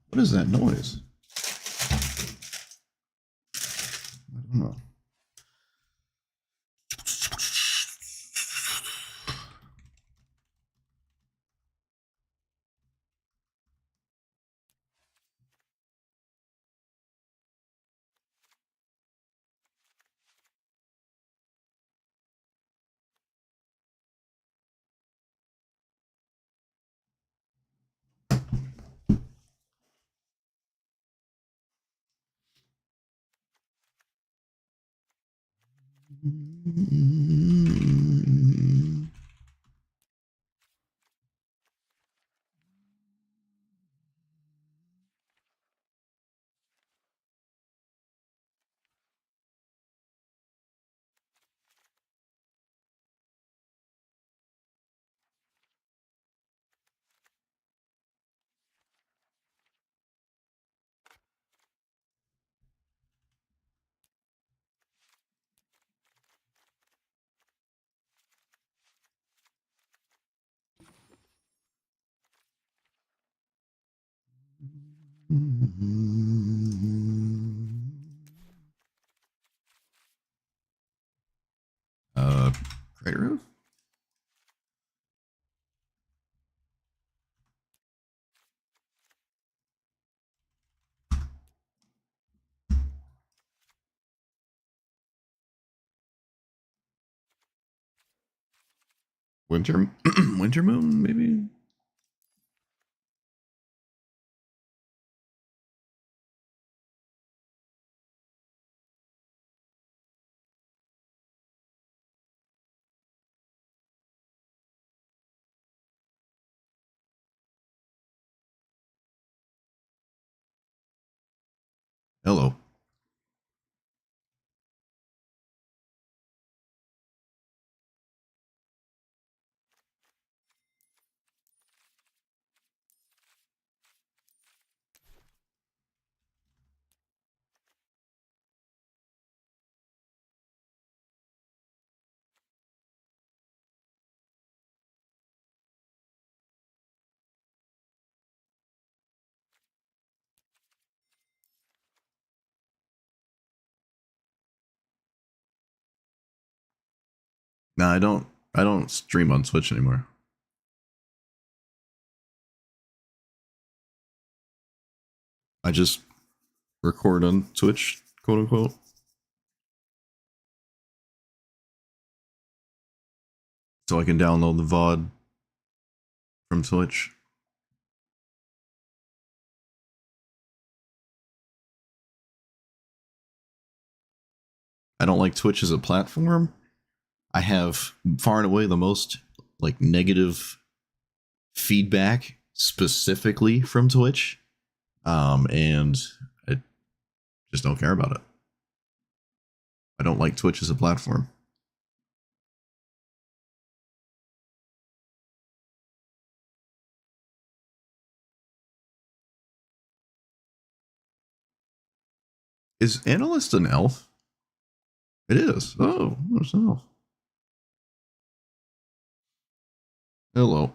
What is that noise? I don't know. Crater roof? Winter Winter Moon, maybe? Hello. No, I don't. I don't stream on Twitch anymore. I just record on Twitch, quote unquote. So I can download the VOD from Twitch. I don't like Twitch as a platform. I have far and away the most like negative feedback specifically from Twitch. And I just don't care about it. I don't like Twitch as a platform. Is Analyst an elf? It is. Oh, there's an elf. Hello.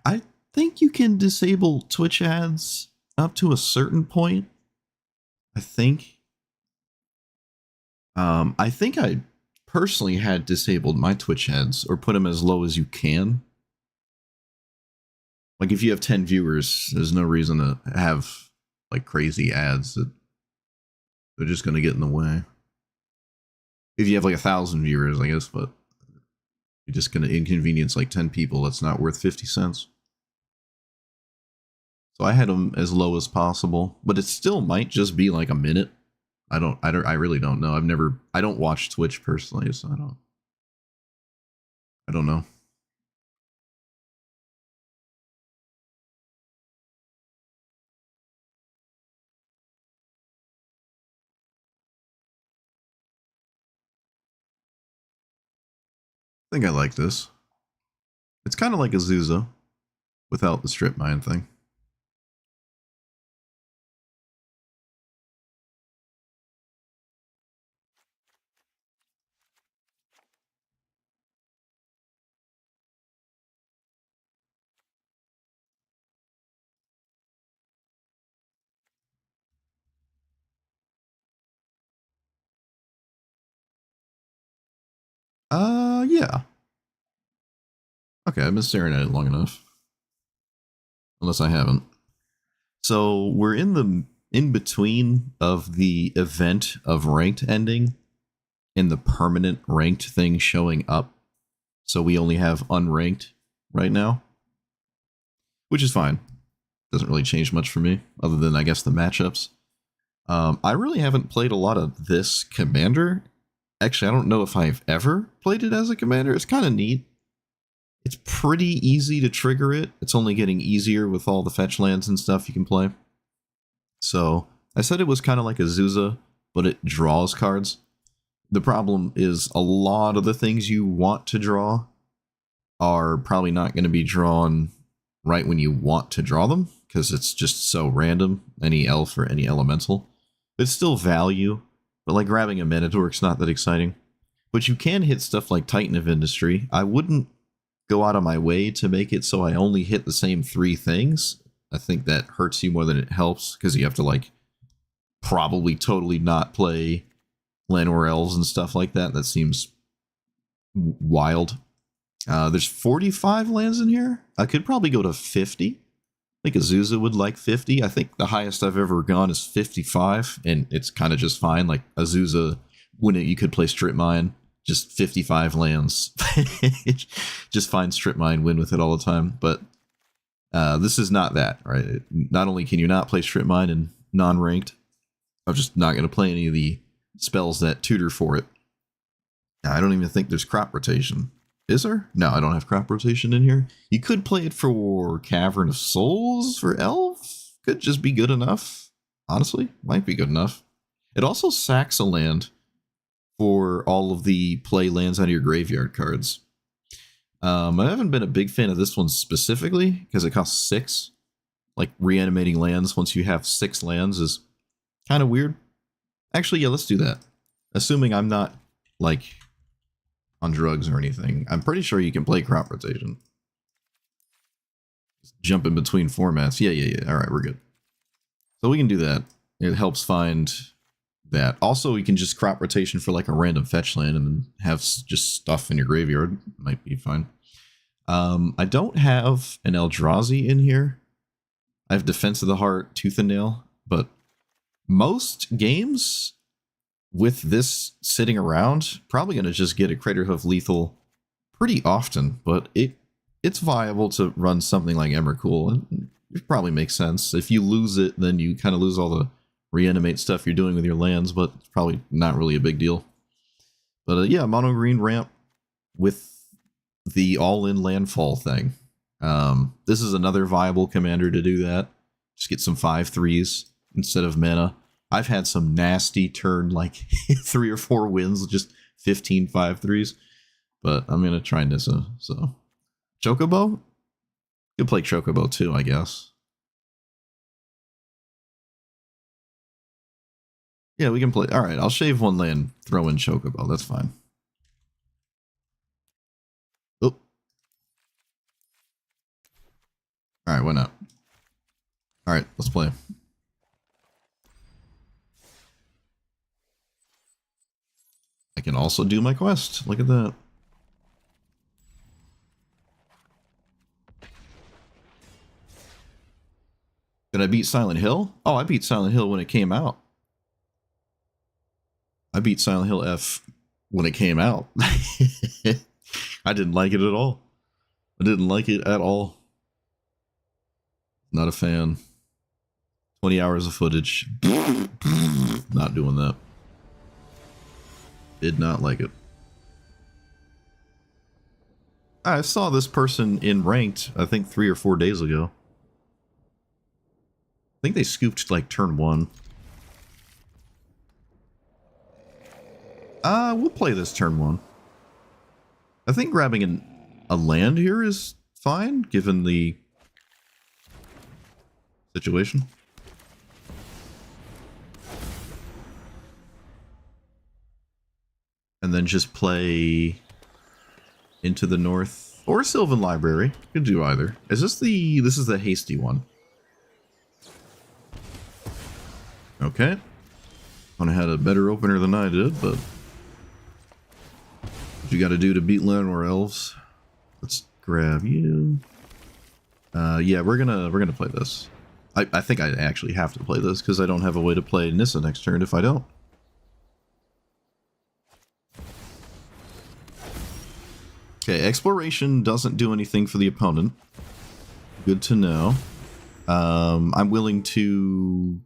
I think you can disable Twitch ads up to a certain point. I think. I personally had disabled my Twitch ads or put them as low as you can. Like if you have 10 viewers, there's no reason to have like crazy ads that they're just going to get in the way. If you have like 1,000 viewers, I guess, but you're just going to inconvenience like 10 people. That's not worth 50 cents. So I had them as low as possible, but it still might just be like a minute. I really don't know. I don't watch Twitch personally, so I don't know. I think I like this. It's kind of like Azusa without the strip mine thing. Yeah. Okay, I've been staring at it long enough. Unless I haven't. So we're in between of the event of ranked ending and the permanent ranked thing showing up. So we only have unranked right now, which is fine. Doesn't really change much for me, other than I guess the matchups. I really haven't played a lot of this commander. Actually, I don't know if I've ever played it as a commander. It's kind of neat. It's pretty easy to trigger it. It's only getting easier with all the fetch lands and stuff you can play. So I said it was kind of like Azusa, but it draws cards. The problem is a lot of the things you want to draw are probably not going to be drawn right when you want to draw them, because it's just so random, any elf or any elemental. It's still value, but like grabbing a Minotaur's not that exciting. But you can hit stuff like Titan of Industry. I wouldn't go out of my way to make it so I only hit the same 3 things. I think that hurts you more than it helps, because you have to like probably totally not play Llanowar Elves and stuff like that. That seems wild. There's 45 lands in here. I could probably go to 50. I think Azusa would like 50. I think the highest I've ever gone is 55, and it's kind of just fine. Like Azusa, when you could play Strip Mine, just 55 lands. Just find Strip Mine, win with it all the time. But this is not that, right? Not only can you not play Strip Mine in non-ranked, I'm just not going to play any of the spells that tutor for it. I don't even think there's crop rotation. Is there? No, I don't have crop rotation in here. You could play it for Cavern of Souls for Elf. Could just be good enough. Honestly, might be good enough. It also sacks a land for all of the play lands out of your graveyard cards. I haven't been a big fan of this one specifically because it costs 6. Like reanimating lands once you have 6 lands is kind of weird. Actually, yeah, let's do that. Assuming I'm not like on drugs or anything, I'm pretty sure you can play crop rotation. Just jump in between formats. Yeah. All right, we're good. So we can do that. It helps find that. Also, you can just crop rotation for like a random fetch land and then have just stuff in your graveyard. Might be fine. I don't have an Eldrazi in here. I have Defense of the Heart, Tooth and Nail, but most games with this sitting around, probably going to just get a Craterhoof lethal pretty often, but it's viable to run something like Emrakul, and it probably makes sense. If you lose it, then you kind of lose all the reanimate stuff you're doing with your lands, but it's probably not really a big deal. But yeah, mono green ramp with the all-in landfall thing. This is another viable commander to do that. Just get some 5/3s instead of mana. I've had some nasty turn, like 3 or 4 wins, just 15 5/3s. But I'm going to try Nissa. So, Chocobo? You could play Chocobo too, I guess. Yeah, we can play. Alright, I'll shave 1 land, throw in Chocobo. That's fine. Oh. Alright, why not? Alright, let's play. I can also do my quest. Look at that. Did I beat Silent Hill? Oh, I beat Silent Hill when it came out. I beat Silent Hill F when it came out. I didn't like it at all. I didn't like it at all. Not a fan. 20 hours of footage. Not doing that. Did not like it. I saw this person in ranked, I think 3 or 4 days ago. I think they scooped like turn 1. We'll play this turn 1. I think grabbing a land here is fine, given the situation. And then just play Into the North or Sylvan Library. You can do either. Is this this is the hasty one? Okay. One had a better opener than I did, but what you got to do to beat Llanowar Elves? Let's grab you. Yeah, we're gonna play this. I think I actually have to play this because I don't have a way to play Nissa next turn if I don't. Okay, exploration doesn't do anything for the opponent. Good to know. I'm willing to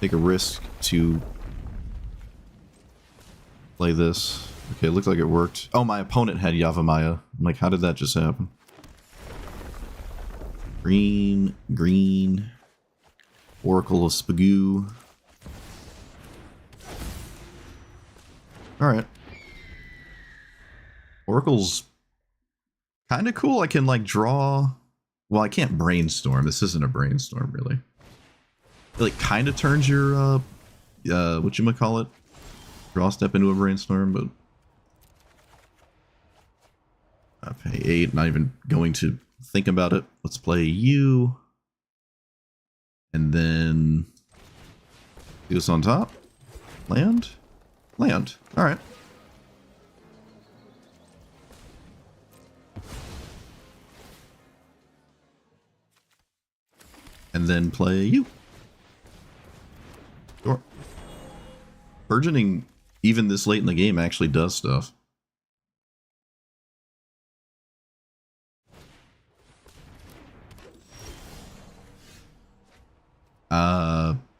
take a risk to play this. Okay, it looked like it worked. Oh, my opponent had Yavimaya. I'm like, how did that just happen? Green, green. Oracle of Spagoo. Alright. Oracle's kind of cool. I can, like, draw... Well, I can't brainstorm. This isn't a brainstorm, really. It, like, kind of turns your, whatchamacallit? Draw step into a brainstorm, but... I pay 8, not even going to think about it. Let's play you. And then... do this on top. Land? Land. Alright. And then play you. Sure. Burgeoning, even this late in the game, actually does stuff.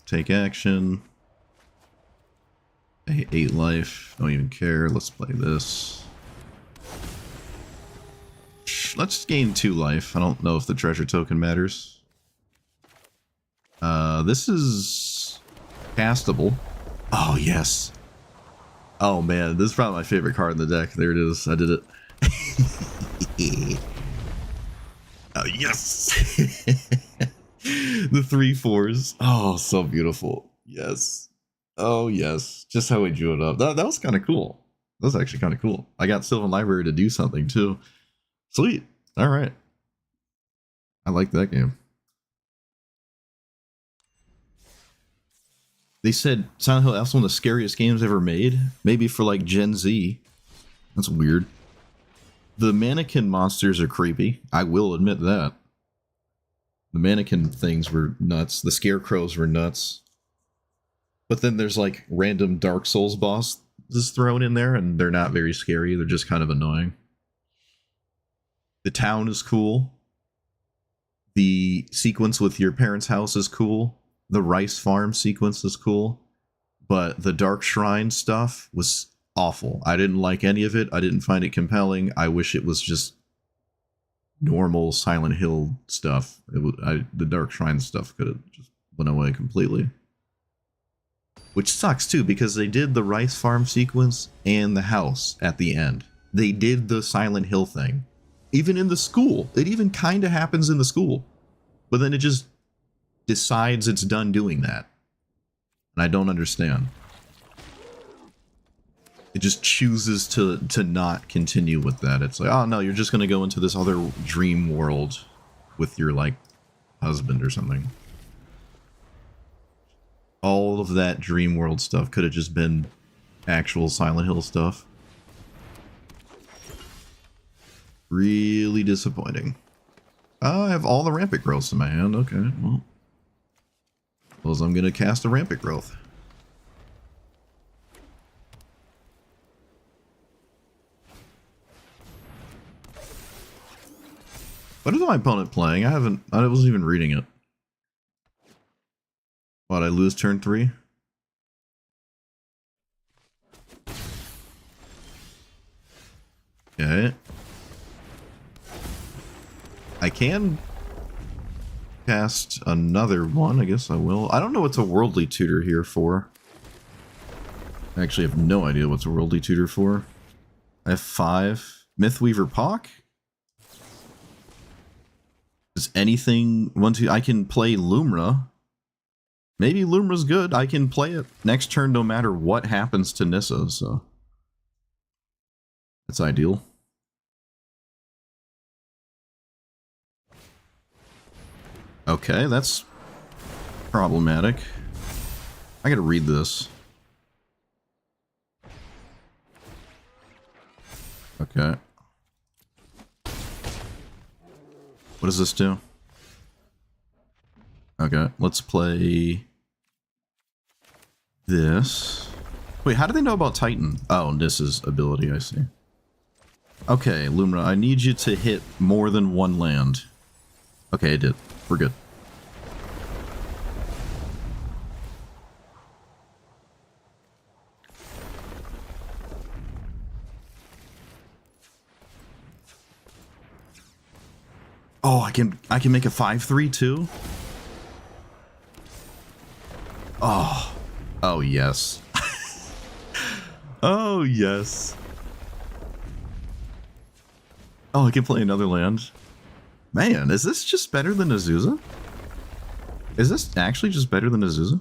Take action. 8 life. Don't even care. Let's play this. Let's gain 2 life. I don't know if the treasure token matters. This is castable. Oh, yes. Oh, man. This is probably my favorite card in the deck. There it is. I did it. Oh, yes. The 3/4s. Oh, so beautiful. Yes. Oh, yes. Just how we drew it up. That was kind of cool. That was actually kind of cool. I got Sylvan Library to do something, too. Sweet. All right. I like that game. They said Silent Hill F is one of the scariest games ever made. Maybe for, like, Gen Z. That's weird. The mannequin monsters are creepy. I will admit that. The mannequin things were nuts. The scarecrows were nuts. But then there's like random Dark Souls bosses thrown in there, and they're not very scary. They're just kind of annoying. The town is cool. The sequence with your parents' house is cool. The rice farm sequence is cool. But the Dark Shrine stuff was awful. I didn't like any of it. I didn't find it compelling. I wish it was just normal Silent Hill stuff. The Dark Shrine stuff could have just went away completely. Which sucks too, because they did the rice farm sequence and the house at the end. They did the Silent Hill thing. Even in the school. It even kind of happens in the school. But then it just decides it's done doing that. And I don't understand. It just chooses to not continue with that. It's like, oh no, you're just going to go into this other dream world with your, like, husband or something. All of that dream world stuff could have just been actual Silent Hill stuff. Really disappointing. I have all the rampant growths in my hand. Okay, well. Suppose I'm going to cast a rampant growth. What is my opponent playing? I wasn't even reading it. What, I lose turn 3? Okay. I can cast another one, I guess I will. I don't know what's a worldly tutor here for. I actually have no idea what's a worldly tutor for. I have 5. Mythweaver Pock? Is anything... I can play Lumra. Maybe Lumra's good. I can play it next turn no matter what happens to Nissa, so... that's ideal. Okay, that's problematic. I gotta read this. Okay. What does this do? Okay, let's play this. Wait, how do they know about Titan? Oh, Nissa's ability, I see. Okay, Lumra, I need you to hit more than one land. Okay, I did. We're good. Oh, I can make a 5/3 too? Oh. Oh yes. Oh yes. Oh, I can play another land. Man, is this just better than Azusa? Is this actually just better than Azusa?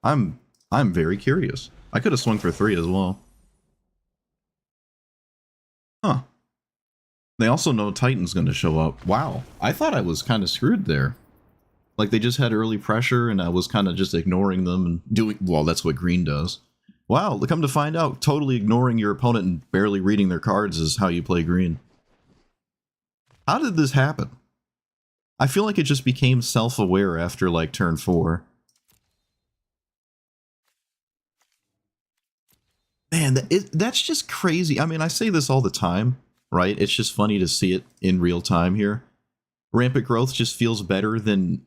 I'm very curious. I could have swung for 3 as well. Huh. They also know Titan's going to show up. Wow. I thought I was kind of screwed there. Like, they just had early pressure, and I was kind of just ignoring them and doing... well, that's what green does. Wow, come to find out, totally ignoring your opponent and barely reading their cards is how you play green. How did this happen? I feel like it just became self-aware after, like, turn 4. Man, that's just crazy. I mean, I say this all the time, right? It's just funny to see it in real time here. Rampant Growth just feels better than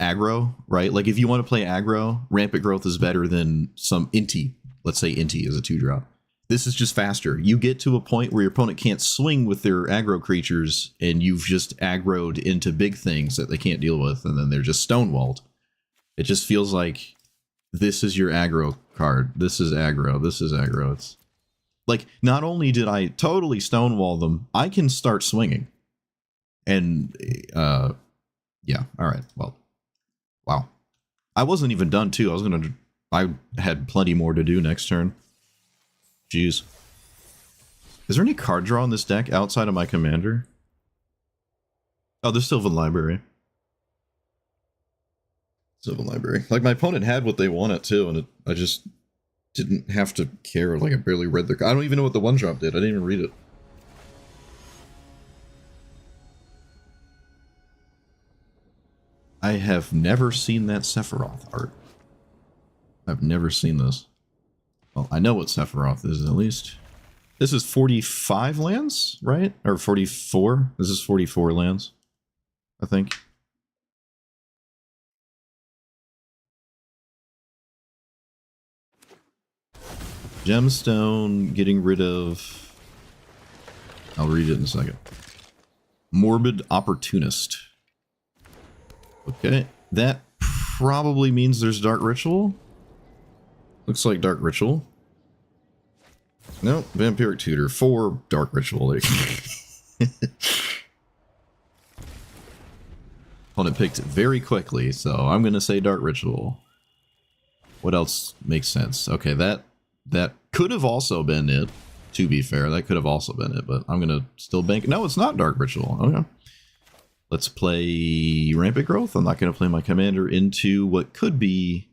aggro, right? Like, if you want to play aggro, Rampant Growth is better than some Inti. Let's say Inti is a 2-drop. This is just faster. You get to a point where your opponent can't swing with their aggro creatures, and you've just aggroed into big things that they can't deal with, and then they're just stonewalled. It just feels like this is your aggro card. This is aggro. This is aggro. It's like, not only did I totally stonewall them, I can start swinging. And, yeah, alright, well, wow. I wasn't even done, too. I had plenty more to do next turn. Jeez. Is there any card draw in this deck outside of my commander? Oh, there's Sylvan Library. Sylvan Library. Like, my opponent had what they wanted, too, and I just didn't have to care. Like, I barely read their... I don't even know what the 1-drop did. I didn't even read it. I have never seen that Sephiroth art. I've never seen this. Well, I know what Sephiroth is, at least. This is 45 lands, right? Or 44? This is 44 lands, I think. Gemstone, getting rid of... I'll read it in a second. Morbid Opportunist. Okay, that probably means there's Dark Ritual. Looks like Dark Ritual. Nope, Vampiric Tutor. 4 Dark Ritual. Opponent picked it very quickly, so I'm going to say Dark Ritual. What else makes sense? Okay, that could have also been it, to be fair. That could have also been it, but I'm going to still bank. No, it's not Dark Ritual. Okay. Let's play Rampant Growth. I'm not going to play my commander into what could be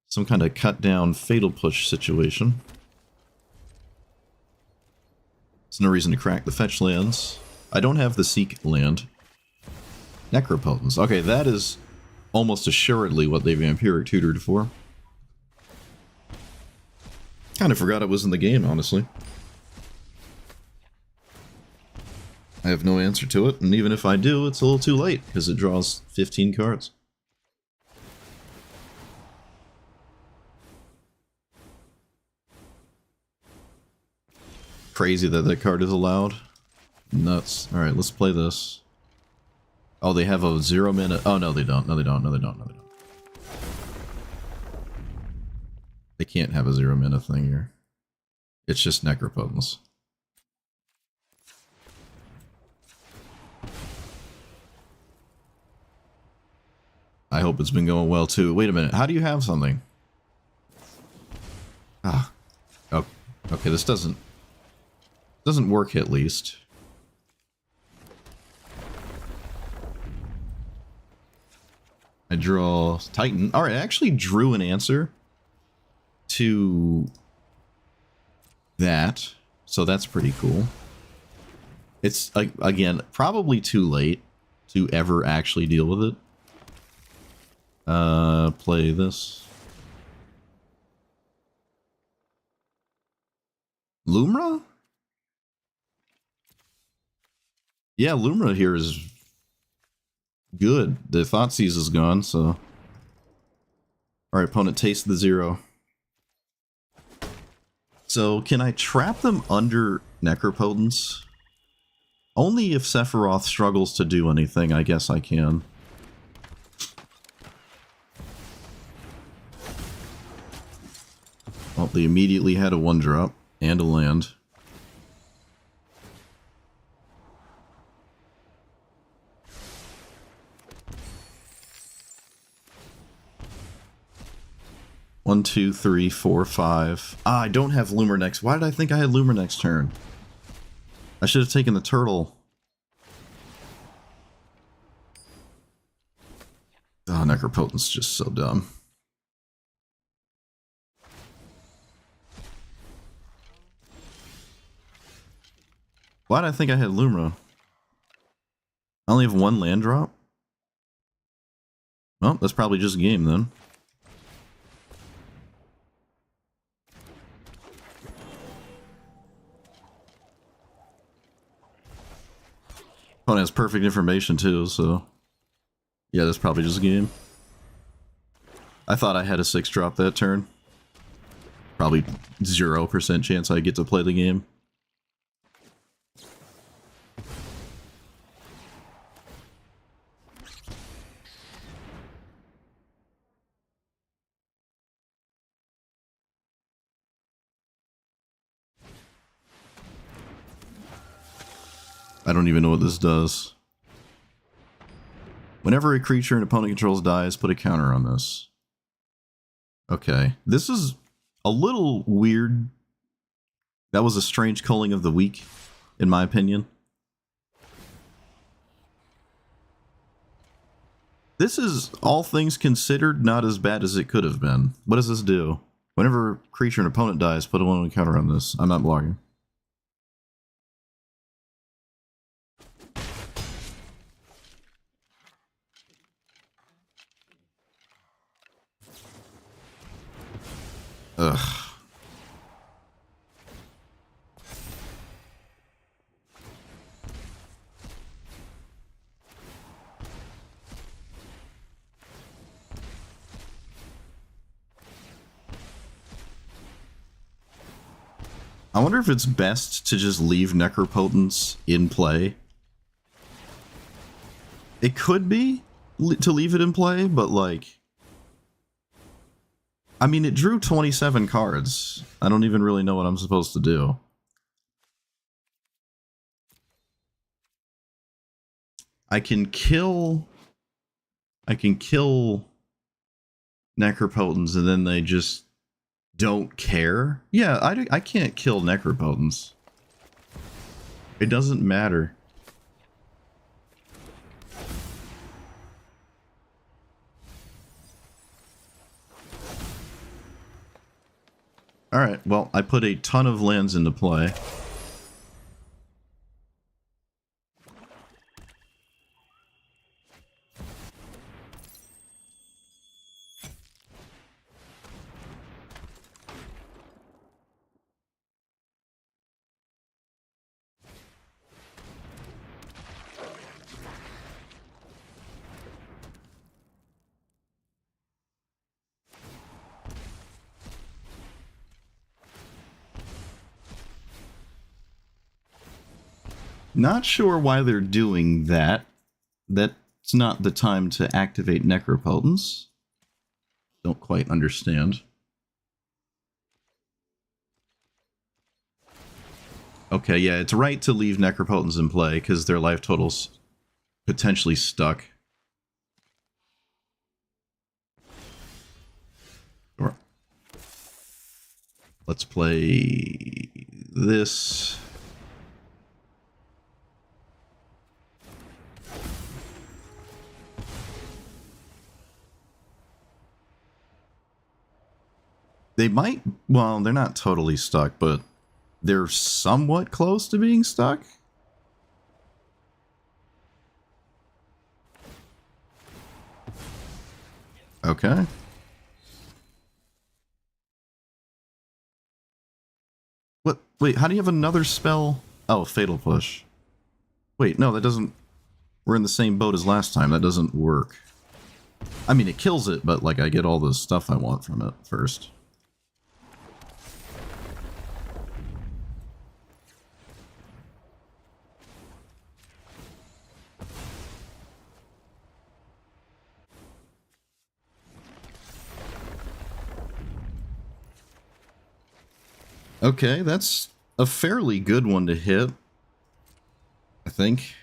some kind of cut down Fatal Push situation. There's no reason to crack the fetch lands. I don't have the Seek land. Necropotence. Okay, that is almost assuredly what they Vampiric Tutored for. Kind of forgot it was in the game, honestly. I have no answer to it, and even if I do, it's a little too late, because it draws 15 cards. Crazy that that card is allowed. Nuts. Alright, let's play this. Oh, they have a 0 mana... Oh, no, they don't. No, they don't. No, they don't. No, they don't. They can't have a 0 mana thing here. It's just Necropotence. I hope it's been going well, too. Wait a minute. How do you have something? Ah. Oh, okay, this doesn't work, at least. I draw Titan. Alright, I actually drew an answer to that, so that's pretty cool. It's, again, probably too late to ever actually deal with it. Play this. Lumra? Yeah, Lumra here is good. The Thoughtseize is gone, so... Alright, opponent, taste the 0. So, can I trap them under Necropotence? Only if Sephiroth struggles to do anything, I guess I can. Well, they immediately had a 1-drop and a land. One, two, three, four, five. Ah, I don't have Loomer next. Why did I think I had Loomer next turn? I should have taken the turtle. Oh, Necropotence is just so dumb. Why did I think I had Lumra? I only have 1 land drop? Well, that's probably just a game then. Opponent has perfect information too, so... Yeah, that's probably just a game. I thought I had a 6-drop that turn. Probably 0% chance I get to play the game. I don't even know what this does. Whenever a creature an opponent controls dies, put a counter on this. Okay. This is a little weird. That was a strange culling of the week, in my opinion. This is, all things considered, not as bad as it could have been. What does this do? Whenever a creature an opponent dies, put a 1 counter on this. I'm not blocking. Ugh. I wonder if it's best to just leave Necropotence in play. It could be to leave it in play, but like... I mean, it drew 27 cards. I don't even really know what I'm supposed to do. I can kill Necropotence and then they just don't care. Yeah, I can't kill Necropotence. It doesn't matter. Alright, well, I put a ton of lands into play. Not sure why they're doing that. That's not the time to activate Necropotence. Don't quite understand. Okay, yeah, it's right to leave Necropotence in play because their life total's potentially stuck. Sure. Let's play this. They might, well, they're not totally stuck, but they're somewhat close to being stuck. Okay. What? Wait, how do you have another spell? Oh, Fatal Push. Wait, no, that doesn't... We're in the same boat as last time. That doesn't work. I mean, it kills it, but, like, I get all the stuff I want from it first. Okay, that's a fairly good one to hit, I think.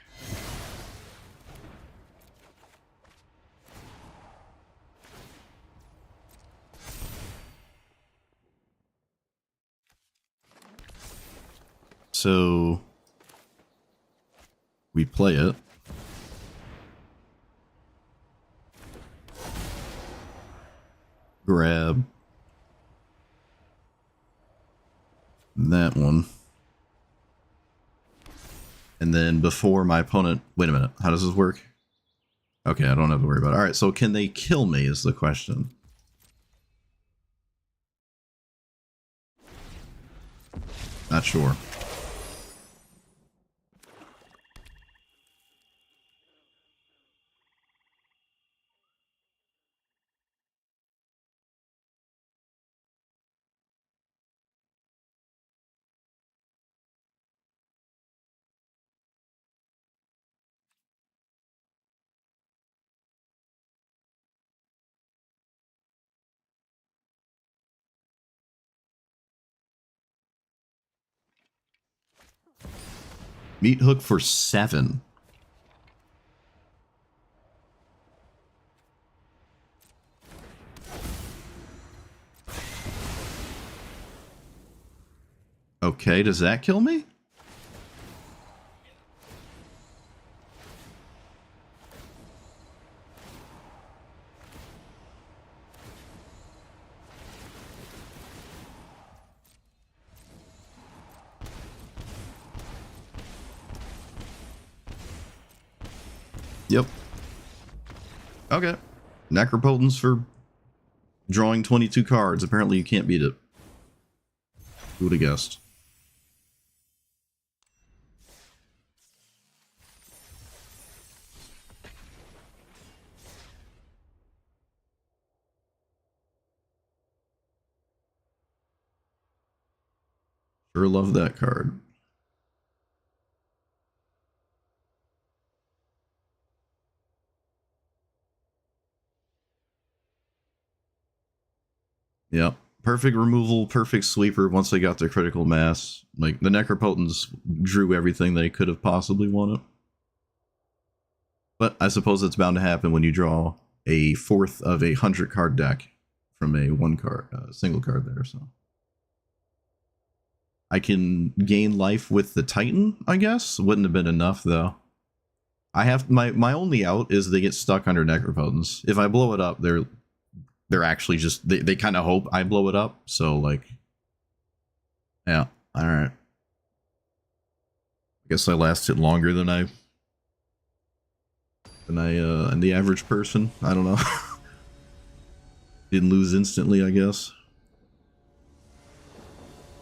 So we play it. Grab that one. And then before my opponent... Wait a minute. How does this work? Okay, I don't have to worry about it. Alright, so can they kill me is the question. Not sure. Meat hook for 7. Okay, does that kill me? Yep. Okay. Necropotence for drawing 22 cards. Apparently you can't beat it. Who would have guessed? Sure love that card. Yep. Perfect removal, perfect sweeper once they got their critical mass. Like, the Necropotents drew everything they could have possibly wanted. But I suppose it's bound to happen when you draw a fourth of a 100-card deck from a single card there, so. I can gain life with the Titan, I guess. Wouldn't have been enough, though. I have my only out is they get stuck under Necropotents. If I blow it up, they're actually just they kind of hope I blow it up. So like, yeah, all right. I guess I lasted longer than and the average person. I don't know. Didn't lose instantly, I guess.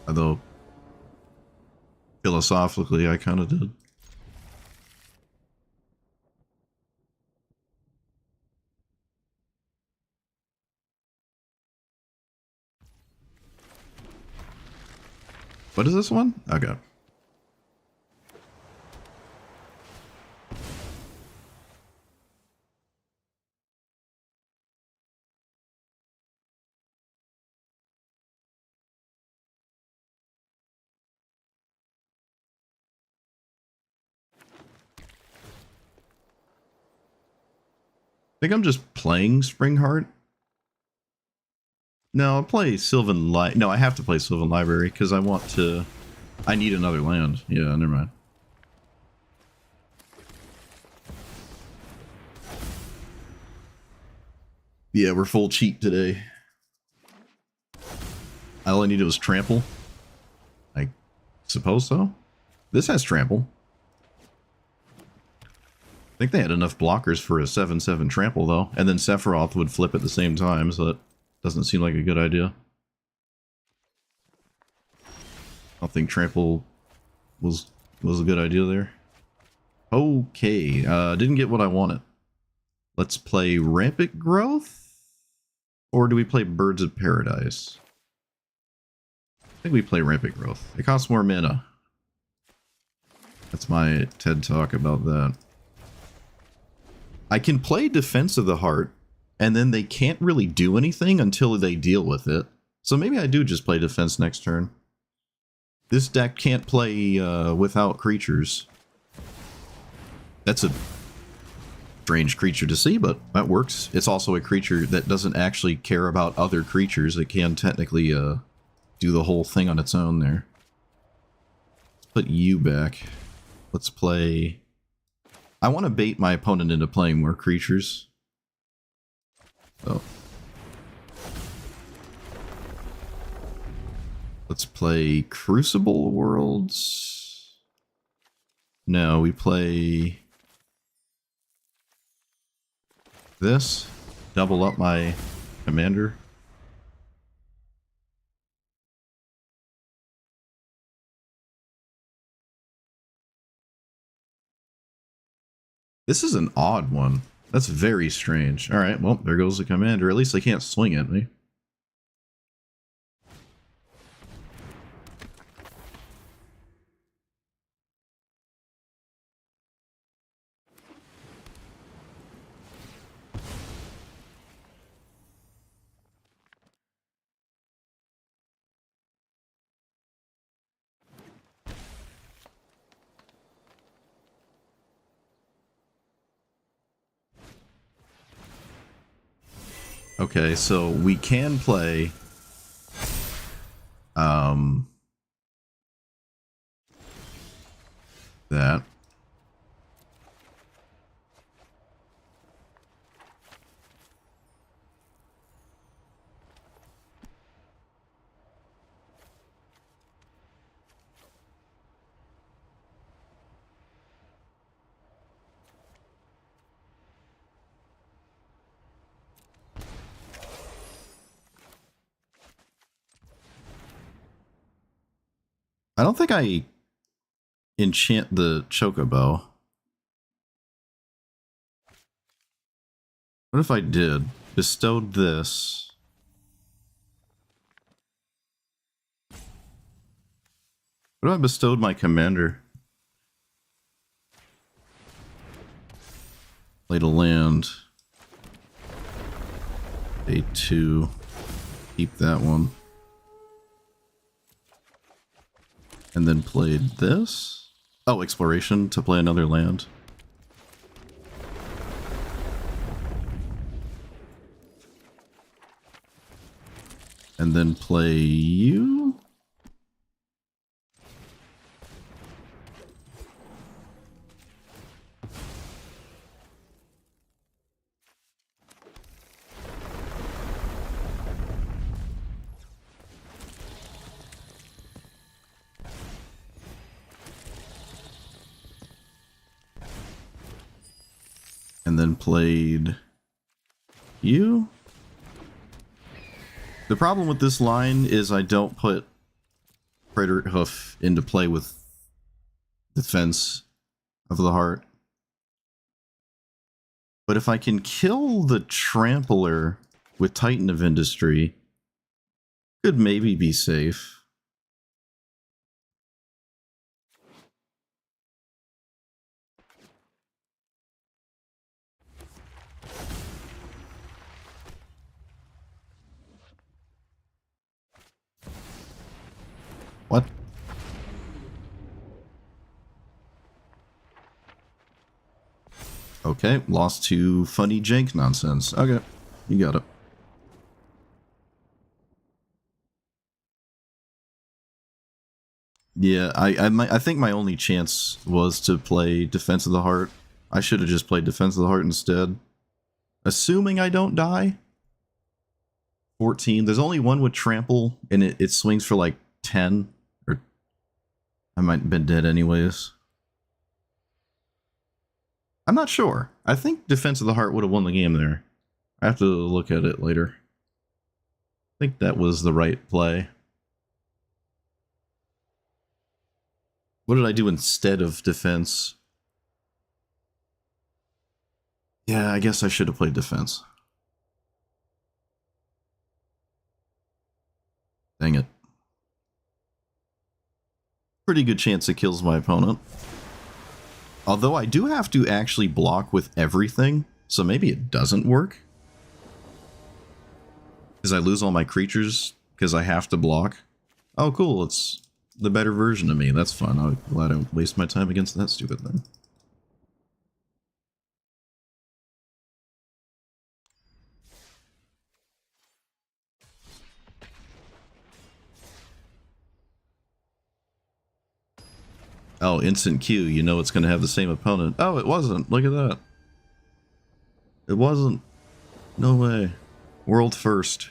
Although philosophically, I kind of did. What is this one? Okay. I think I'm just playing Springheart. No, I'll play Sylvan No, I have to play Sylvan Library because I need another land. Yeah, never mind. Yeah, we're full cheat today. All I needed was trample. I suppose so. This has trample. I think they had enough blockers for a 7/7 trample, though. And then Sephiroth would flip at the same time, so that doesn't seem like a good idea. I don't think trample was a good idea there. Okay, didn't get what I wanted. Let's play Rampant Growth? Or do we play Birds of Paradise? I think we play Rampant Growth. It costs more mana. That's my TED Talk about that. I can play Defense of the Heart, and then they can't really do anything until they deal with it. So maybe I do just play Defense next turn. This deck can't play without creatures. That's a strange creature to see, but that works. It's also a creature that doesn't actually care about other creatures. It can technically do the whole thing on its own there. Let's put you back. Let's play... I want to bait my opponent into playing more creatures. Oh. Let's play Crucible Worlds. No, we play this. Double up my commander. This is an odd one. That's very strange. Alright, well, there goes the commander. At least they can't swing at me. Okay, so we can play that. I don't think I enchant the chocobo. What if I did? Bestowed this. What if I bestowed my commander? Played a land. Day 2. Keep that one. And then played this. Oh, exploration to play another land. And then play you. And then played you. The problem with this line is I don't put Predator Hoof into play with Defense of the Heart. But if I can kill the Trampler with Titan of Industry, could maybe be safe. What? Okay, lost to funny jank nonsense. Okay, you got it. Yeah, I think my only chance was to play Defense of the Heart. I should have just played Defense of the Heart instead. Assuming I don't die. 14. There's only one with Trample, and it swings for like 10. Or I might have been dead anyways. I'm not sure. I think Defense of the Heart would have won the game there. I have to look at it later. I think that was the right play. What did I do instead of Defense? Yeah, I guess I should have played Defense. Dang it. Pretty good chance it kills my opponent. Although I do have to actually block with everything, so maybe it doesn't work. Because I lose all my creatures because I have to block. Oh cool, it's the better version of me. That's fun. I'm glad I don't waste my time against that stupid thing. Oh, instant Q, you know it's going to have the same opponent. Oh, it wasn't. Look at that. It wasn't. No way. World first.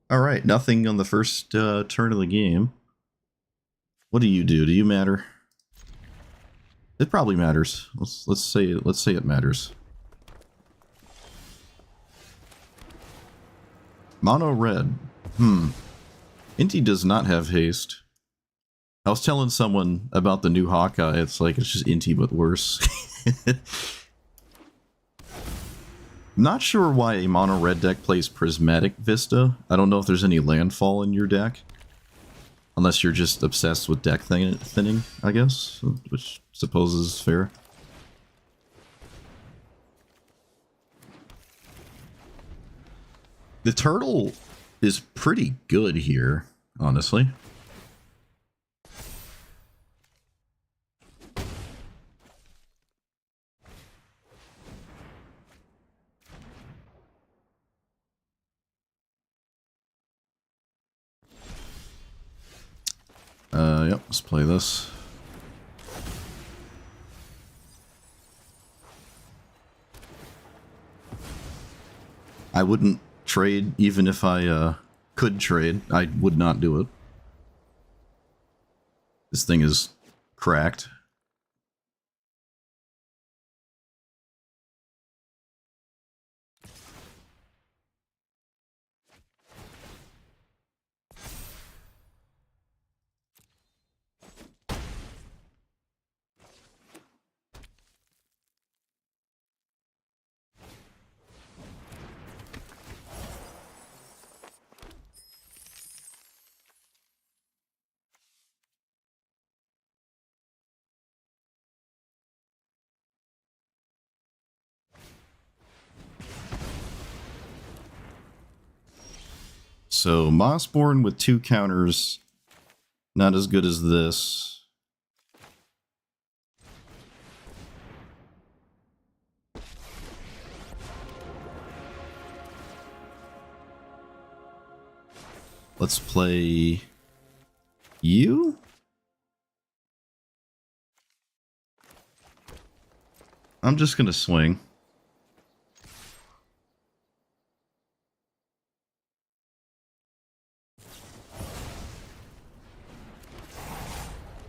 Alright, nothing on the first turn of the game. What do you do? Do you matter? It probably matters. Let's say it matters. Mono red. Inti does not have haste. I was telling someone about the new Hawkeye. It's like it's just Inti but worse. Not sure why a mono red deck plays Prismatic Vista. I don't know if there's any landfall in your deck. Unless you're just obsessed with deck thinning, I guess. Which I suppose is fair. The turtle is pretty good here, honestly. Yep, let's play this. I wouldn't trade even if I could trade. I would not do it. This thing is cracked. so Mossborn with 2 counters, not as good as this. Let's play you? I'm just gonna swing.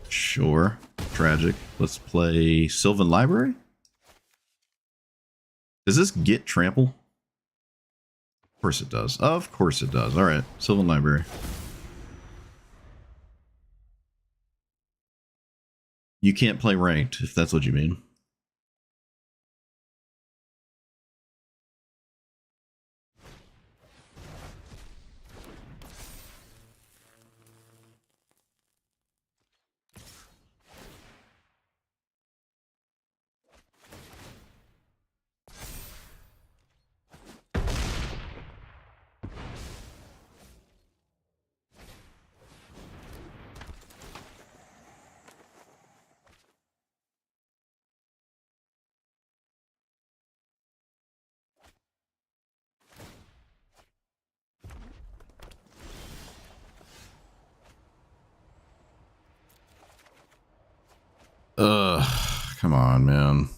Sure. Tragic. Let's play Sylvan Library. Does this get trample? Of course it does. Of course it does. Alright, Sylvan Library. You can't play ranked, if that's what you mean. Come on, man.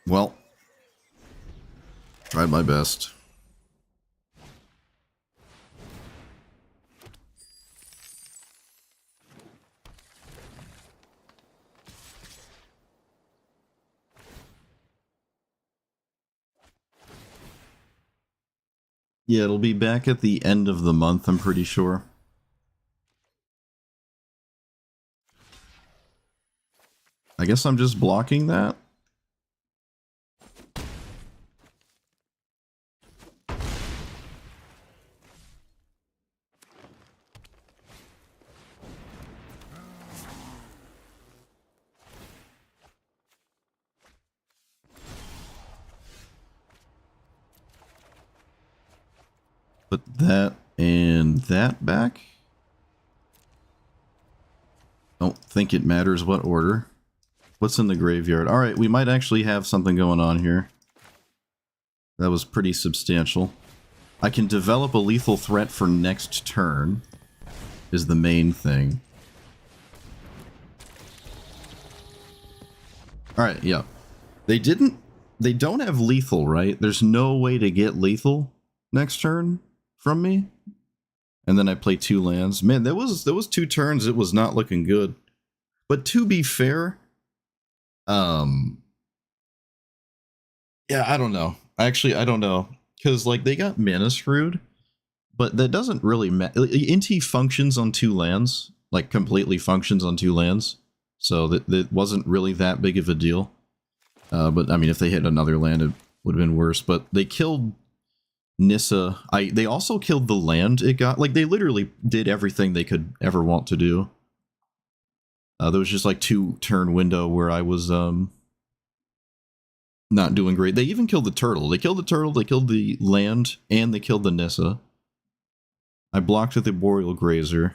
Well, tried my best. Yeah, it'll be back at the end of the month, I'm pretty sure. I guess I'm just blocking that. Put that and that back. Don't think it matters what order. What's in the graveyard? Alright, we might actually have something going on here. That was pretty substantial. I can develop a lethal threat for next turn, is the main thing. Alright, yeah. They don't have lethal, right? There's no way to get lethal next turn from me. And then I play 2 lands. Man, there was 2 turns it was not looking good. But to be fair, yeah, I don't know. Actually, I don't know. Because, like, they got mana screwed, but that doesn't really matter. Inti functions on 2 lands, like, completely functions on 2 lands. So that wasn't really that big of a deal. But, I mean, if they hit another land, it would have been worse. But they killed Nissa. They also killed the land it got. Like, they literally did everything they could ever want to do. There was just, like, 2-turn window where I was, not doing great. They even killed the turtle. They killed the turtle, they killed the land, and they killed the Nissa. I blocked with the Boreal Grazer.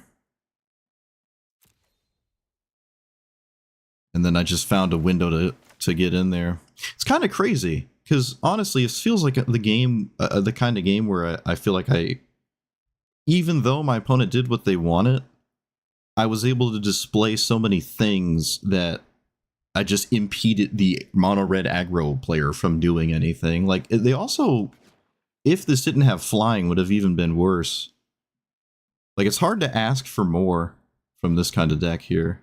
And then I just found a window to get in there. It's kind of crazy, because honestly, it feels like the game, the kind of game where I feel like even though my opponent did what they wanted, I was able to display so many things that I just impeded the mono red aggro player from doing anything. Like, they also, if this didn't have flying, would have even been worse. Like, it's hard to ask for more from this kind of deck here.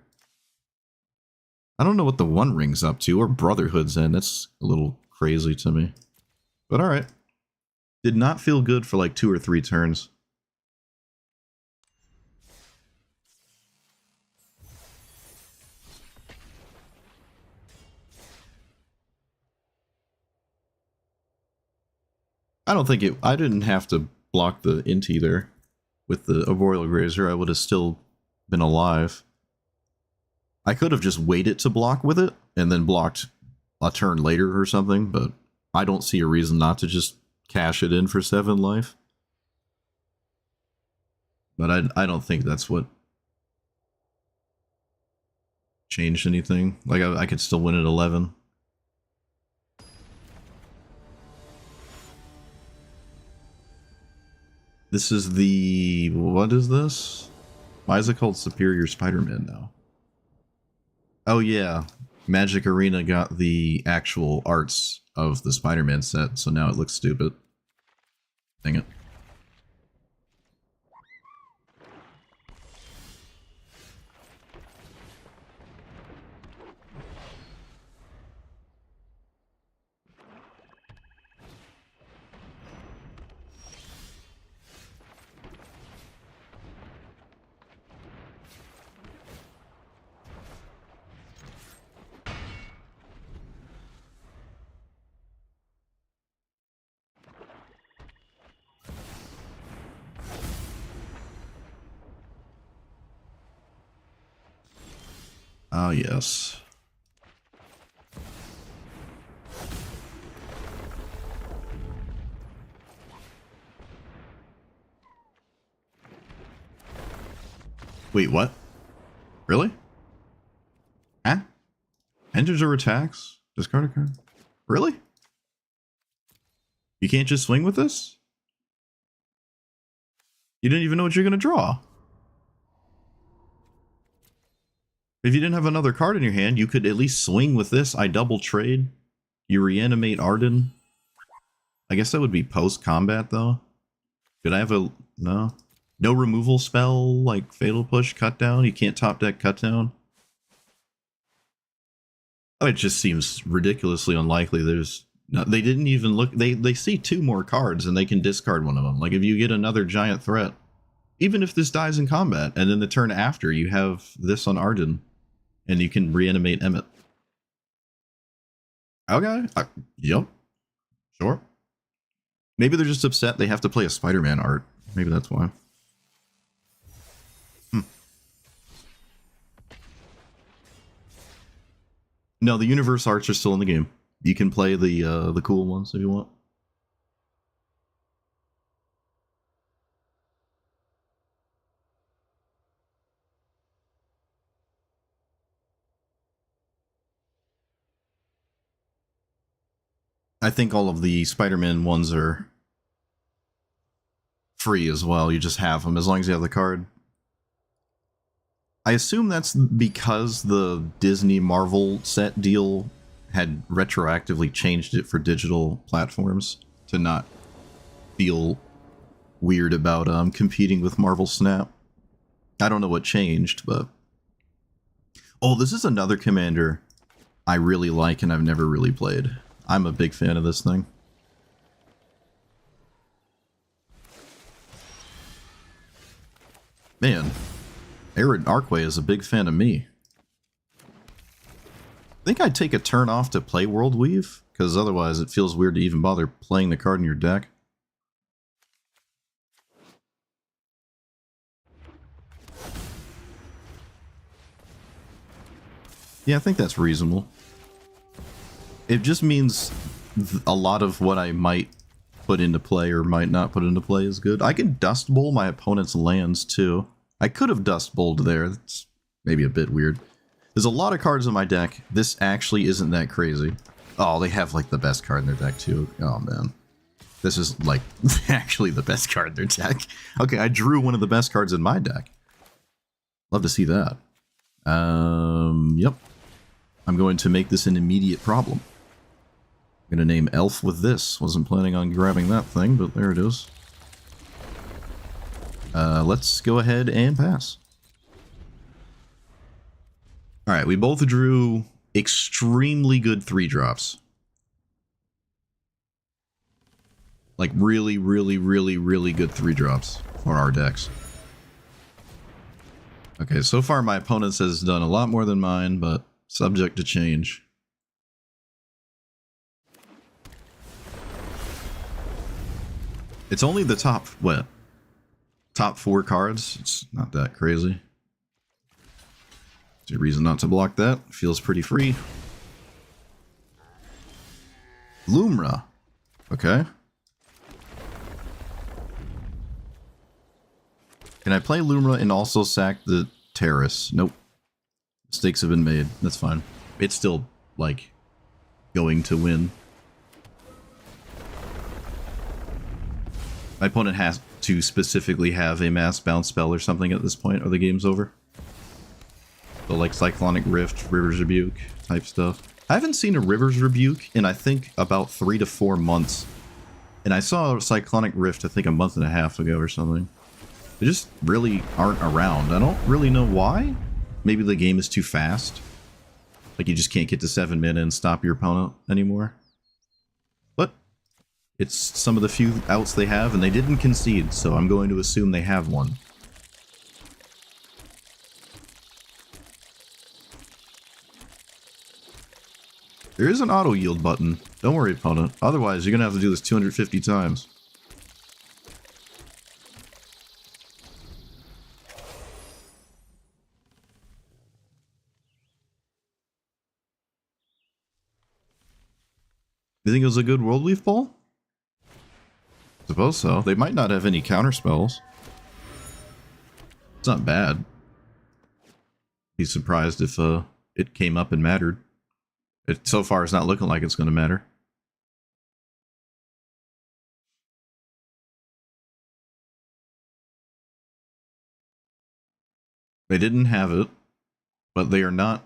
I don't know what the One Ring's up to, or Brotherhood's in. That's a little crazy to me. But alright. Did not feel good for like 2 or 3 turns. I don't think I didn't have to block the int either. With the Arboreal Grazer, I would have still been alive. I could have just waited to block with it, and then blocked a turn later or something, but I don't see a reason not to just cash it in for 7 life. But I don't think that's what changed anything. Like, I could still win at 11. This is the... what is this? Why is it called Superior Spider-Man now? Oh yeah, Magic Arena got the actual arts of the Spider-Man set, so now it looks stupid. Dang it. Oh, yes. Wait, what? Really? Huh? Enters or attacks? Discard a card? Really? You can't just swing with this? You didn't even know what you're going to draw. If you didn't have another card in your hand, you could at least swing with this. I double trade. You reanimate Arden. I guess that would be post-combat, though. Could I have a... no? No removal spell, like Fatal Push, Cut Down? You can't top deck Cut Down? Oh, it just seems ridiculously unlikely. There's... no, they didn't even look... They see 2 more cards, and they can discard one of them. Like, if you get another giant threat, even if this dies in combat, and then the turn after, you have this on Arden. And you can reanimate Emmett. Okay. Yep. Sure. Maybe they're just upset they have to play a Spider-Man art. Maybe that's why. No, the universe arts are still in the game. You can play the cool ones if you want. I think all of the Spider-Man ones are free as well. You just have them as long as you have the card. I assume that's because the Disney Marvel set deal had retroactively changed it for digital platforms to not feel weird about competing with Marvel Snap. I don't know what changed, but... oh, this is another commander I really like and I've never really played. I'm a big fan of this thing. Man, Arid Arcway is a big fan of me. I think I'd take a turn off to play World Weave, because otherwise it feels weird to even bother playing the card in your deck. Yeah, I think that's reasonable. It just means a lot of what I might put into play or might not put into play is good. I can Dust Bowl my opponent's lands too. I could have Dust Bowled there. That's maybe a bit weird. There's a lot of cards in my deck. This actually isn't that crazy. Oh, they have like the best card in their deck too. Oh man. This is like actually the best card in their deck. Okay, I drew one of the best cards in my deck. Love to see that. Yep. I'm going to make this an immediate problem. I'm going to name Elf with this. Wasn't planning on grabbing that thing, but there it is. Let's go ahead and pass. Alright, we both drew extremely good 3-drops. Like really, really, really, really good 3-drops for our decks. Okay, so far my opponent has done a lot more than mine, but subject to change. It's only the top 4 cards. It's not that crazy. There's a reason not to block that. Feels pretty free. Lumra. Okay. Can I play Lumra and also sack the Terrace? Nope. Mistakes have been made. That's fine. It's still, like, going to win. My opponent has to specifically have a mass bounce spell or something at this point, or the game's over. So, like, Cyclonic Rift, River's Rebuke type stuff. I haven't seen a River's Rebuke in, I think, about 3 to 4 months. And I saw Cyclonic Rift, I think, a month and a half ago or something. They just really aren't around. I don't really know why. Maybe the game is too fast. Like you just can't get to 7 mana and stop your opponent anymore. But it's some of the few outs they have, and they didn't concede, so I'm going to assume they have one. There is an auto yield button. Don't worry, opponent. Otherwise, you're going to have to do this 250 times. You think it was a good World Leaf Ball? Suppose so. They might not have any counter spells. It's not bad. Be surprised if it came up and mattered. It so far is not looking like it's going to matter. They didn't have it, but they are not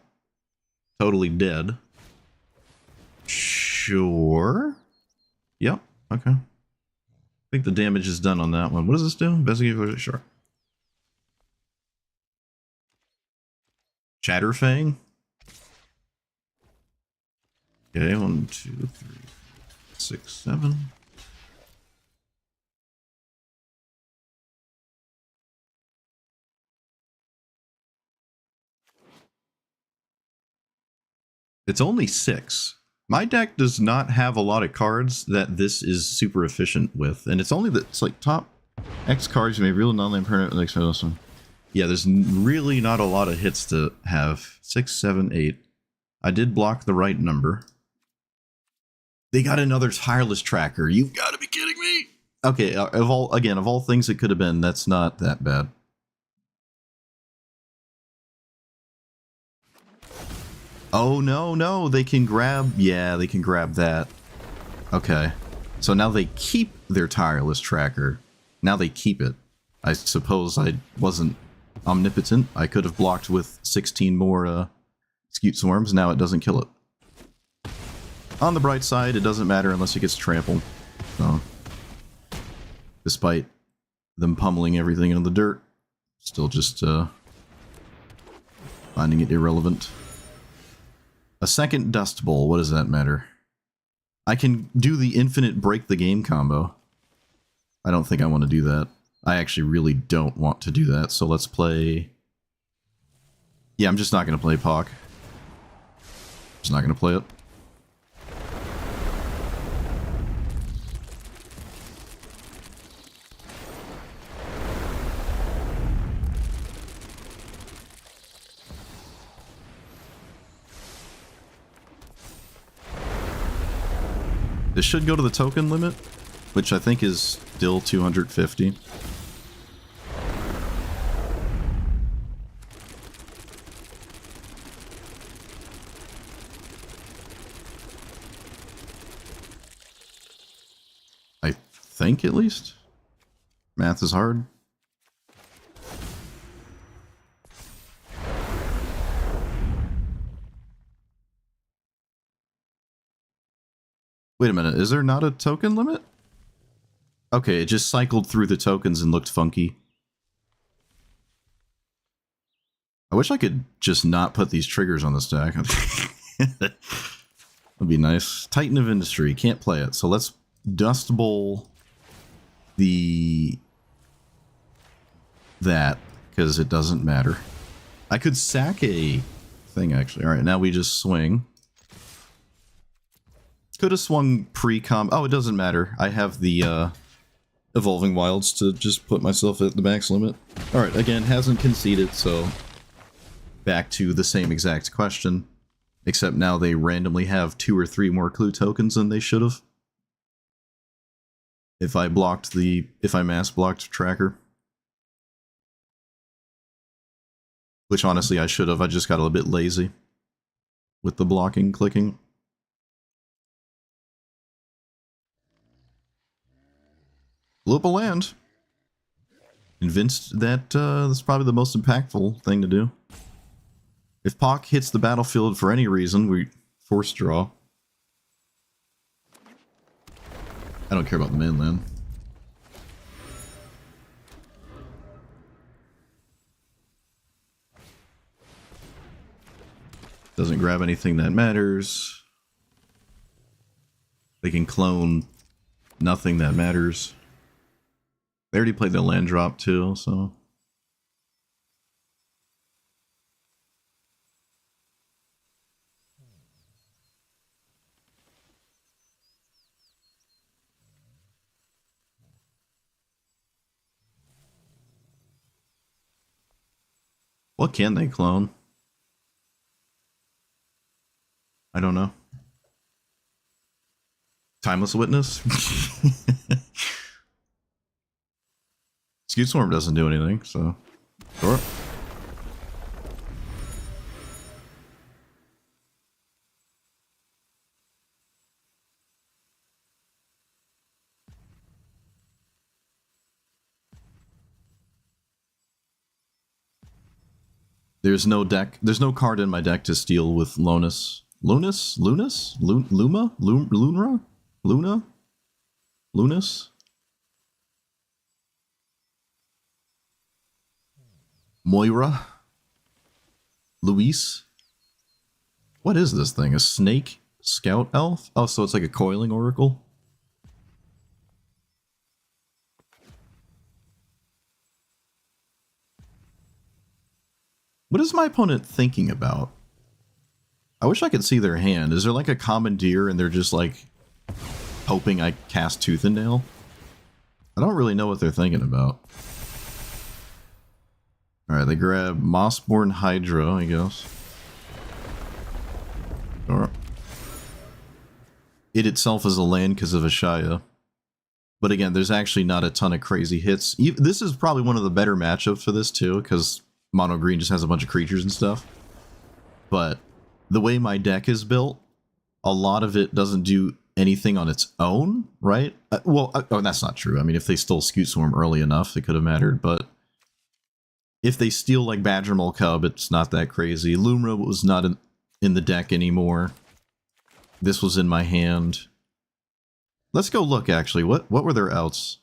totally dead. Sure. Yep. Okay. I think the damage is done on that one. What does this do? Investigate. Sure. Chatterfang. Okay, 1, 2, 3, 6, 7. It's only 6. My deck does not have a lot of cards that this is super efficient with, and it's only that it's like top X cards you may real non-land permanent with X awesome. Yeah, there's really not a lot of hits to have. 6, 7, 8. I did block the right number. They got another tireless tracker. You've got to be kidding me. Okay, of all things it could have been, that's not that bad. Oh, no, they can grab... Yeah, they can grab that. Okay. So now they keep their tireless tracker. Now they keep it. I suppose I wasn't omnipotent. I could have blocked with 16 more Scute Swarms. Now it doesn't kill it. On the bright side, it doesn't matter unless it gets trampled. So, despite them pummeling everything into the dirt, still just finding it irrelevant. A second Dust Bowl, what does that matter? I can do the infinite break the game combo. I don't think I want to do that. I actually really don't want to do that, so let's play... Yeah, I'm just not going to play Pock. Just not going to play it. This should go to the token limit, which I think is still 250. I think, at least. Math is hard. Wait a minute, is there not a token limit? Okay, it just cycled through the tokens and looked funky. I wish I could just not put these triggers on the stack. That'd be nice. Titan of Industry, can't play it. So let's Dust Bowl that, because it doesn't matter. I could sack a thing, actually. Alright, now we just swing. Could have swung pre-com. Oh, it doesn't matter. I have the Evolving Wilds to just put myself at the max limit. Alright, again, hasn't conceded, so back to the same exact question. Except now they randomly have 2 or 3 more clue tokens than they should have. If I mass blocked tracker. Which honestly I should have, I just got a little bit lazy with the blocking, clicking. Blew up a land. Convinced that that's probably the most impactful thing to do. If Pock hits the battlefield for any reason, we force draw. I don't care about the mainland. Doesn't grab anything that matters. They can clone nothing that matters. They already played the land drop too, so... What can they clone? I don't know. Timeless Witness? Skewed Swarm doesn't do anything, so... Sure. There's no card in my deck to steal with Lunus. Lunus? Luma? Lunra? Luna? Lunus? Moira? Luis? What is this thing? A snake scout elf? Oh, so it's like a coiling oracle? What is my opponent thinking about? I wish I could see their hand. Is there like a commandeer and they're just like hoping I cast Tooth and Nail? I don't really know what they're thinking about. Alright, they grab Mossborn Hydra, I guess. Sure. It itself is a land because of Ashaya. But again, there's actually not a ton of crazy hits. This is probably one of the better matchups for this too, because Mono Green just has a bunch of creatures and stuff. But the way my deck is built, a lot of it doesn't do anything on its own, right? Oh, that's not true. I mean, if they stole Skewed Swarm early enough, it could have mattered, but if they steal like Badgermole Cub, it's not that crazy. Lumra was not in the deck anymore. This was in my hand. Let's go look, actually. What were their outs?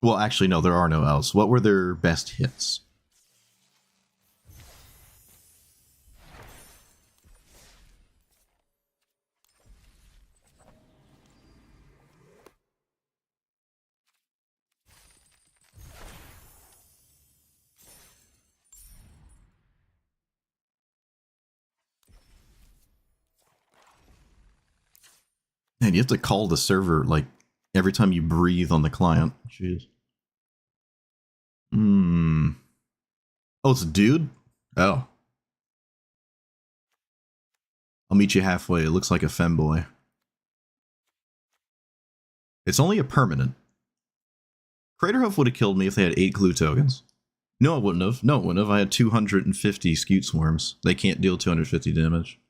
Well, actually, no, there are no outs. What were their best hits? Man, you have to call the server, like, every time you breathe on the client. Jeez. Oh, it's a dude? Oh. I'll meet you halfway. It looks like a femboy. It's only a permanent. Craterhoof would have killed me if they had 8 clue tokens. No, it wouldn't have. No, it wouldn't have. I had 250 Skewed Swarms. They can't deal 250 damage.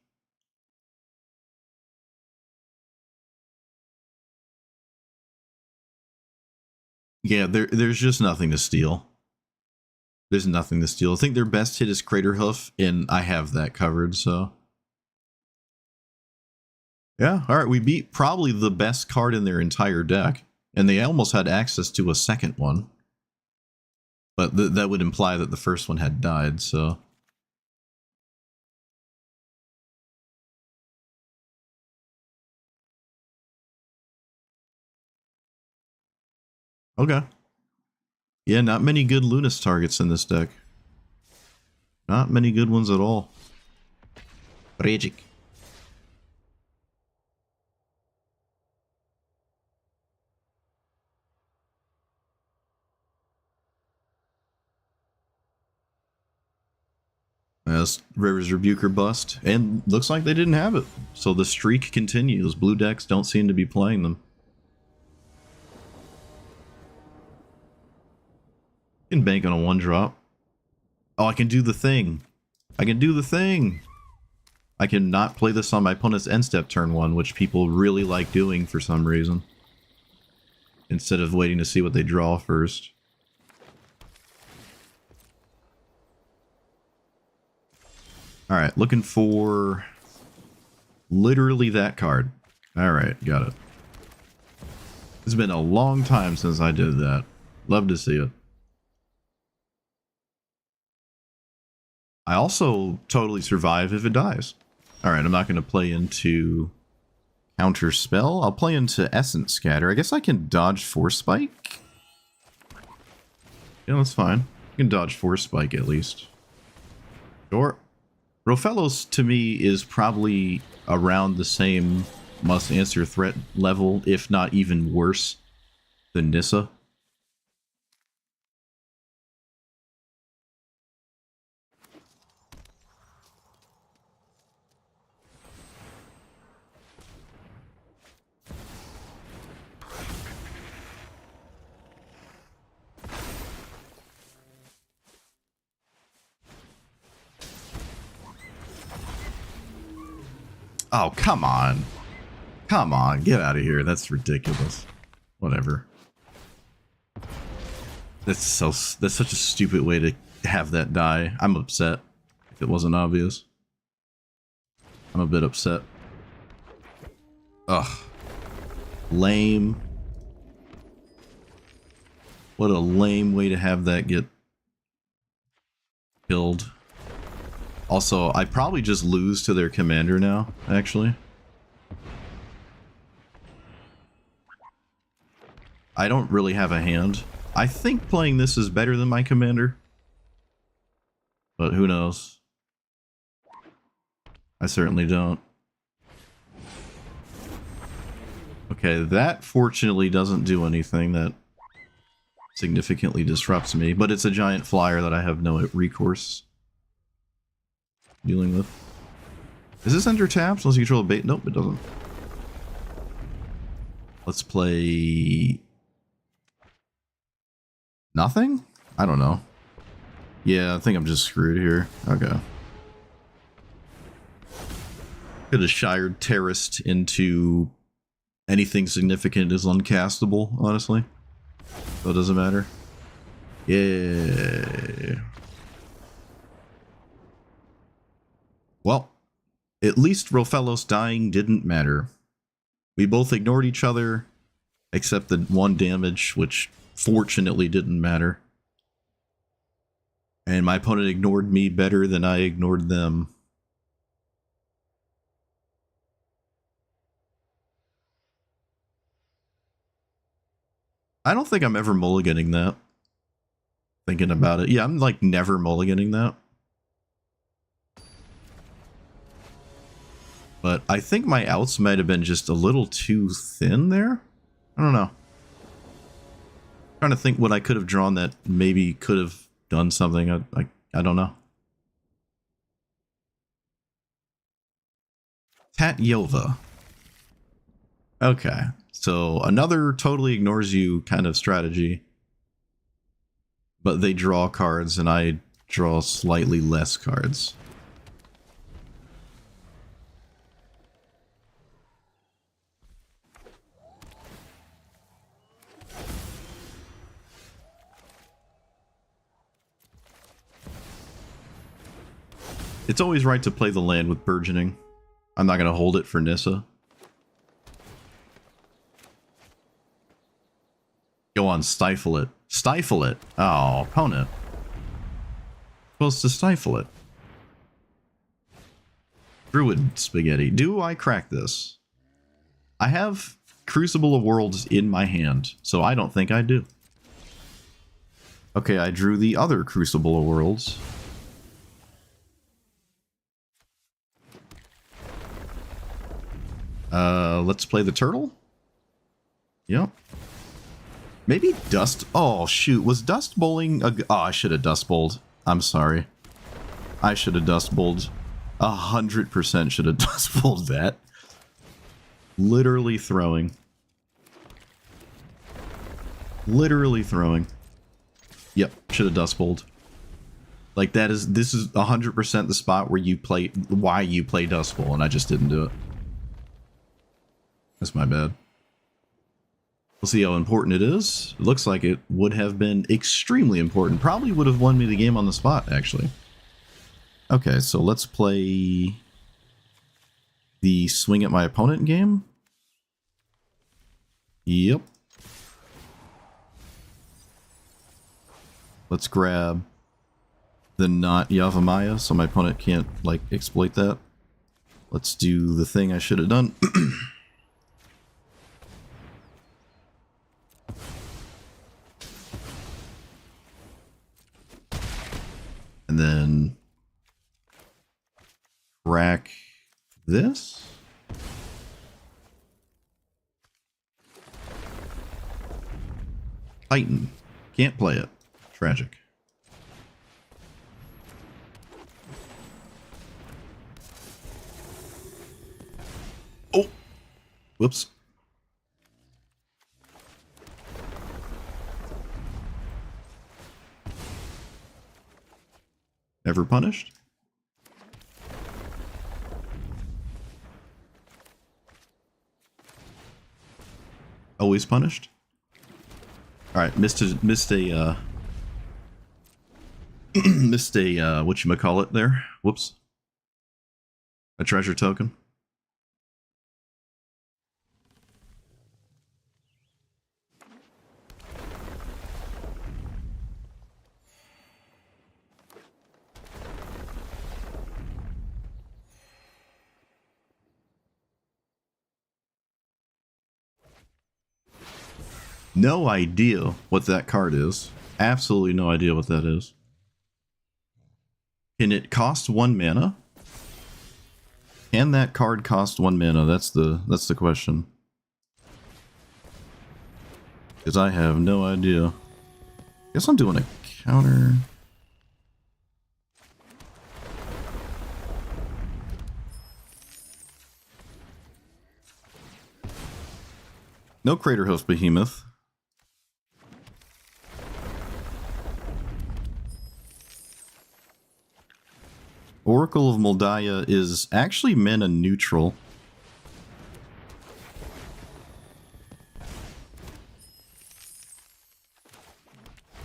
Yeah, there's just nothing to steal. There's nothing to steal. I think their best hit is Craterhoof, and I have that covered, so... Yeah, alright, we beat probably the best card in their entire deck. And they almost had access to a second one. But that would imply that the first one had died, so... Okay. Yeah, not many good Lunas targets in this deck. Not many good ones at all. Tragic. That's River's Rebuker bust. And looks like they didn't have it. So the streak continues. Blue decks don't seem to be playing them. You can bank on a 1-drop. Oh, I can do the thing. I can do the thing. I can not play this on my opponent's end step turn 1, which people really like doing for some reason. Instead of waiting to see what they draw first. Alright, looking for literally that card. Alright, got it. It's been a long time since I did that. Love to see it. I also totally survive if it dies. Alright, I'm not going to play into Counter Spell. I'll play into Essence Scatter. I guess I can dodge Force Spike? Yeah, that's fine. I can dodge Force Spike at least. Sure. Rofellos, to me, is probably around the same must-answer threat level, if not even worse, than Nissa. Oh, come on. Come on, get out of here. That's ridiculous. Whatever. That's such a stupid way to have that die. I'm upset. If it wasn't obvious. I'm a bit upset. Ugh. Lame. What a lame way to have that get killed. Also, I probably just lose to their commander now, actually. I don't really have a hand. I think playing this is better than my commander. But who knows? I certainly don't. Okay, that fortunately doesn't do anything that significantly disrupts me, but it's a giant flyer that I have no recourse dealing with. Is this enter taps unless you control a bait? Nope, it doesn't. Let's play... Nothing? I don't know. Yeah, I think I'm just screwed here. Okay. Could have shired terraced into anything significant is uncastable, honestly. So it doesn't matter. Yeah. Well, at least Rofellos dying didn't matter. We both ignored each other, except the 1 damage, which fortunately didn't matter. And my opponent ignored me better than I ignored them. I don't think I'm ever mulliganing that. Thinking about it. Yeah, I'm like never mulliganing that. But I think my outs might have been just a little too thin there. I don't know. I'm trying to think what I could have drawn that maybe could have done something. I don't know. Tatyova. Okay. So another totally ignores you kind of strategy. But they draw cards and I draw slightly less cards. It's always right to play the land with burgeoning. I'm not going to hold it for Nissa. Go on, stifle it. Stifle it. Oh, opponent. Supposed to stifle it. Druid spaghetti. Do I crack this? I have Crucible of Worlds in my hand, so I don't think I do. Okay, I drew the other Crucible of Worlds. Let's play the turtle? Yep. Maybe Dust... Oh, shoot. Was Dust Bowling a... Oh, I should have Dust Bowled. I'm sorry. I should have Dust Bowled. 100% should have Dust Bowled that. Literally throwing. Literally throwing. Yep, should have Dust Bowled. Like, this is 100% the spot where you play... Why you play Dust Bowl, and I just didn't do it. That's my bad. We'll see how important it is. It looks like it would have been extremely important. Probably would have won me the game on the spot, actually. Okay, so let's play the swing at my opponent game. Yep. Let's grab the not Yavimaya so my opponent can't, like, exploit that. Let's do the thing I should have done. And then crack this. Titan. Can't play it. Tragic. Oh! Whoops. Never punished? Always punished? Alright, missed a whatchamacallit there. Whoops. A treasure token. No idea what that card is. Absolutely no idea what that is. Can it cost 1 mana? Can that card cost 1 mana? That's the question. Because I have no idea. Guess I'm doing a counter. No Craterhoof Behemoth. Oracle of Moldiah is actually mana neutral.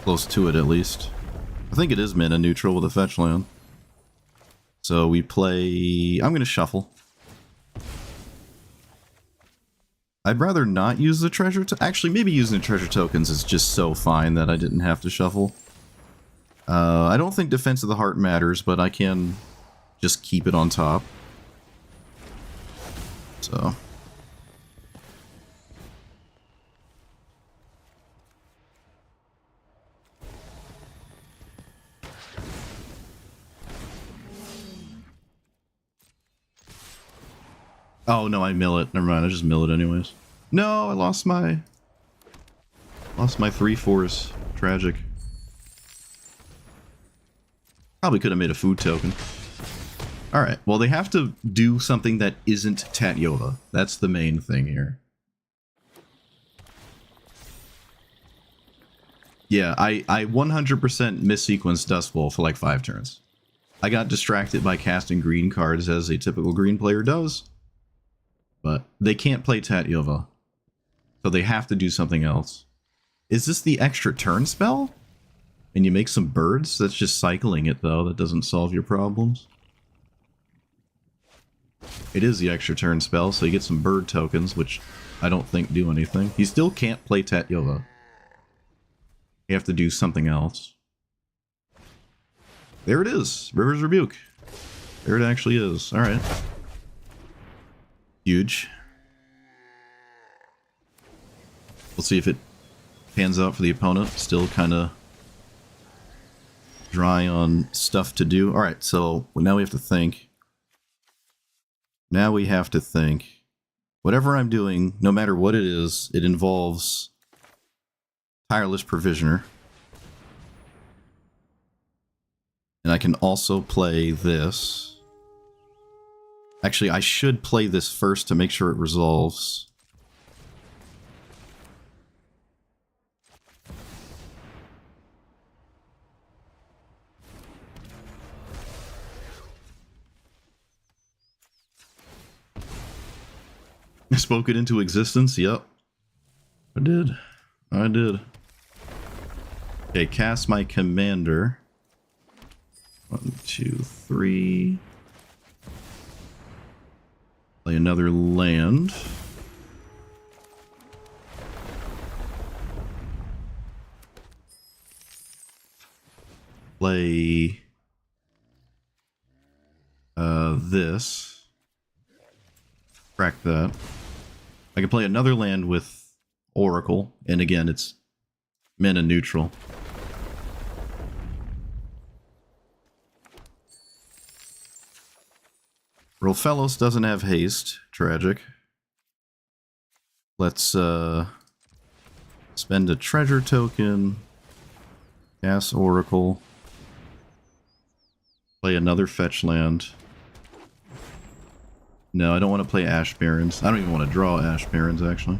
Close to it, at least. I think it is mana neutral with a fetch land. So we play... I'm going to shuffle. I'd rather not use the treasure... Actually, maybe using the treasure tokens is just so fine that I didn't have to shuffle. I don't think Defense of the Heart matters, but I can... just keep it on top. So. Oh no, I mill it. Never mind, I just mill it anyways. No, I lost my 3/4. Tragic. Probably could have made a food token. Alright, well they have to do something that isn't Tatyova. That's the main thing here. Yeah, I 100% missequenced Dust Bowl for like 5 turns. I got distracted by casting green cards as a typical green player does. But they can't play Tatyova. So they have to do something else. Is this the extra turn spell? And you make some birds? That's just cycling it though, that doesn't solve your problems. It is the extra turn spell, so you get some bird tokens, which I don't think do anything. You still can't play Tatyova. You have to do something else. There it is. River's Rebuke. There it actually is. Alright. Huge. We'll see if it pans out for the opponent. Still kind of dry on stuff to do. Alright, so now we have to think. Now we have to think. Whatever I'm doing, no matter what it is, it involves Tireless Provisioner. And I can also play this. Actually, I should play this first to make sure it resolves. I spoke it into existence? Yep. I did. I did. Okay, cast my commander. 1, 2, 3. Play another land. Play this. Crack that. I can play another land with Oracle, and again, it's mana neutral. Rolfellos doesn't have haste. Tragic. Let's spend a treasure token. Cast Oracle. Play another fetch land. No, I don't want to play Ash Barrens. I don't even want to draw Ash Barrens, actually.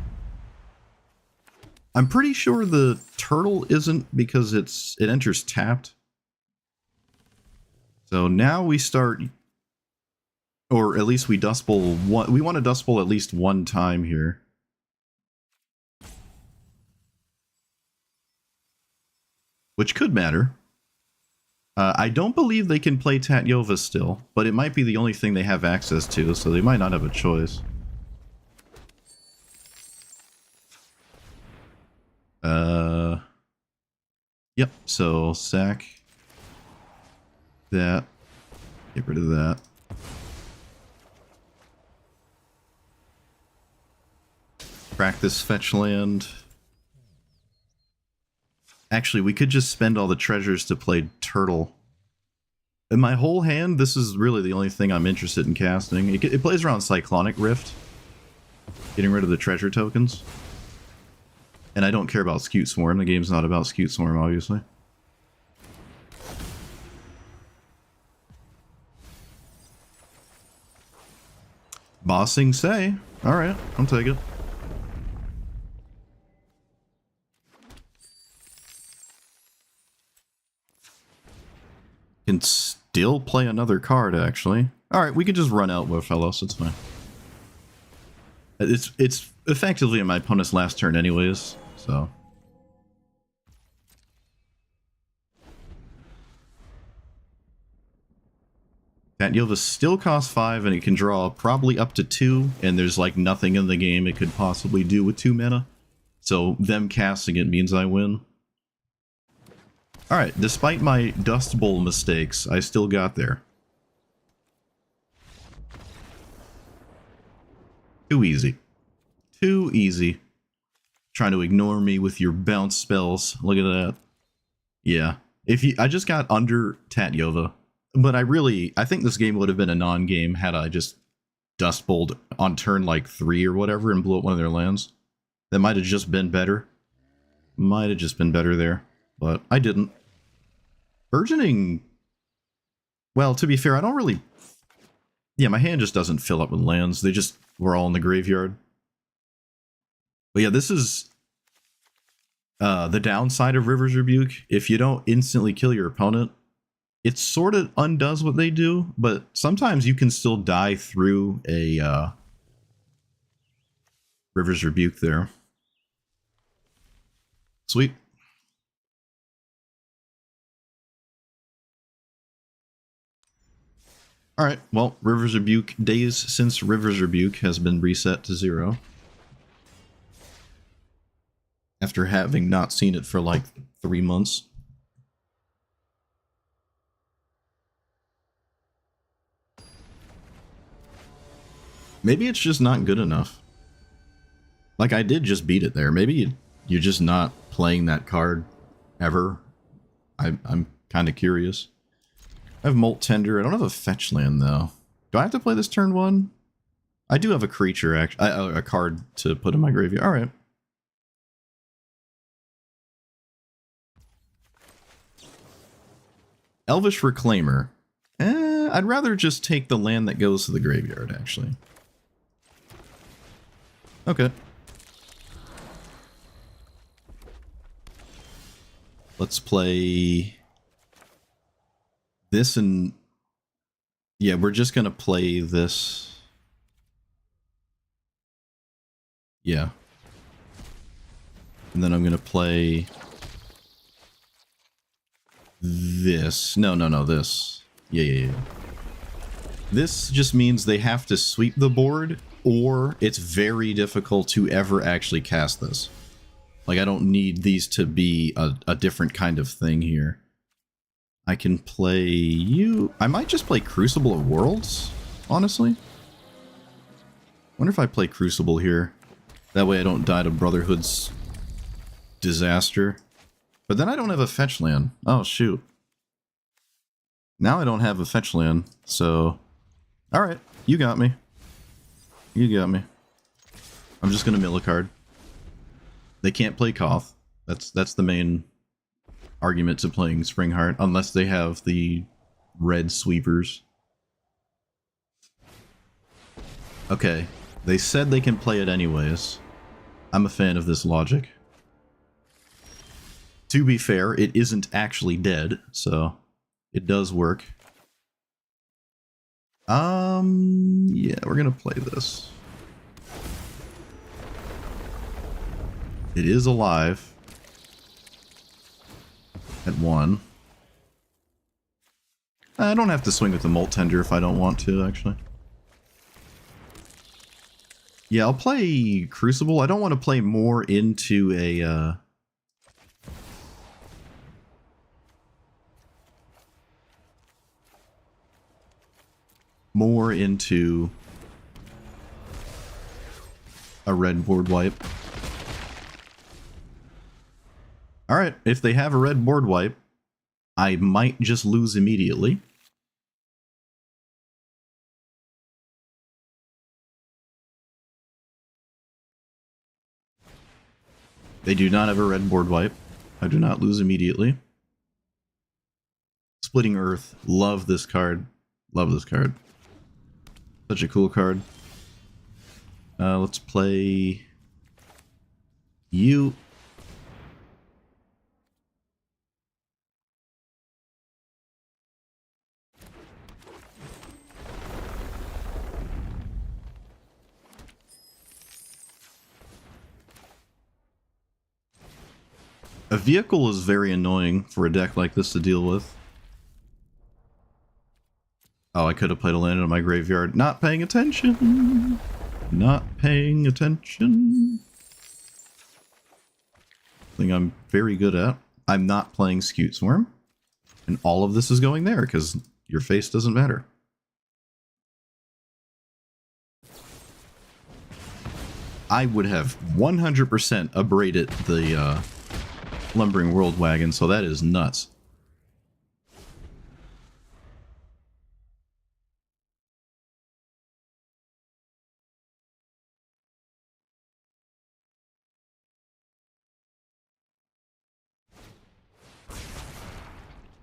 I'm pretty sure the turtle isn't because it enters tapped. So now we start... Or at least we Dust Bowl one. We want to Dust Bowl at least one time here. Which could matter. I don't believe they can play Tatyova still, but it might be the only thing they have access to, so they might not have a choice. Yep, so sack that. Get rid of that. Crack this fetch land. Actually, we could just spend all the treasures to play Turtle. In my whole hand, this is really the only thing I'm interested in casting. It plays around Cyclonic Rift. Getting rid of the treasure tokens. And I don't care about Scute Swarm. The game's not about Scute Swarm, obviously. Bossing Say. Alright, I'll take it. Can still play another card, actually. Alright, we can just run out with Fellows, it's fine. It's effectively in my opponent's last turn anyways, so... Tatyova still costs 5 and it can draw probably up to 2, and there's like nothing in the game it could possibly do with 2 mana. So them casting it means I win. Alright, despite my Dust Bowl mistakes, I still got there. Too easy. Too easy. Trying to ignore me with your bounce spells. Look at that. Yeah. I just got under Tatyova. But I think this game would have been a non-game had I just Dust Bowled on turn like 3 or whatever and blew up one of their lands. That might have just been better. Might have just been better there. But I didn't. Burgeoning... Well, to be fair, I don't really... Yeah, my hand just doesn't fill up with lands. They just were all in the graveyard. But yeah, this is... the downside of River's Rebuke. If you don't instantly kill your opponent, it sort of undoes what they do, but sometimes you can still die through a River's Rebuke there. Sweet. Alright, well, River's Rebuke, days since River's Rebuke has been reset to 0. after having not seen it for like 3 months. Maybe it's just not good enough. Like, I did just beat it there. Maybe you're just not playing that card ever. I'm kind of curious. I have Molt Tender. I don't have a fetch land, though. Do I have to play this turn 1? I do have a creature, actually. A card to put in my graveyard. Alright. Elvish Reclaimer. I'd rather just take the land that goes to the graveyard, actually. Okay. Let's play this and... Yeah, we're just gonna play this. Yeah. And then I'm gonna play this. No, this. Yeah. This just means they have to sweep the board, or it's very difficult to ever actually cast this. Like, I don't need these to be a different kind of thing here. I can play you... I might just play Crucible of Worlds, honestly. Wonder if I play Crucible here. That way I don't die to Brotherhood's disaster. But then I don't have a fetch land. Oh, shoot. Now I don't have a fetch land, so... Alright, you got me. You got me. I'm just gonna mill a card. They can't play Koth. That's the main argument to playing Springheart, unless they have the red sweepers. Okay, they said they can play it anyways. I'm a fan of this logic. To be fair, it isn't actually dead, so it does work. Yeah, we're gonna play this. It is alive. At 1. I don't have to swing with the Molt Tender if I don't want to, actually. Yeah, I'll play Crucible. I don't want to play more into a... more into a red board wipe. Alright, if they have a red board wipe, I might just lose immediately. They do not have a red board wipe. I do not lose immediately. Splitting Earth. Love this card. Love this card. Such a cool card. Let's play you. A vehicle is very annoying for a deck like this to deal with. Oh, I could have played a land in my graveyard. Not paying attention. Not paying attention. Thing I'm very good at. I'm not playing Scute Swarm. And all of this is going there, because your face doesn't matter. I would have 100% abraded the Lumbering World Wagon, so that is nuts.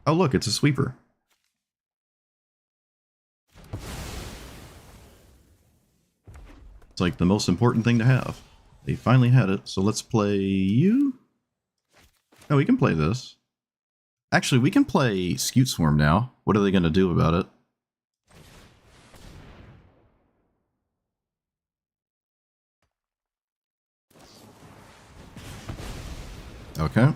Oh look, it's a sweeper. It's like the most important thing to have. They finally had it, so let's play you. Oh, we can play this. Actually, we can play Scute Swarm now. What are they going to do about it? Okay.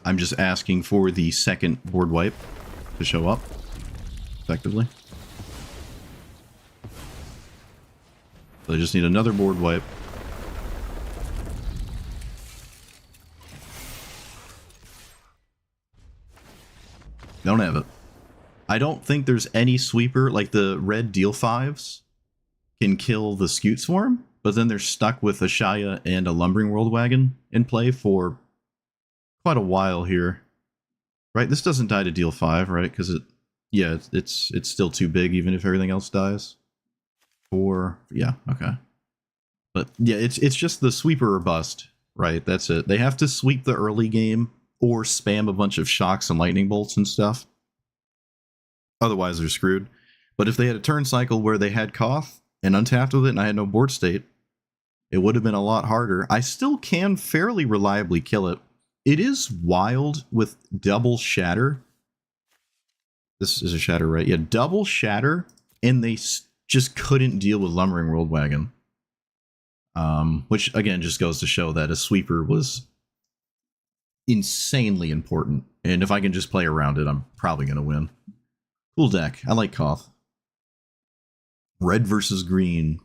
I'm just asking for the second board wipe to show up, effectively. I just need another board wipe. Don't have it. I don't think there's any sweeper, like the red deal 5s can kill the Scute Swarm, but then they're stuck with a Shaya and a Lumbering World Wagon in play for quite a while here. Right, this doesn't die to deal 5, right? Because it's still too big even if everything else dies. 4, yeah, okay. But yeah, it's just the sweeper or bust, right? That's it. They have to sweep the early game or spam a bunch of shocks and lightning bolts and stuff. Otherwise, they're screwed. But if they had a turn cycle where they had Koth and untapped with it and I had no board state, it would have been a lot harder. I still can fairly reliably kill it. It is wild with double shatter. This is a shatter, right? Yeah, double shatter, and they just couldn't deal with Lumbering World Wagon. Which, again, just goes to show that a sweeper was insanely important. And if I can just play around it, I'm probably going to win. Cool deck. I like Koth. Red versus green.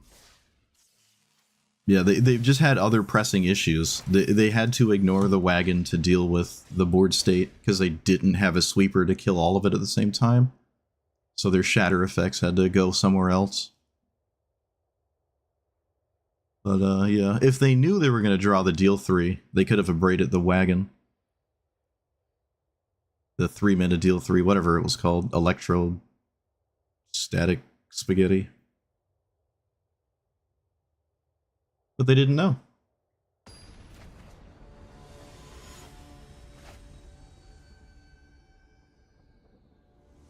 Yeah, they've just had other pressing issues. They had to ignore the wagon to deal with the board state because they didn't have a sweeper to kill all of it at the same time. So their shatter effects had to go somewhere else. But yeah, if they knew they were going to draw the deal 3, they could have abraded the wagon. The 3-mana deal 3, whatever it was called. Electro static spaghetti. But they didn't know.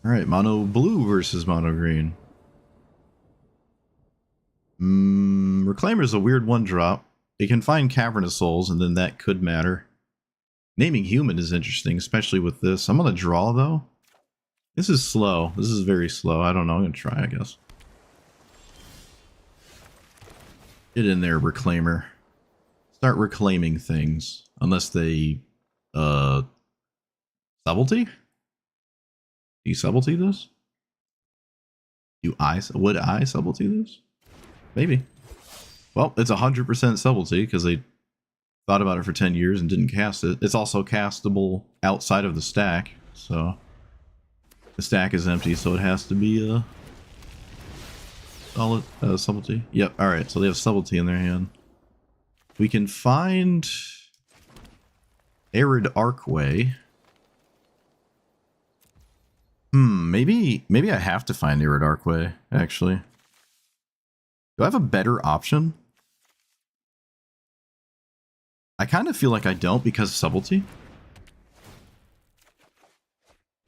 Alright, mono blue versus mono green. Reclaimer's a weird 1-drop. It can find Cavernous Souls, and then that could matter. Naming Human is interesting, especially with this. I'm going to draw, though. This is slow. This is very slow. I don't know. I'm going to try, I guess. Get in there, Reclaimer. Start reclaiming things. Unless they... Subtlety? Do you subtlety this? Would I subtlety this? Maybe. Well, it's 100% subtlety because they thought about it for 10 years and didn't cast it. It's also castable outside of the stack, so the stack is empty, so it has to be a solid subtlety. Yep. All right. So they have subtlety in their hand. We can find Arid Archway. Maybe I have to find Arid Archway, actually. Do I have a better option? I kind of feel like I don't because of subtlety.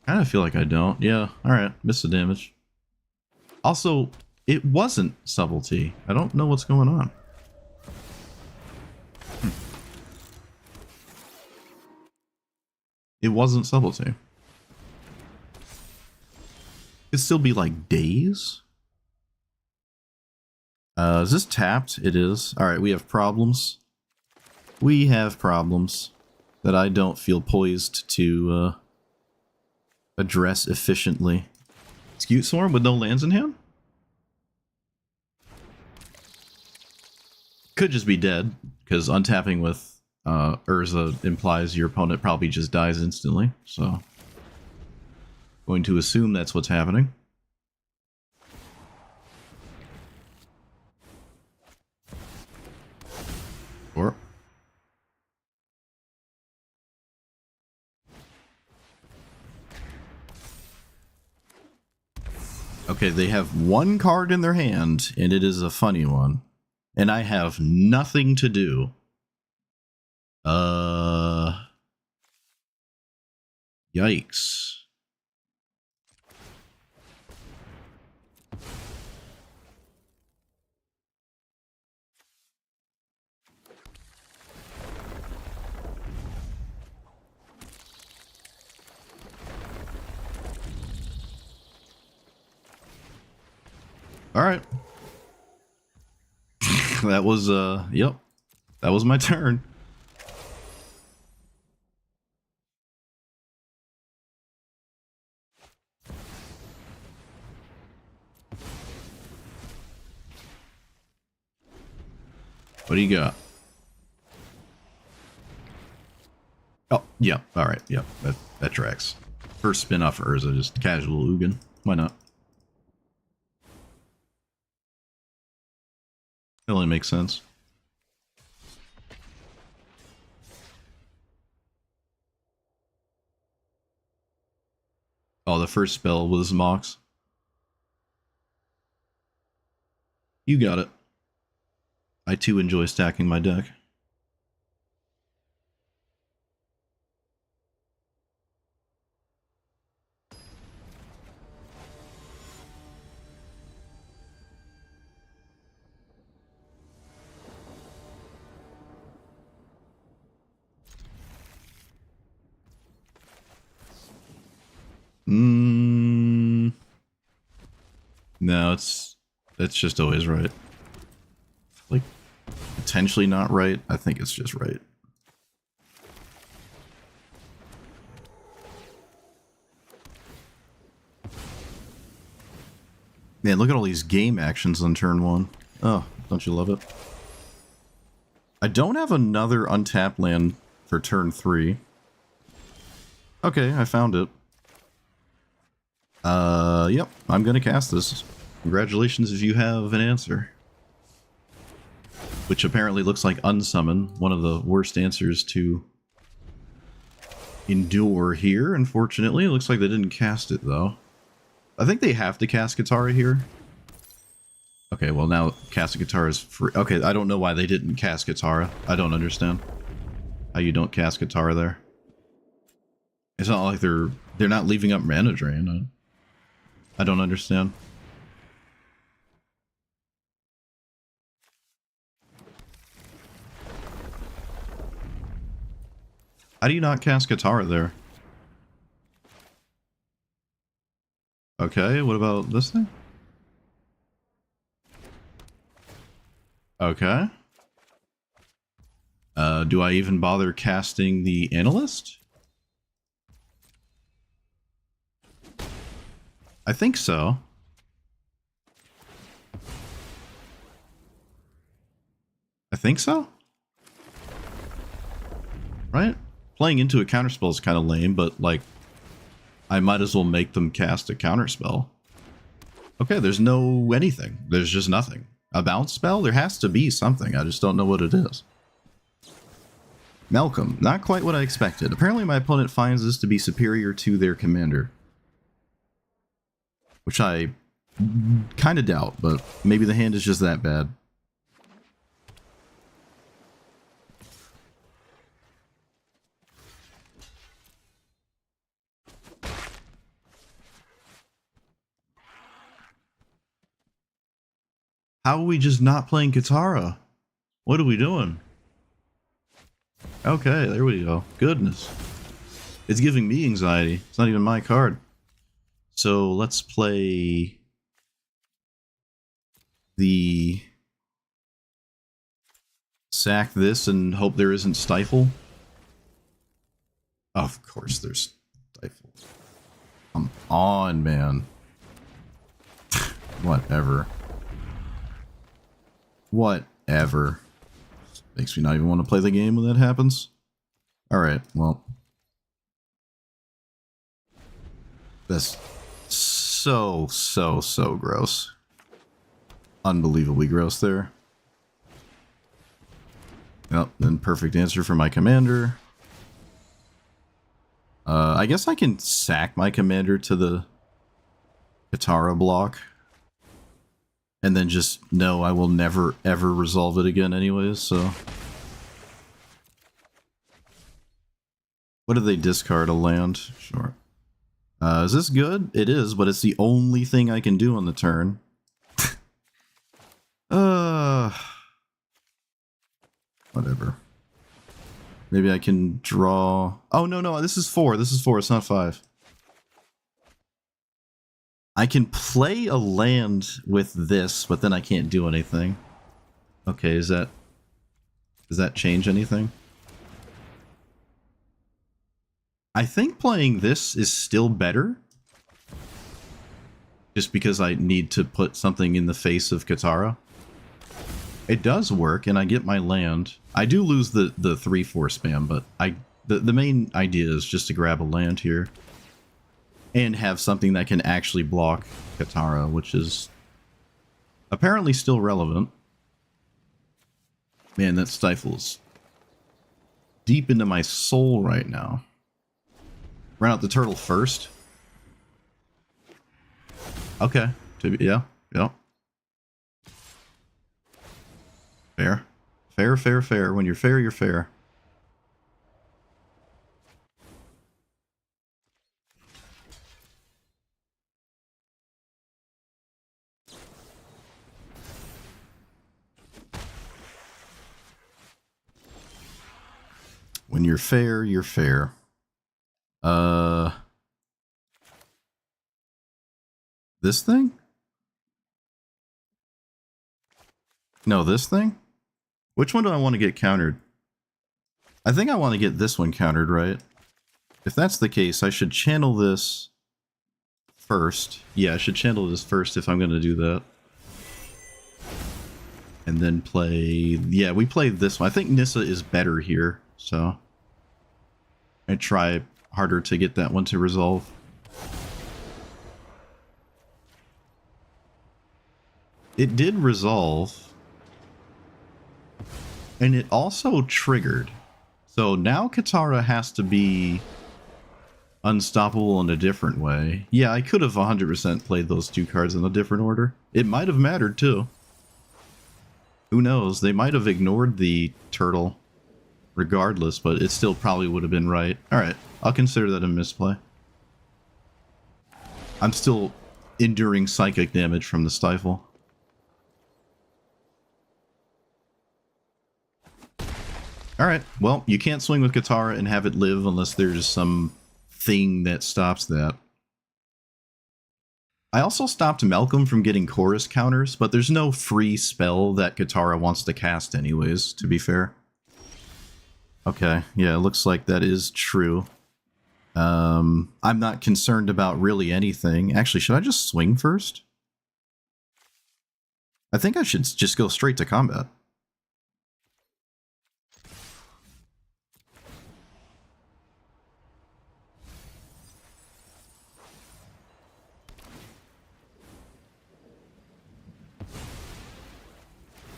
I kind of feel like I don't. Yeah, alright. Missed the damage. Also, it wasn't subtlety. I don't know what's going on. It wasn't subtlety. It'd still be like days. Is this tapped? It is. Alright, we have problems. We have problems that I don't feel poised to address efficiently. Scute Swarm with no lands in hand? Could just be dead, because untapping with Urza implies your opponent probably just dies instantly, so going to assume that's what's happening. Or okay, they have one card in their hand, and it is a funny one. And I have nothing to do. Yikes. All right. That was, yep. That was my turn. What do you got? Oh, yeah. All right. Yeah, that tracks. First spin off Urza, just casual Ugin. Why not? It only makes sense. Oh, the first spell was Mox. You got it. I too enjoy stacking my deck. No, that's just always right. Like, potentially not right. I think it's just right. Man, look at all these game actions on turn 1. Oh, don't you love it? I don't have another untapped land for turn 3. Okay, I found it. Yep, I'm gonna cast this. Congratulations if you have an answer. Which apparently looks like unsummon, one of the worst answers to endure here, unfortunately. It looks like they didn't cast it, though. I think they have to cast Katara here. Okay, well now cast Katara is free. Okay, I don't know why they didn't cast Katara. I don't understand how you don't cast Katara there. It's not like they're not leaving up mana drain. I don't understand. How do you not cast Katara there? Okay, what about this thing? Okay. Do I even bother casting the Analyst? I think so. I think so? Right? Playing into a counterspell is kind of lame, but, like, I might as well make them cast a counterspell. Okay, there's no anything. There's just nothing. A bounce spell? There has to be something. I just don't know what it is. Malcolm. Not quite what I expected. Apparently my opponent finds this to be superior to their commander. Which I kind of doubt, but maybe the hand is just that bad. How are we just not playing Katara? What are we doing? Okay, there we go. Goodness. It's giving me anxiety. It's not even my card. So let's play the sack this and hope there isn't Stifle. Oh, of course there's Stifle. Come on, man. Whatever. Whatever. Makes me not even want to play the game when that happens. Alright, well. That's so gross. Unbelievably gross there. Yep, then perfect answer for my commander. I guess I can sack my commander to the Katara block. And then just know I will never ever resolve it again anyways, so. What do they discard? A land? Sure. Is this good? It is, but it's the only thing I can do on the turn. Whatever. Maybe I can draw... Oh, no, this is 4. This is 4, it's not 5. I can play a land with this, but then I can't do anything. Okay, does that change anything? I think playing this is still better. Just because I need to put something in the face of Katara. It does work, and I get my land. I do lose the 3/4 spam, but the main idea is just to grab a land here and have something that can actually block Katara, which is apparently still relevant. Man, that stifles deep into my soul right now. Run out the turtle first. Okay. Yeah. Fair. Fair. When you're fair, you're fair. When you're fair, you're fair. This thing? No, this thing? Which one do I want to get countered? I think I want to get this one countered, right? If that's the case, I should channel this first. Yeah, I should channel this first if I'm going to do that. And then play... Yeah, we played this one. I think Nissa is better here, so... I try harder to get that one to resolve. It did resolve. And it also triggered. So now Katara has to be unstoppable in a different way. Yeah, I could have 100% played those two cards in a different order. It might have mattered too. Who knows? They might have ignored the turtle regardless, but it still probably would have been right. Alright, I'll consider that a misplay. I'm still enduring psychic damage from the stifle. Alright, well, you can't swing with Katara and have it live unless there's some thing that stops that. I also stopped Malcolm from getting chorus counters, but there's no free spell that Katara wants to cast anyways, to be fair. Okay, yeah, it looks like that is true. I'm not concerned about really anything. Actually, should I just swing first? I think I should just go straight to combat.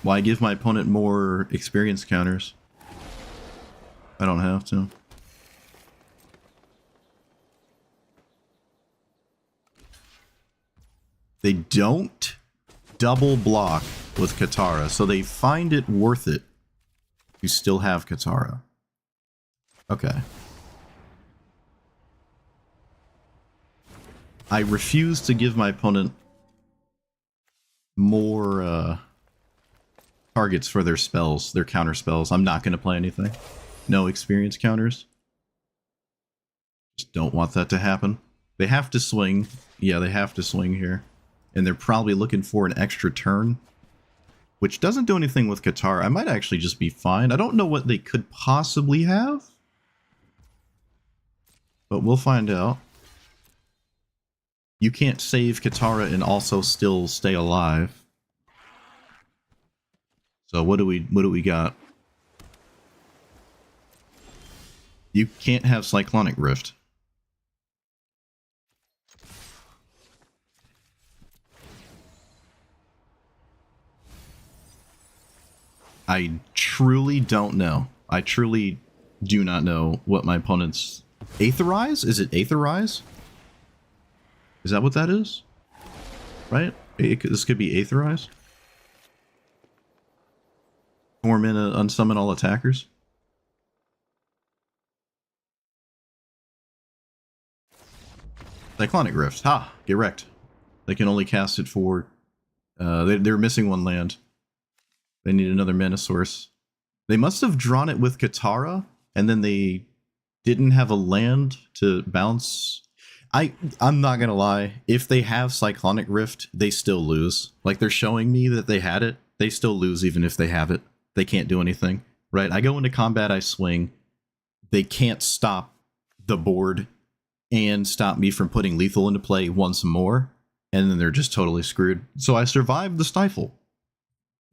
Why give my opponent more experience counters? I don't have to. They don't double block with Katara, so they find it worth it to still have Katara. Okay. I refuse to give my opponent more targets for their spells, their counter spells. I'm not going to play anything. No experience counters. Just don't want that to happen. They have to swing. Yeah, they have to swing here. And they're probably looking for an extra turn, which doesn't do anything with Katara. I might actually just be fine. I don't know what they could possibly have, but we'll find out. You can't save Katara and also still stay alive. So what do we got? You can't have Cyclonic Rift. I truly don't know. I truly do not know what my opponent's... Aetherize? Is it Aetherize? Is that what that is? Right? This could be Aetherize? 4 mana, unsummon all attackers? Cyclonic Rift. Ha! Get wrecked. They can only cast it for... they're missing one land. They need another mana source. They must have drawn it with Katara, and then they didn't have a land to bounce. I'm not gonna lie. If they have Cyclonic Rift, they still lose. Like, they're showing me that they had it. They still lose even if they have it. They can't do anything. Right? I go into combat, I swing. They can't stop the board and stop me from putting lethal into play once more. And then they're just totally screwed. So I survived the stifle.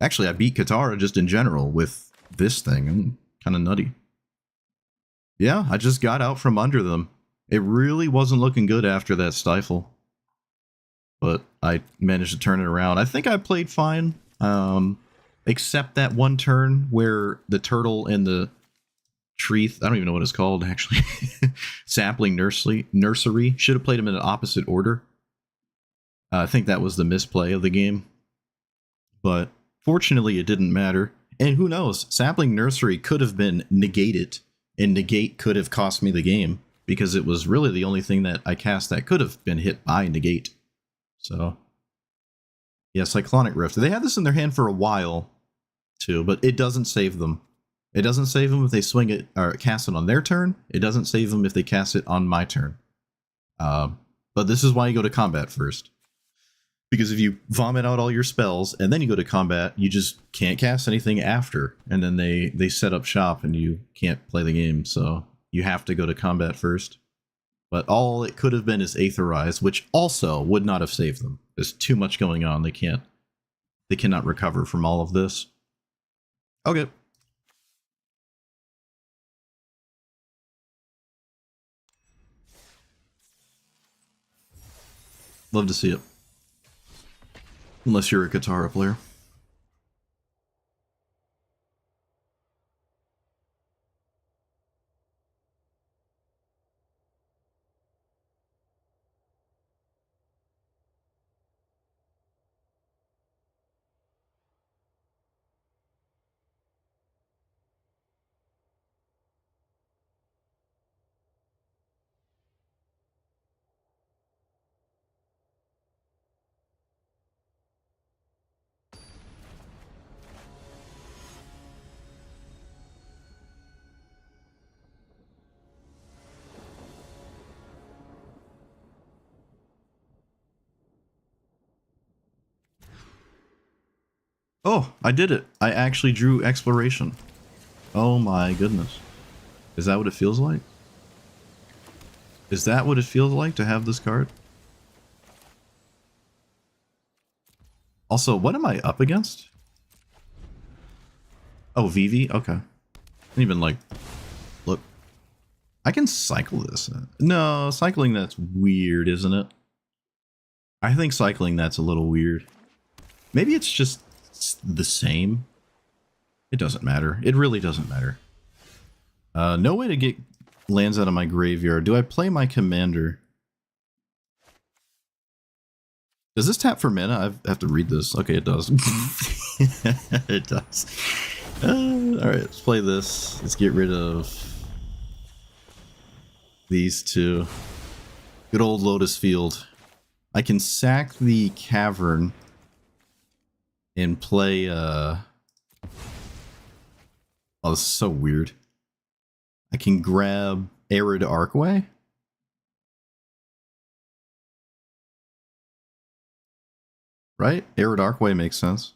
Actually, I beat Katara just in general with this thing. I'm kind of nutty. Yeah, I just got out from under them. It really wasn't looking good after that stifle. But I managed to turn it around. I think I played fine. Except that one turn where the turtle and the tree, I don't even know what it's called, actually. Sapling nursery. Should have played them in an opposite order. I think that was the misplay of the game. But fortunately, it didn't matter. And who knows? Sapling Nursery could have been negated, and negate could have cost me the game, because it was really the only thing that I cast that could have been hit by negate. So, yeah, Cyclonic Rift. They had this in their hand for a while, too, but it doesn't save them. It doesn't save them if they swing it or cast it on their turn. It doesn't save them if they cast it on my turn. But this is why you go to combat first. Because if you vomit out all your spells and then you go to combat, you just can't cast anything after. And then they set up shop and you can't play the game. So you have to go to combat first. But all it could have been is Aetherize, which also would not have saved them. There's too much going on. They cannot recover from all of this. Okay. Love to see it. Unless you're a Katara player. Oh, I did it. I actually drew Exploration. Oh my goodness. Is that what it feels like? Is that what it feels like to have this card? Also, what am I up against? Oh, Vivi? Okay. I didn't even like... Look. I can cycle this. No, cycling that's weird, isn't it? I think cycling that's a little weird. Maybe it's just the same. It doesn't matter. It really doesn't matter. No way to get lands out of my graveyard. Do I play my commander? Does this tap for mana? I have to read this. Okay, it does. It does. Alright, let's play this. Let's get rid of these two. Good old Lotus Field. I can sack the Cavern and play, oh, this is so weird. I can grab Arid Archway. Right? Arid Archway makes sense.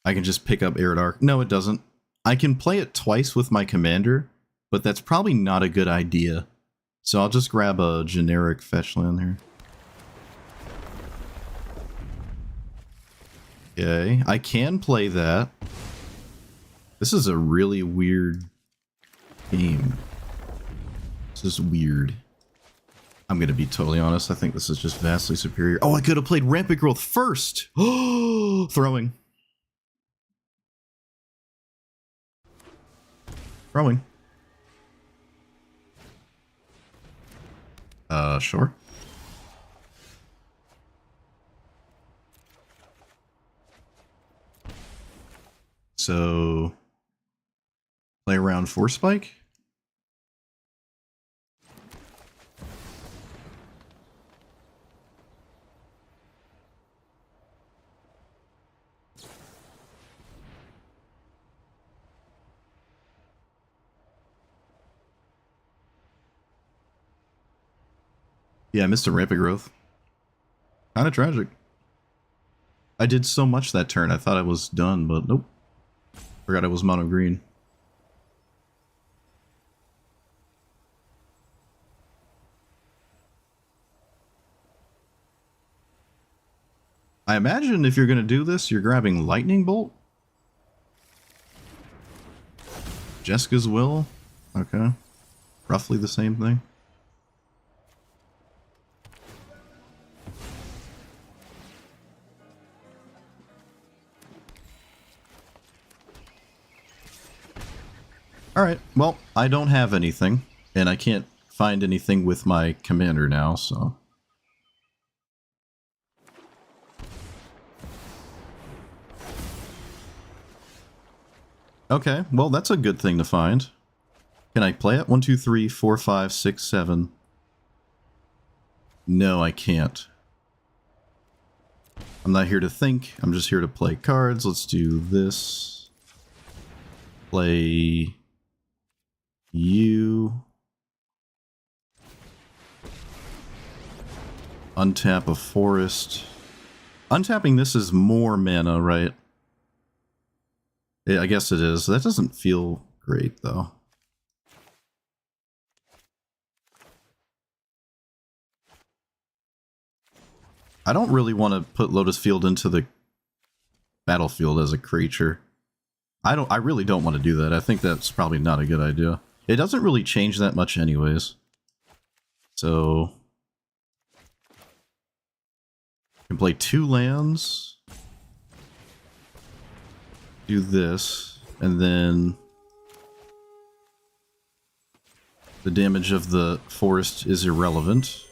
I can just pick up Arid Arc. No, it doesn't. I can play it twice with my commander, but that's probably not a good idea. So I'll just grab a generic fetch land here. Okay, I can play that. This is a really weird game. This is weird. I'm gonna be totally honest, I think this is just vastly superior. Oh, I could have played Rampant Growth first! Oh, throwing. Throwing. Sure. So, play around Force Spike. Yeah, I missed a Rampant Growth. Kind of tragic. I did so much that turn, I thought I was done, but nope. Forgot I was mono green. I imagine if you're going to do this, you're grabbing Lightning Bolt. Jeska's Will. Okay. Roughly the same thing. Alright, well, I don't have anything, and I can't find anything with my commander now, so... Okay, well, that's a good thing to find. Can I play it? 1, 2, 3, 4, 5, 6, 7. No, I can't. I'm not here to think. I'm just here to play cards. Let's do this. Play you. Untap a forest. Untapping this is more mana, right? Yeah, I guess it is. That doesn't feel great, though. I don't really want to put Lotus Field into the battlefield as a creature. I really don't want to do that. I think that's probably not a good idea. It doesn't really change that much anyways. So... I can play 2 lands. Do this, and then the damage of the forest is irrelevant.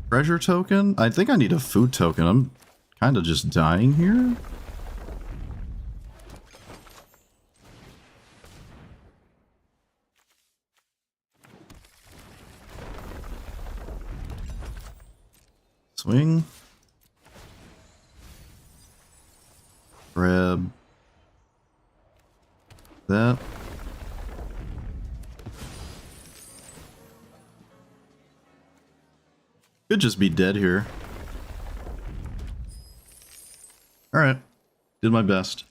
Treasure token? I think I need a food token. I'm kind of just dying here. Swing. Grab that. Could just be dead here. Alright. Did my best.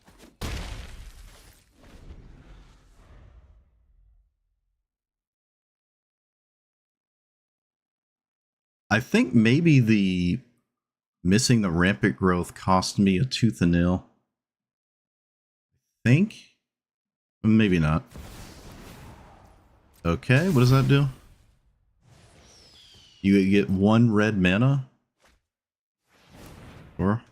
I think maybe the missing the rampant growth cost me a tooth and nail. Think? Maybe not. Okay, what does that do? You get 1 red mana? Or?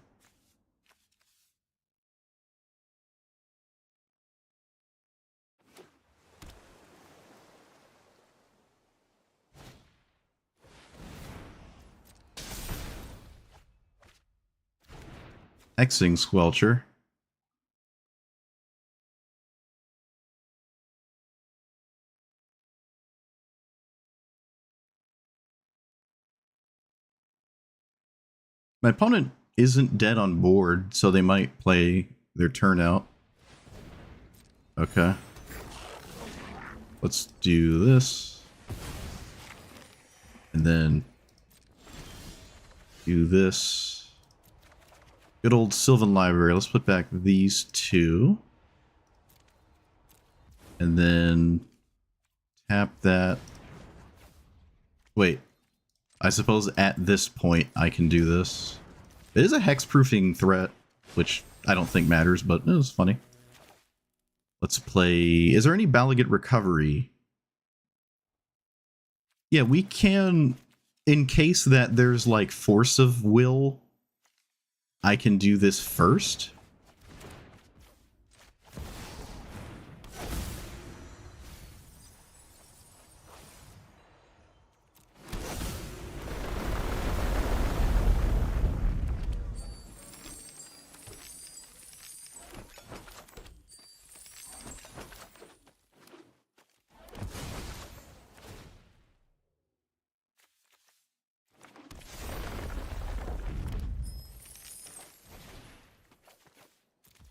Hexing Squelcher. My opponent isn't dead on board, so they might play their turn out. Okay. Let's do this. And then do this. Good old Sylvan Library. Let's put back these 2. And then tap that. Wait. I suppose at this point I can do this. It is a hexproofing threat, which I don't think matters, but it was funny. Let's play... Is there any Balagate Recovery? Yeah, we can... In case that there's like Force of Will, I can do this first.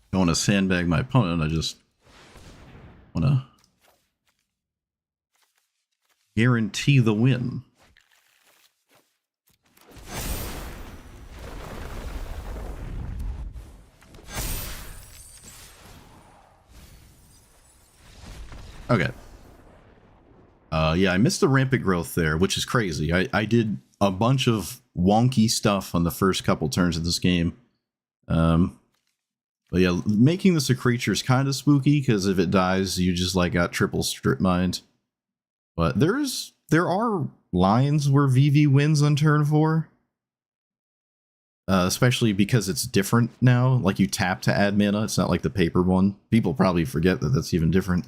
I don't want to sandbag my opponent, I just want to guarantee the win. Okay. Yeah, I missed the rampant growth there, which is crazy. I did a bunch of wonky stuff on the first couple turns of this game. But yeah, making this a creature is kind of spooky because if it dies, you just like got triple strip mined. But there are lines where VV wins on turn 4. Especially because it's different now. Like you tap to add mana. It's not like the paper one. People probably forget that that's even different.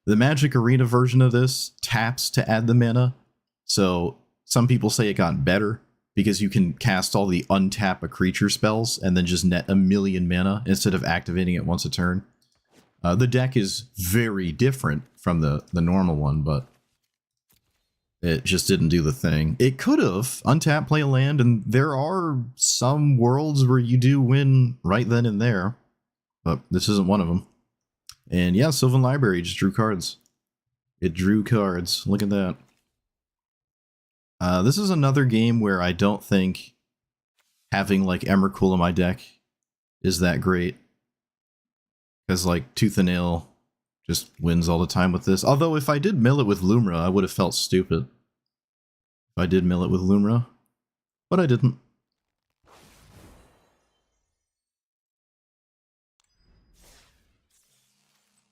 The Magic Arena version of this taps to add the mana. So some people say it got better because you can cast all the untap a creature spells and then just net 1,000,000 mana instead of activating it once a turn. The deck is very different from the normal one, but it just didn't do the thing. It could have untap, play a land, and there are some worlds where you do win right then and there, but this isn't one of them. And yeah, Sylvan Library just drew cards. It drew cards. Look at that. This is another game where I don't think having like Emrakul in my deck is that great. Because like Tooth and Nail just wins all the time with this. Although if I did mill it with Lumra, I would have felt stupid. If I did mill it with Lumra. But I didn't.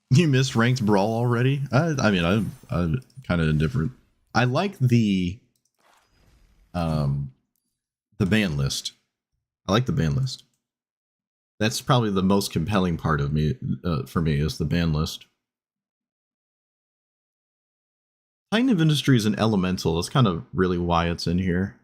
You missed ranked brawl already? I mean, I'm kind of indifferent. I like the ban list. I like the ban list. That's probably the most compelling part of me for me is the ban list. Titan of Industry is an elemental. That's kind of really why it's in here.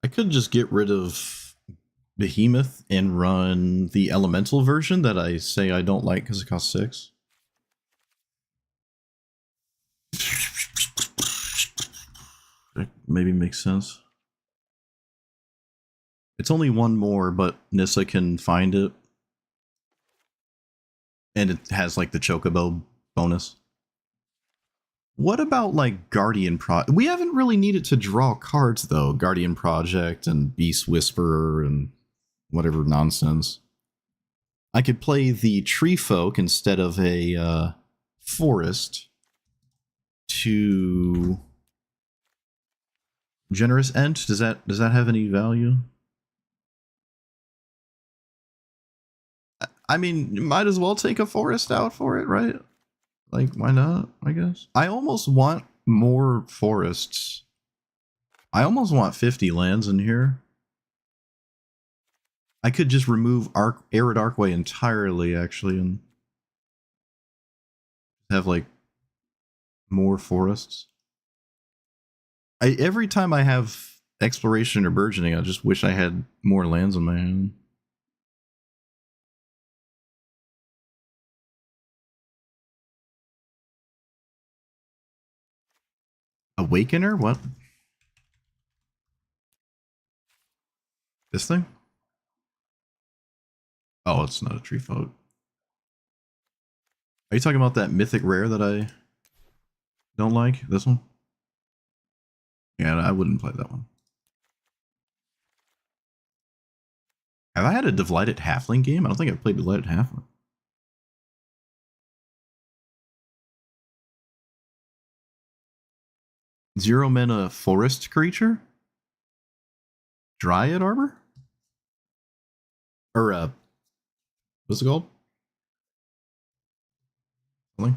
I could just get rid of Behemoth and run the elemental version that I say I don't like because it costs 6. That maybe makes sense. It's only one more, but Nissa can find it. And it has like the Chocobo bonus. What about like Guardian Project? We haven't really needed to draw cards though. Guardian Project and Beast Whisperer and whatever nonsense. I could play the Tree Folk instead of a forest to Generous Ent. Does that have any value? I mean, you might as well take a forest out for it, right? Like, why not, I guess? I almost want more forests. I almost want 50 lands in here. I could just remove Arid Archway entirely, actually, and have, like, more forests. Every time I have Exploration or Burgeoning, I just wish I had more lands in my hand. Awakener? What? This thing? Oh, it's not a tree folk. Are you talking about that mythic rare that I don't like? This one? Yeah, I wouldn't play that one. Have I had a Delighted Halfling game? I don't think I've played Delighted Halfling. Zero mana forest creature? Dryad Arbor? Or, what's it called? Something?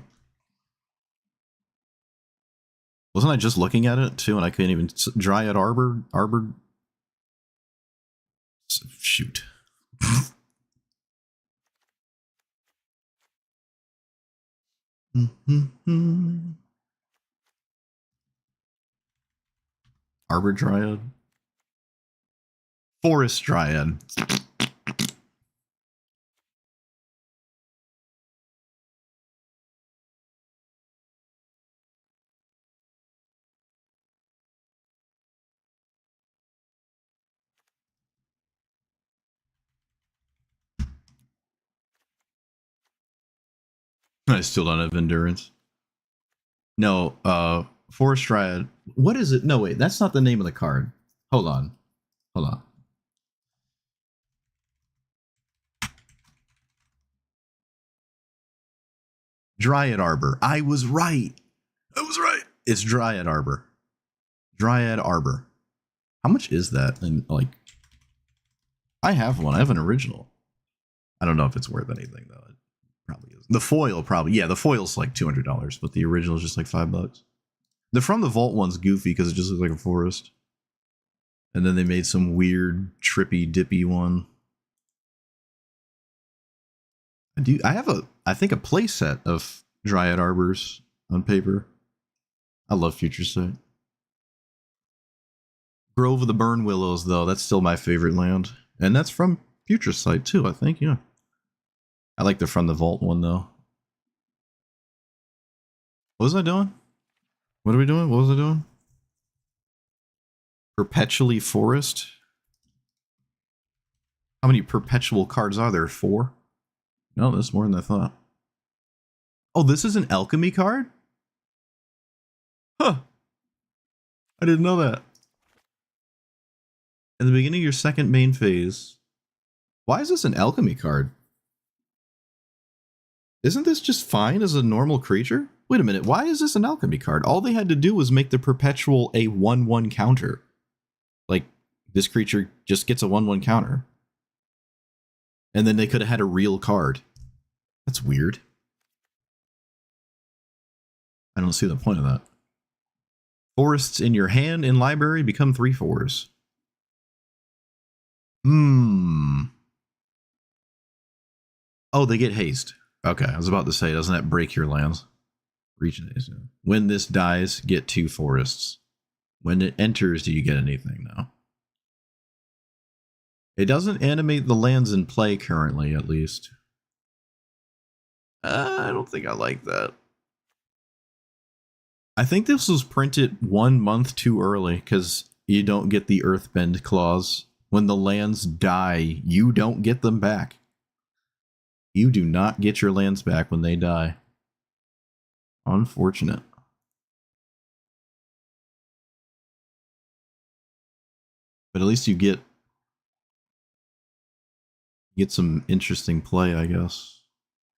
Wasn't I just looking at it too and I couldn't even... Dryad Arbor? Arbor? Shoot. Arbor Dryad? Forest Dryad. I still don't have endurance. No, Forest Dryad. What is it? No, wait, that's not the name of the card. Hold on. Hold on. Dryad Arbor. I was right. I was right. It's Dryad Arbor. Dryad Arbor. How much is that? And like, I have one. I have an original. I don't know if it's worth anything though. It probably is. The foil probably. Yeah, the foil's like $200, but the original is just like $5. The From the Vault one's goofy because it just looks like a forest. And then they made some weird, trippy, dippy one. I have I think a playset of Dryad Arbors on paper. I love Future Sight. Grove of the Burn Willows, though, that's still my favorite land. And that's from Future Sight, too, I think, yeah. I like the From the Vault one, though. What was I doing? What are we doing? What was I doing? Perpetually Forest? How many perpetual cards are there? 4? No, that's more than I thought. Oh, this is an alchemy card? Huh. I didn't know that. At the beginning of your second main phase. Why is this an alchemy card? Isn't this just fine as a normal creature? Wait a minute, why is this an alchemy card? All they had to do was make the perpetual a 1/1 counter. Like, this creature just gets a 1/1 counter. And then they could have had a real card. That's weird. I don't see the point of that. Forests in your hand in library become 3/4s. Oh, they get haste. Okay, I was about to say, doesn't that break your lands? Reach haste. When this dies, get 2 forests. When it enters, do you get anything now? It doesn't animate the lands in play currently, at least. I don't think I like that. I think this was printed 1 month too early because you don't get the Earthbend clause. When the lands die, you don't get them back. You do not get your lands back when they die. Unfortunate. But at least you get some interesting play, I guess.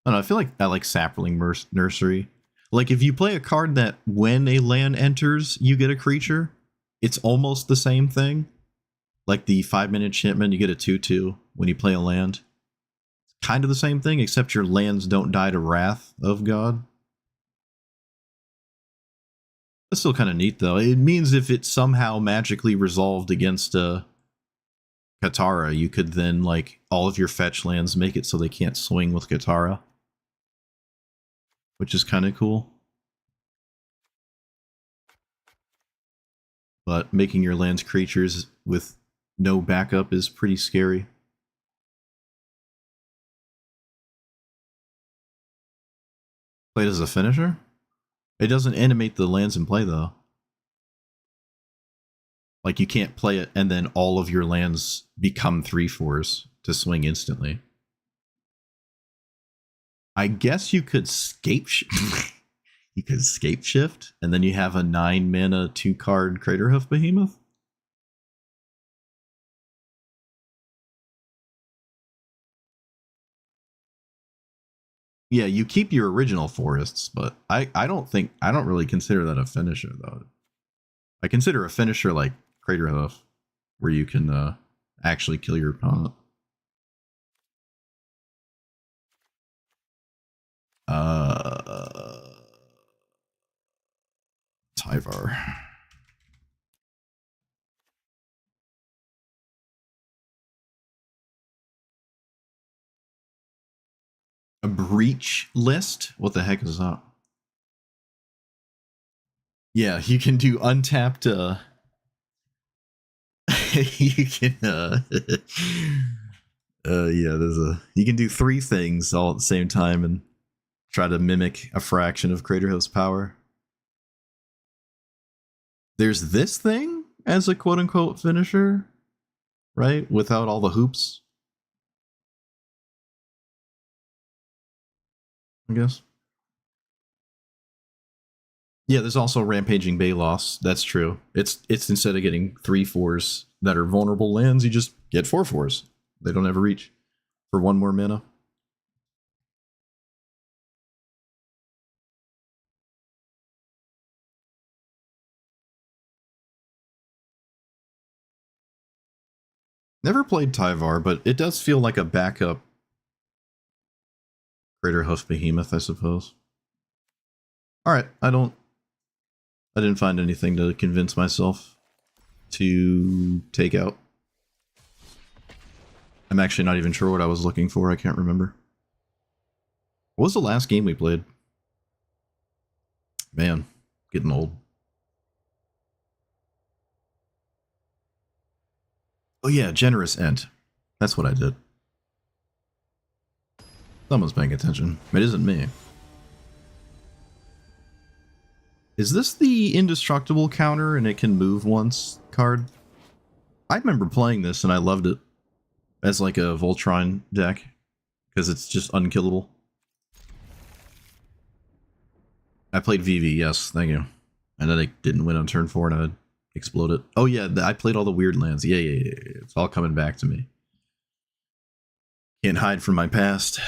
I don't know, I feel like I like Sapling Nursery. Like, if you play a card that when a land enters, you get a creature, it's almost the same thing. Like the 5-minute enchantment, you get a 2/2 when you play a land. It's kind of the same thing, except your lands don't die to Wrath of God. That's still kind of neat, though. It means if it somehow magically resolved against Katara, you could then, like, all of your fetch lands make it so they can't swing with Katara. Which is kind of cool. But making your lands creatures with no backup is pretty scary. Played as a finisher? It doesn't animate the lands in play, though. Like, you can't play it and then all of your lands become 3/4s to swing instantly. I guess you could scape you could scape shift, and then you have a 9-mana 2-card Craterhoof Behemoth. Yeah, you keep your original forests, but I don't really consider that a finisher, though. I consider a finisher like Craterhoof, where you can actually kill your opponent. Tyvar. A breach list? What the heck is that? Yeah, you can do untapped you can yeah, you can do 3 things all at the same time and try to mimic a fraction of Craterhoof's power. There's this thing as a quote-unquote finisher, right? Without all the hoops, I guess. Yeah, there's also Rampaging Balos. That's true. It's instead of getting 3/4s that are vulnerable lands, you just get 4/4s. They don't ever reach for 1 more mana. Never played Tyvar, but it does feel like a backup Greater Hoof Behemoth, I suppose. Alright, I didn't find anything to convince myself to take out. I'm actually not even sure what I was looking for, I can't remember. What was the last game we played? Man, getting old. Oh yeah, Generous Ent. That's what I did. Someone's paying attention. It isn't me. Is this the indestructible counter and it can move once card? I remember playing this and I loved it as like a Voltron deck because it's just unkillable. I played VV, yes, thank you. And then I didn't win on turn 4 and I'd explode it. Oh yeah, I played all the weird lands. Yeah. It's all coming back to me. Can't hide from my past.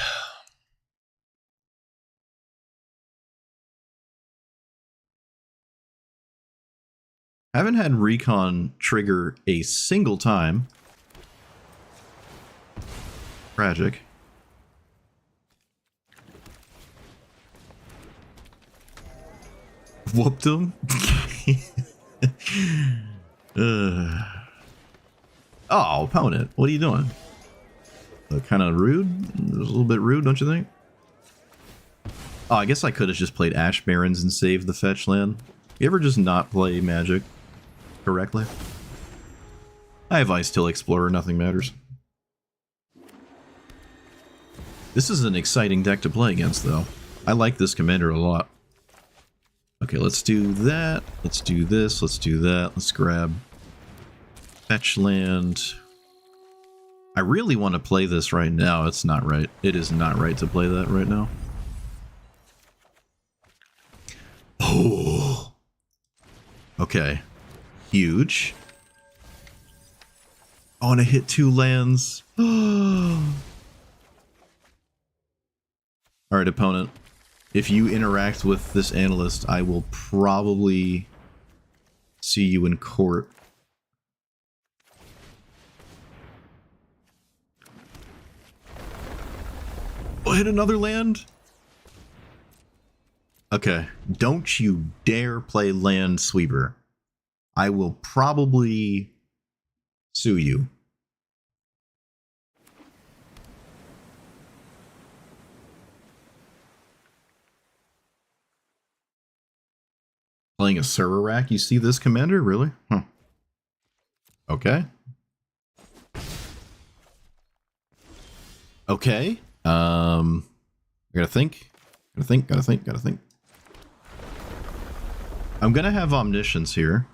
Haven't had Recon trigger a single time. Tragic. Whooped him? Oh, opponent, what are you doing? Kind of rude? A little bit rude, don't you think? Oh, I guess I could have just played Ash Barrens and saved the fetch land. You ever just not play Magic correctly? I have Ice Till Explorer, nothing matters. This is an exciting deck to play against, though. I like this commander a lot. Okay, let's do that. Let's do this. Let's do that. Let's grab fetch land. I really want to play this right now. It's not right. It is not right to play that right now. Oh. Okay. Huge. Oh, and I hit 2 lands. Alright, opponent. If you interact with this analyst, I will probably see you in court. Oh, hit another land? Okay, don't you dare play land sweeper. I will probably sue you. Playing a server rack? You see this, Commander? Really? Huh. Okay. Okay. I gotta think. Gotta think. I'm gonna have Omniscience here.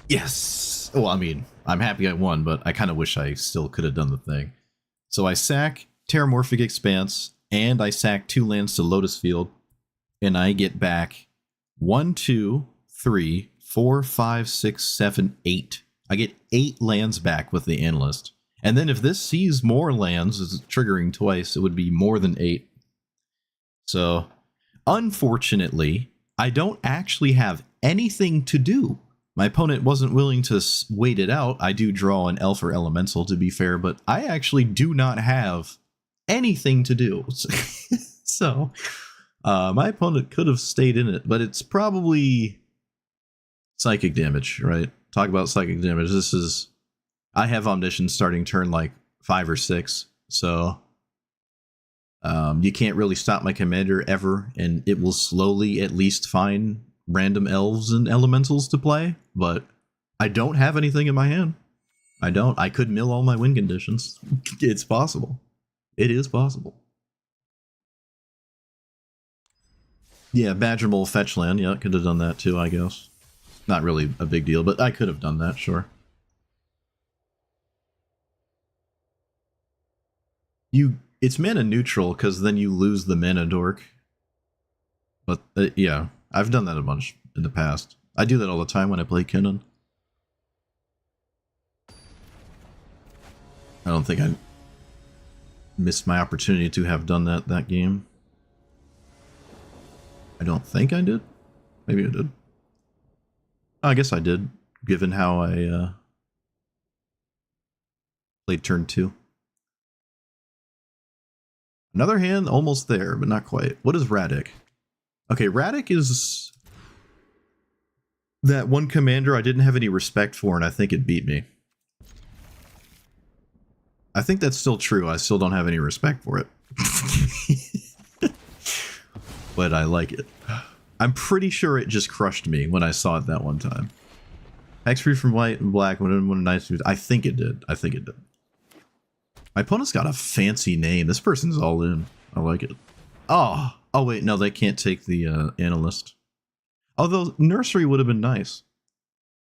Yes! Well, I mean, I'm happy I won, but I kind of wish I still could have done the thing. So I sack Terramorphic Expanse, and I sack 2 lands to Lotus Field, and I get back 1, 2, 3, 4, 5, 6, 7, 8. I get 8 lands back with the Analyst. And then if this sees more lands, it's triggering twice, it would be more than 8. So, unfortunately, I don't actually have anything to do. My opponent wasn't willing to wait it out. I do draw an Elf or Elemental, to be fair, but I actually do not have anything to do. So, my opponent could have stayed in it, but it's probably psychic damage, right? Talk about psychic damage. This is... I have Omniscience starting turn like 5 or 6, so you can't really stop my commander ever, and it will slowly at least find random elves and elementals to play, but I don't have anything in my hand. I don't. I could mill all my win conditions. It's possible. It is possible. Yeah, Badger Mole fetch land. Yeah, could have done that too, I guess. Not really a big deal, but I could have done that, sure. It's mana neutral because then you lose the mana dork. But yeah, I've done that a bunch in the past. I do that all the time when I play Kinnan. I don't think I missed my opportunity to have done that game. I don't think I did. Maybe I did. I guess I did, given how I played turn 2. Another hand, almost there, but not quite. What is Radic? Okay, Radic is that one commander I didn't have any respect for, and I think it beat me. I think that's still true. I still don't have any respect for it. But I like it. I'm pretty sure it just crushed me when I saw it that one time. Hex free from white and black. When a nice, I think it did. I think it did. My opponent's got a fancy name. This person's all in. I like it. Oh wait, no, they can't take the Animist. Although Nursery would have been nice.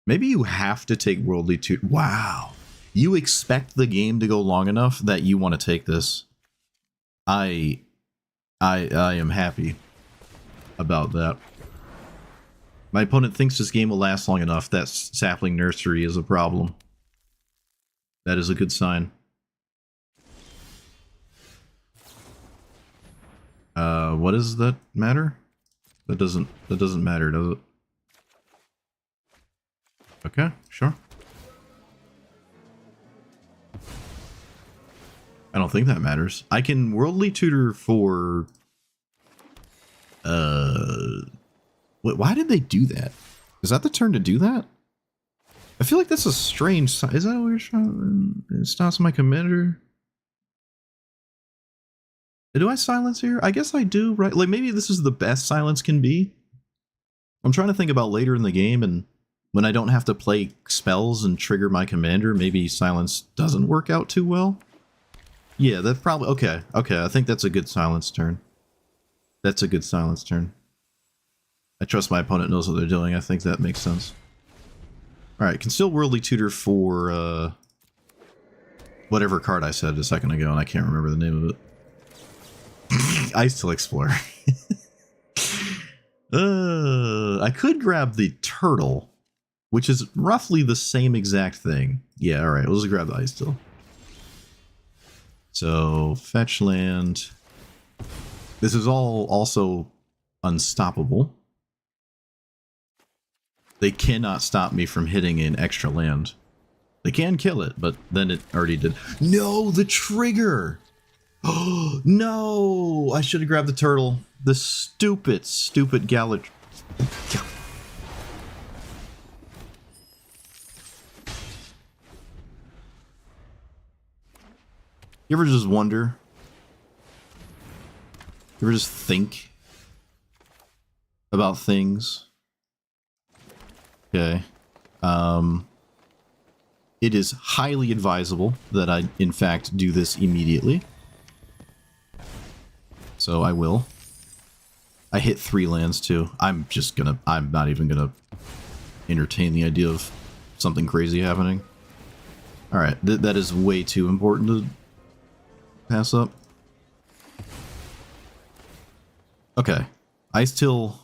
Maybe you have to take Worldly Tutor. Wow. You expect the game to go long enough that you want to take this. I am happy about that. My opponent thinks this game will last long enough that Sapling Nursery is a problem. That is a good sign. What does that matter? That doesn't matter, does it? Okay, sure. I don't think that matters. I can Worldly Tutor for... Why did they do that? Is that the turn to do that? I feel like that's a strange... Is that what you're trying... It stops my commander? Do I silence here? I guess I do, right? Like, maybe this is the best silence can be. I'm trying to think about later in the game, and when I don't have to play spells and trigger my commander, maybe silence doesn't work out too well. Yeah, that probably... Okay, I think that's a good silence turn. That's a good silence turn. I trust my opponent knows what they're doing. I think that makes sense. Alright, can still Worldly Tutor for, whatever card I said a second ago, and I can't remember the name of it. Ice Till Explorer. I could grab the turtle, which is roughly the same exact thing. Yeah, alright, we'll just grab the Ice Till. So, fetch land. This is all also unstoppable. They cannot stop me from hitting an extra land. They can kill it, but then it already did. No, the trigger! Oh, no! I should have grabbed the turtle. The stupid Gallat... You ever just wonder? You ever just think about things? Okay. It is highly advisable that I, in fact, do this immediately. So I will. I hit 3 lands too. I'm not even gonna entertain the idea of something crazy happening. Alright, that is way too important to pass up. Okay. Ice Till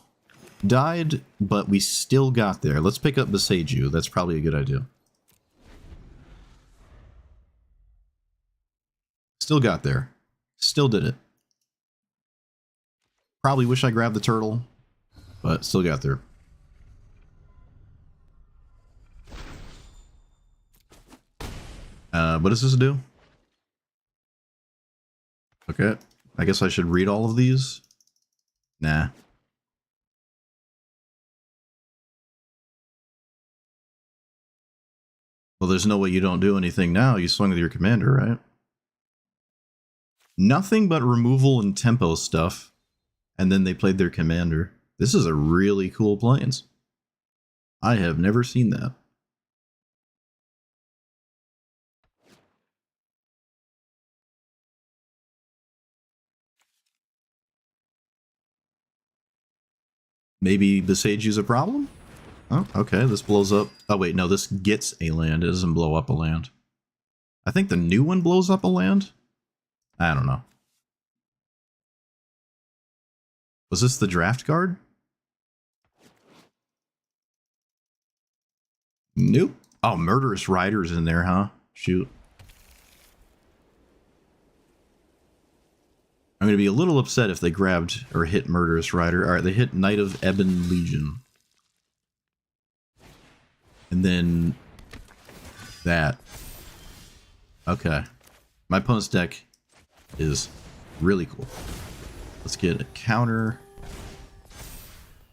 died, but we still got there. Let's pick up Besage You. That's probably a good idea. Still got there. Still did it. Probably wish I grabbed the turtle, but still got there. What does this do? Okay. I guess I should read all of these. Nah. Well, there's no way you don't do anything now. You swung with your commander, right? Nothing but removal and tempo stuff. And then they played their commander. This is a really cool plains. I have never seen that. Maybe Besage You's a problem? Oh, okay, this blows up. Oh wait, no, this gets a land. It doesn't blow up a land. I think the new one blows up a land? I don't know. Was this the draft card? Nope. Oh, Murderous Rider's in there, huh? Shoot. I'm going to be a little upset if they grabbed or hit Murderous Rider. Alright, they hit Knight of Ebon Legion. And then that. Okay. My opponent's deck is really cool. Let's get a counter.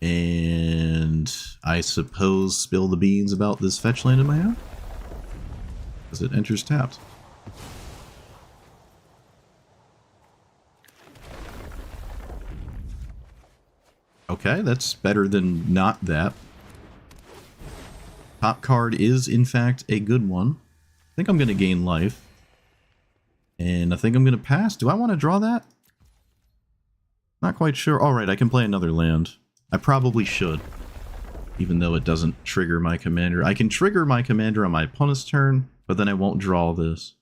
And I suppose spill the beans about this fetch land in my hand? Because it enters tapped. Okay, that's better than not that. Top card is, in fact, a good one. I think I'm going to gain life. And I think I'm going to pass. Do I want to draw that? Not quite sure. Alright, I can play another land. I probably should. Even though it doesn't trigger my commander. I can trigger my commander on my opponent's turn, but then I won't draw this.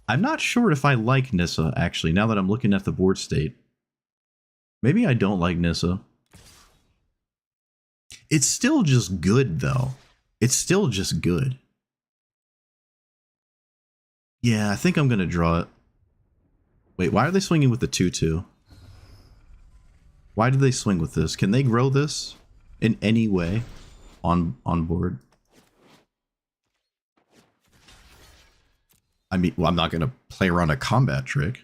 I'm not sure if I like Nissa, actually, now that I'm looking at the board state. Maybe I don't like Nissa. It's still just good, though. It's still just good. Yeah, I think I'm going to draw it. Wait, why are they swinging with the 2-2? Why do they swing with this? Can they grow this in any way on board? I mean, well, I'm not going to play around a combat trick.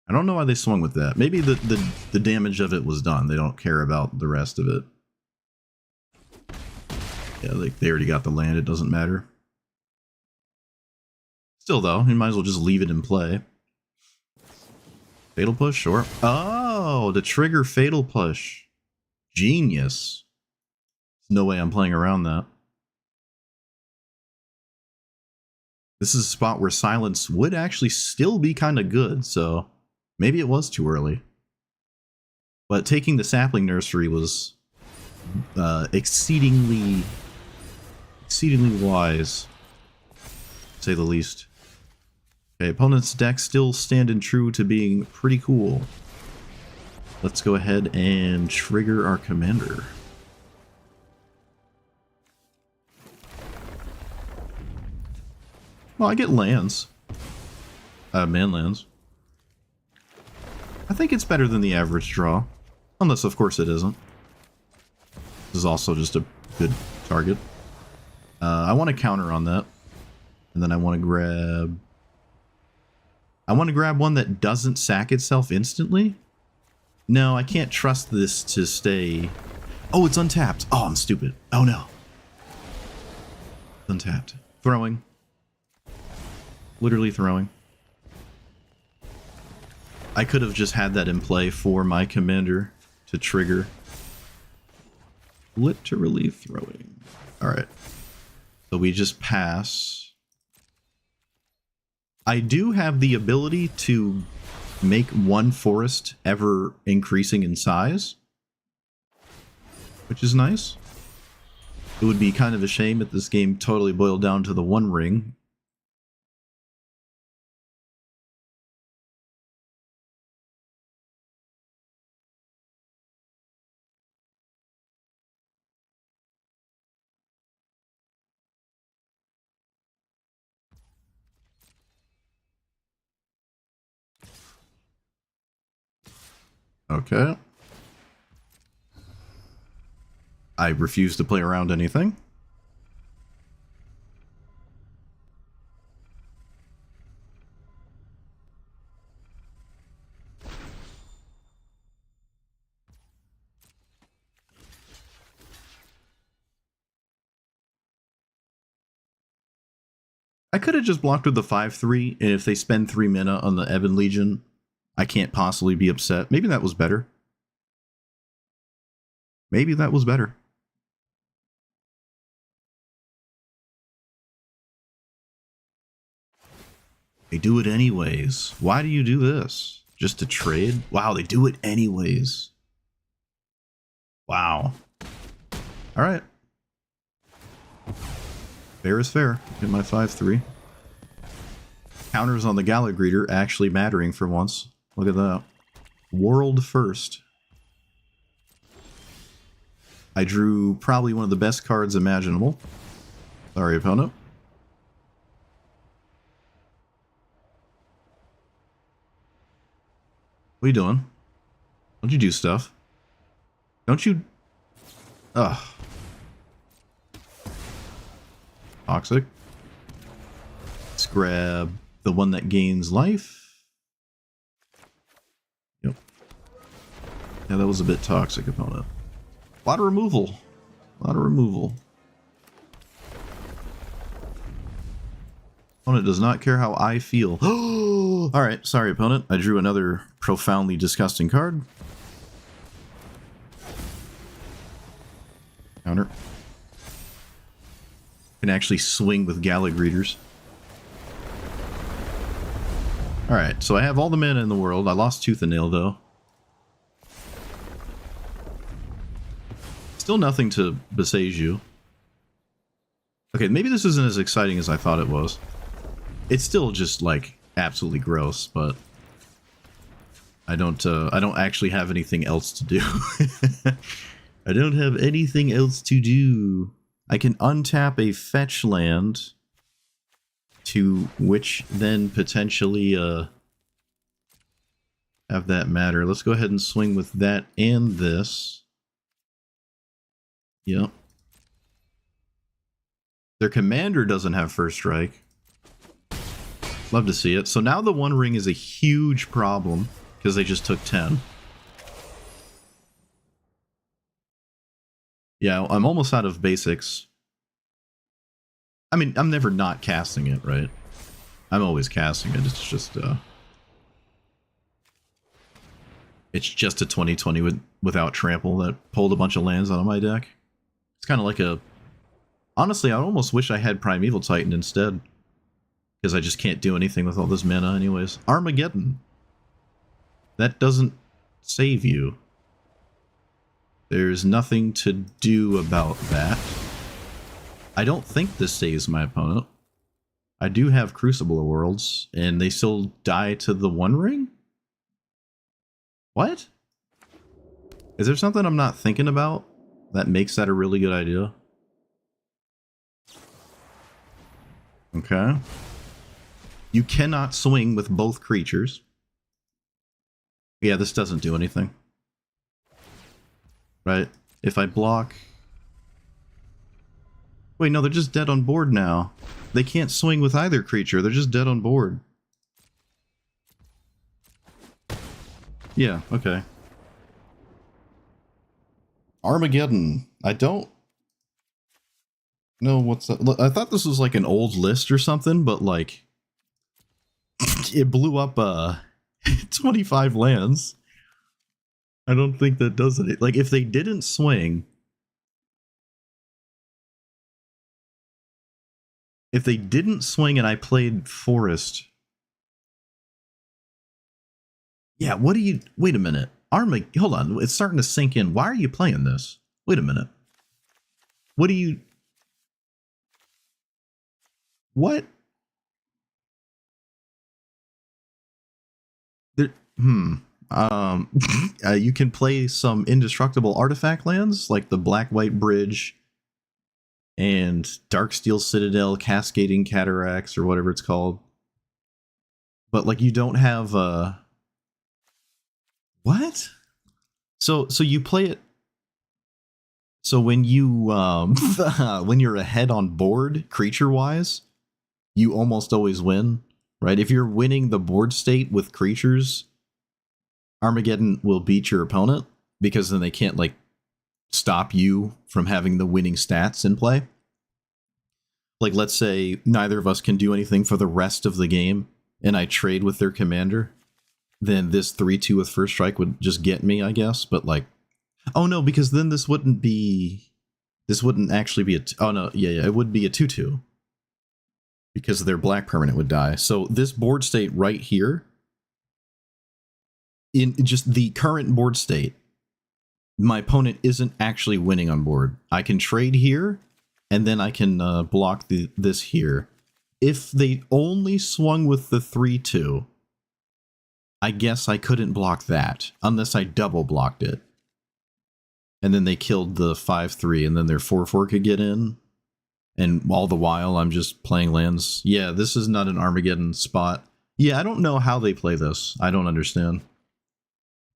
I don't know why they swung with that. Maybe the damage of it was done. They don't care about the rest of it. Yeah, they already got the land. It doesn't matter. Still, though, you might as well just leave it in play. Fatal Push, sure. Oh, to trigger Fatal Push. Genius. There's no way I'm playing around that. This is a spot where Silence would actually still be kind of good, so maybe it was too early. But taking the Sapling Nursery was exceedingly wise, to say the least. Okay, opponent's deck still standing true to being pretty cool. Let's go ahead and trigger our commander. Well, I get lands. Man lands. I think it's better than the average draw. Unless, of course, it isn't. This is also just a good target. I want to counter on that. And then I want to grab... I want to grab one that doesn't sack itself instantly. No, I can't trust this to stay... Oh, it's untapped. Oh, I'm stupid. Oh, no. Untapped. Throwing. Literally throwing. I could have just had that in play for my commander to trigger. Literally throwing. Alright. So we just pass. I do have the ability to make one forest ever increasing in size, which is nice. It would be kind of a shame if this game totally boiled down to the one ring. Okay. I refuse to play around anything. I could have just blocked with the 5-3, and if they spend 3 mana on the Ebon Legion, I can't possibly be upset. Maybe that was better. Maybe that was better. They do it anyways. Why do you do this? Just to trade? Wow, they do it anyways. Wow. Alright. Fair is fair. Get my 5-3. Counters on the Gala Greeter actually mattering for once. Look at that. World first. I drew probably one of the best cards imaginable. Sorry, opponent. What are you doing? Don't you do stuff? Don't you... Ugh. Toxic. Let's grab the one that gains life. Yep. Yeah, that was a bit toxic, opponent. A lot of removal. A lot of removal. Opponent does not care how I feel. Alright, sorry, opponent. I drew another profoundly disgusting card. Counter. Can actually swing with Gallag Readers. Alright, so I have all the mana in the world. I lost Tooth and Nail, though. Still nothing to besiege you. Okay, maybe this isn't as exciting as I thought it was. It's still just, like, absolutely gross, but... I don't actually have anything else to do. I don't have anything else to do. I can untap a fetch land, to which then potentially, have that matter. Let's go ahead and swing with that and this. Yep. Their commander doesn't have first strike. Love to see it. So now the One Ring is a huge problem, because they just took 10. Yeah, I'm almost out of basics. I mean, I'm never not casting it, right? I'm always casting it. It's just a 2020 without trample that pulled a bunch of lands out of my deck. It's kind of like a... Honestly, I almost wish I had Primeval Titan instead. Because I just can't do anything with all this mana anyways. Armageddon. That doesn't save you. There's nothing to do about that. I don't think this saves my opponent. I do have Crucible of Worlds, and they still die to the One Ring? What? Is there something I'm not thinking about that makes that a really good idea? Okay. You cannot swing with both creatures. Yeah, this doesn't do anything. Right? If I block... Wait, no, they're just dead on board now. They can't swing with either creature. They're just dead on board. Yeah, okay. Armageddon. I don't know what's that. I thought this was like an old list or something, but like... it blew up 25 lands. I don't think that does it. Like, if they didn't swing... If they didn't swing and I played Forest... Yeah, what do you... Wait a minute. Hold on, it's starting to sink in. Why are you playing this? Wait a minute. What do you... What? There... you can play some indestructible artifact lands, like the Black-White Bridge and Darksteel Citadel, Cascading Cataracts, or whatever it's called. But, like, you don't have, What? So you play it... So when you, when you're ahead on board, creature-wise, you almost always win, right? If you're winning the board state with creatures... Armageddon will beat your opponent, because then they can't, like, stop you from having the winning stats in play. Like, let's say neither of us can do anything for the rest of the game, and I trade with their commander, then this 3-2 with first strike would just get me, I guess, but, like... Oh, no, because then this wouldn't be... This wouldn't actually be a... Oh, no, yeah, it would be a 2-2. Because their black permanent would die. So this board state right here... In just the current board state, my opponent isn't actually winning on board. I can trade here, and then I can block this here. If they only swung with the 3-2, I guess I couldn't block that, unless I double blocked it. And then they killed the 5-3, and then their 4-4 could get in. And all the while, I'm just playing lands. Yeah, this is not an Armageddon spot. Yeah, I don't know how they play this. I don't understand.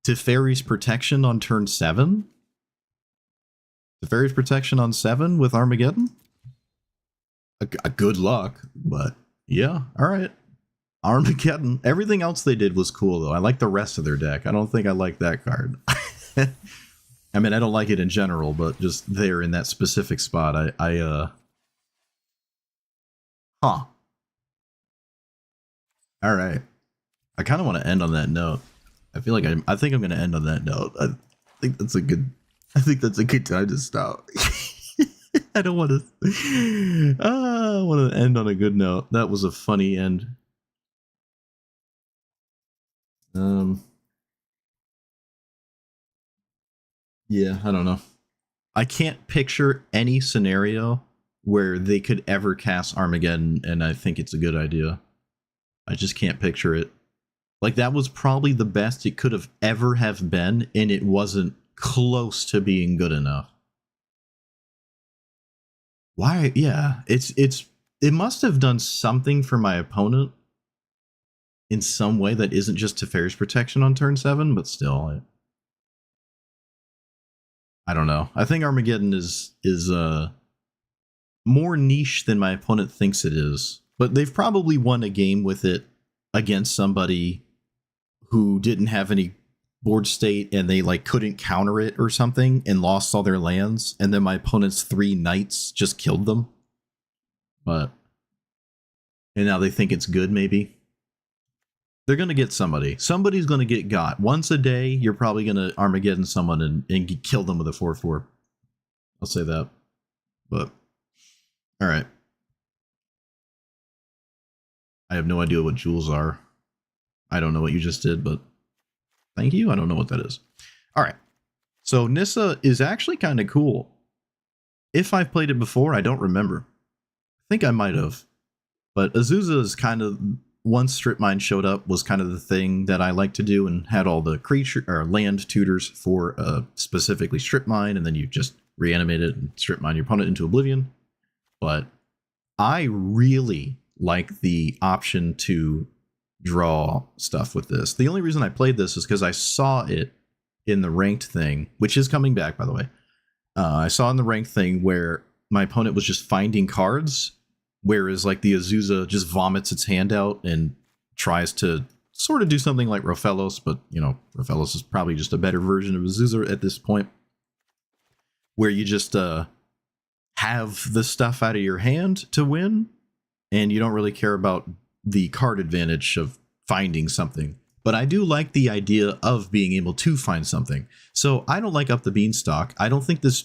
Teferi's Protection on turn 7? Teferi's Protection on 7 with Armageddon? A good luck, but yeah, alright. Armageddon. Everything else they did was cool, though. I like the rest of their deck. I don't think I like that card. I mean, I don't like it in general, but just there in that specific spot, Huh. Alright. I kind of want to end on that note. I feel like I think I'm going to end on that note. I think that's a good time to stop. I don't want to. I want to end on a good note. That was a funny end. Yeah, I don't know. I can't picture any scenario where they could ever cast Armageddon, and I think it's a good idea. I just can't picture it. Like, that was probably the best it could have ever have been, and it wasn't close to being good enough. Why? Yeah, it must have done something for my opponent in some way that isn't just Teferi's Protection on turn 7, but still, I don't know. I think Armageddon is more niche than my opponent thinks it is, but they've probably won a game with it against somebody who didn't have any board state and they like couldn't counter it or something and lost all their lands, and then my opponent's 3 knights just killed them. And now they think it's good, maybe. They're going to get somebody. Somebody's going to get got. Once a day, you're probably going to Armageddon someone and kill them with a 4/4. I'll say that. But, alright. I have no idea what jewels are. I don't know what you just did, but thank you. I don't know what that is. Alright. So Nissa is actually kind of cool. If I've played it before, I don't remember. I think I might have. But Azusa is kind of... Once Strip Mine showed up was kind of the thing that I like to do, and had all the creature or land tutors for specifically Strip Mine, and then you just reanimate it and Strip Mine your opponent into oblivion. But I really like the option to draw stuff with this. The only reason I played this is because I saw it in the ranked thing, which is coming back, by the way. I saw in the ranked thing where my opponent was just finding cards, whereas like the Azusa just vomits its hand out and tries to sort of do something like Rofellos, but you know, Rofellos is probably just a better version of Azusa at this point, where you just have the stuff out of your hand to win, and you don't really care about the card advantage of finding something. But I do like the idea of being able to find something. So I don't like Up the Beanstalk. I don't think this...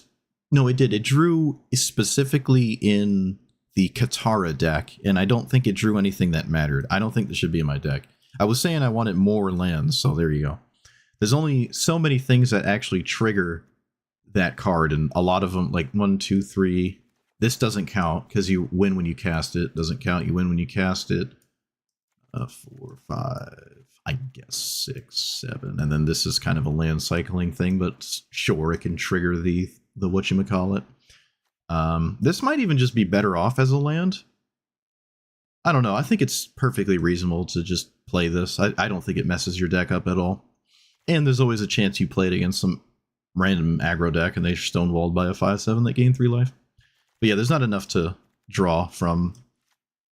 No, it did. It drew specifically in the Katara deck, and I don't think it drew anything that mattered. I don't think this should be in my deck. I was saying I wanted more lands, so there you go. There's only so many things that actually trigger that card, and a lot of them, like 1, 2, 3. This doesn't count, because you win when you cast it. Doesn't count, you win when you cast it. 4, 5, I guess 6, 7. And then this is kind of a land cycling thing, but sure, it can trigger the whatchamacallit. This might even just be better off as a land. I don't know. I think it's perfectly reasonable to just play this. I don't think it messes your deck up at all. And there's always a chance you play it against some random aggro deck and they're stonewalled by a 5/7 that gain 3 life. But yeah, there's not enough to draw from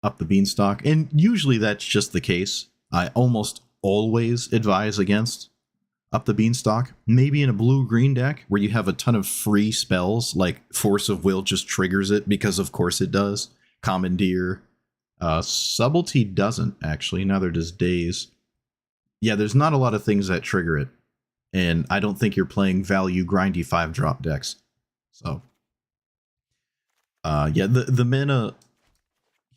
Up the Beanstalk. And usually that's just the case. I almost always advise against Up the Beanstalk. Maybe in a blue-green deck where you have a ton of free spells, like Force of Will just triggers it, because of course it does. Commandeer. Subtlety doesn't, actually. Neither does Daze. Yeah, there's not a lot of things that trigger it. And I don't think you're playing value grindy 5-drop decks. So, yeah, the mana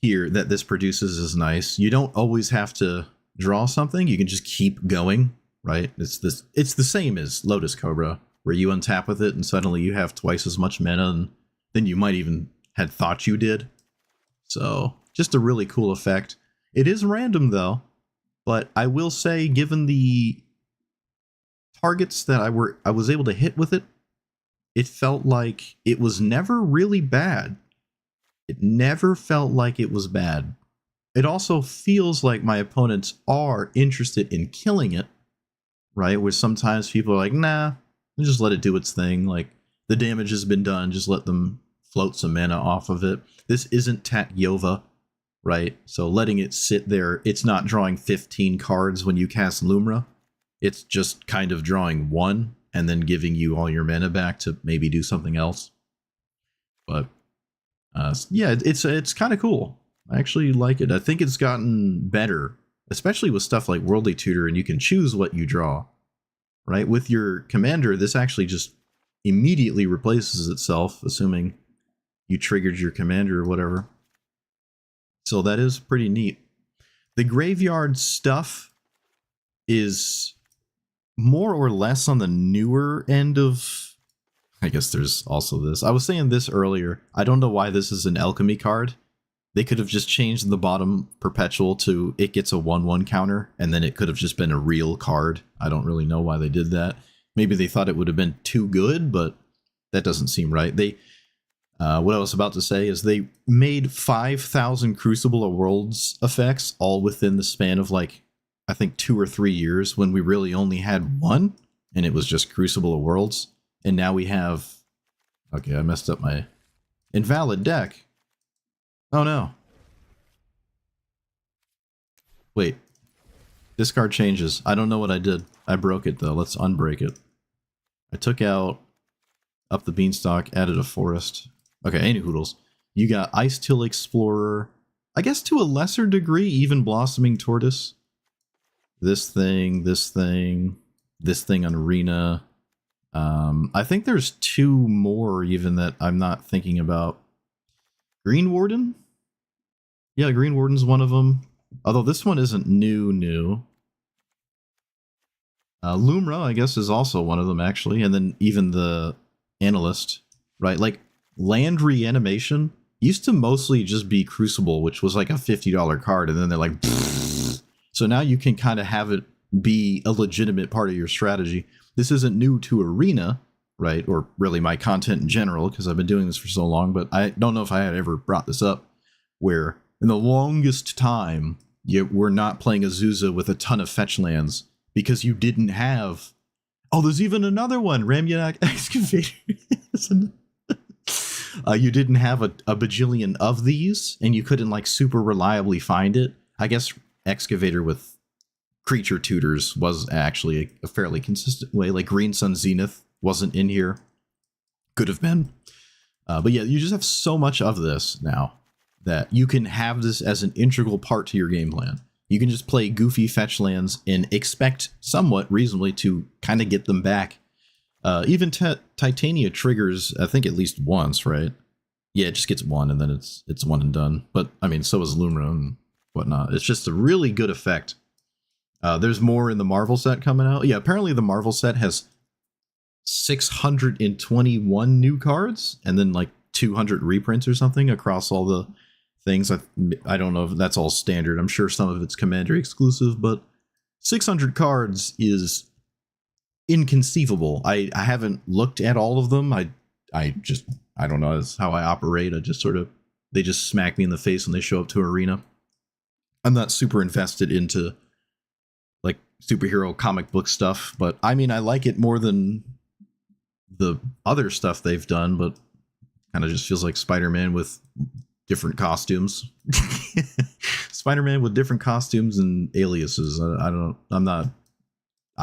here that this produces is nice. You don't always have to draw something. You can just keep going, right? It's the same as Lotus Cobra, where you untap with it and suddenly you have twice as much mana than you might even had thought you did. So, just a really cool effect. It is random, though. But I will say, given the targets that I was able to hit with it, it felt like it was never really bad. It never felt like it was bad. It also feels like my opponents are interested in killing it, right? Where sometimes people are like, nah, just let it do its thing. Like, the damage has been done, just let them float some mana off of it. This isn't Tatyova, right? So letting it sit there, it's not drawing 15 cards when you cast Lumra. It's just kind of drawing one and then giving you all your mana back to maybe do something else. But yeah, it's kind of cool. I actually like it. I think it's gotten better, especially with stuff like Worldly Tutor, and you can choose what you draw, right? With your commander, this actually just immediately replaces itself, assuming you triggered your commander or whatever. So that is pretty neat. The graveyard stuff is more or less on the newer end of... I guess there's also this. I was saying this earlier. I don't know why this is an alchemy card. They could have just changed the bottom perpetual to it gets a 1/1 counter, and then it could have just been a real card. I don't really know why they did that. Maybe they thought it would have been too good, but that doesn't seem right. They, what I was about to say is they made 5,000 Crucible of Worlds effects all within the span of like, I think 2 or 3 years, when we really only had one, and it was just Crucible of Worlds. And now we have... Okay, I messed up my invalid deck. Oh no. Wait. Discard changes. I don't know what I did. I broke it though. Let's unbreak it. I took out Up the Beanstalk, added a forest. Okay, any hoodles. You got Ice Till Explorer. I guess to a lesser degree, even Blossoming Tortoise. This thing, this thing, this thing on Arena. I think there's 2 more even that I'm not thinking about. Green Warden? Yeah, Green Warden's one of them. Although this one isn't new. Lumra, I guess, is also one of them, actually. And then even the Analyst, right? Like, land reanimation used to mostly just be Crucible, which was like a $50 card. And then they're like... So now you can kind of have it be a legitimate part of your strategy. This isn't new to Arena, right? Or really my content in general, because I've been doing this for so long, but I don't know if I had ever brought this up, where in the longest time, you were not playing Azusa with a ton of fetch lands because you didn't have... Oh, there's even another one, Ramyanak Excavator. You didn't have a bajillion of these, and you couldn't like super reliably find it. I guess Excavator with creature tutors was actually a fairly consistent way. Like Green Sun Zenith wasn't in here. Could have been. But yeah, you just have so much of this now that you can have this as an integral part to your game plan. You can just play goofy fetch lands and expect somewhat reasonably to kind of get them back. Even Titania triggers, I think, at least once, right? Yeah, it just gets one and then it's one and done. But I mean, so is Lumra and whatnot. It's just a really good effect. There's more in the Marvel set coming out. Yeah, apparently the Marvel set has 621 new cards and then like 200 reprints or something across all the things. I don't know if that's all standard. I'm sure some of it's Commander exclusive, but 600 cards is inconceivable. I haven't looked at all of them. I don't know. That's how I operate. I just sort of, they just smack me in the face when they show up to Arena. I'm not super invested into like superhero comic book stuff, but I mean, I like it more than the other stuff they've done, but kind of just feels like Spider-Man with different costumes. Spider-Man with different costumes and aliases. I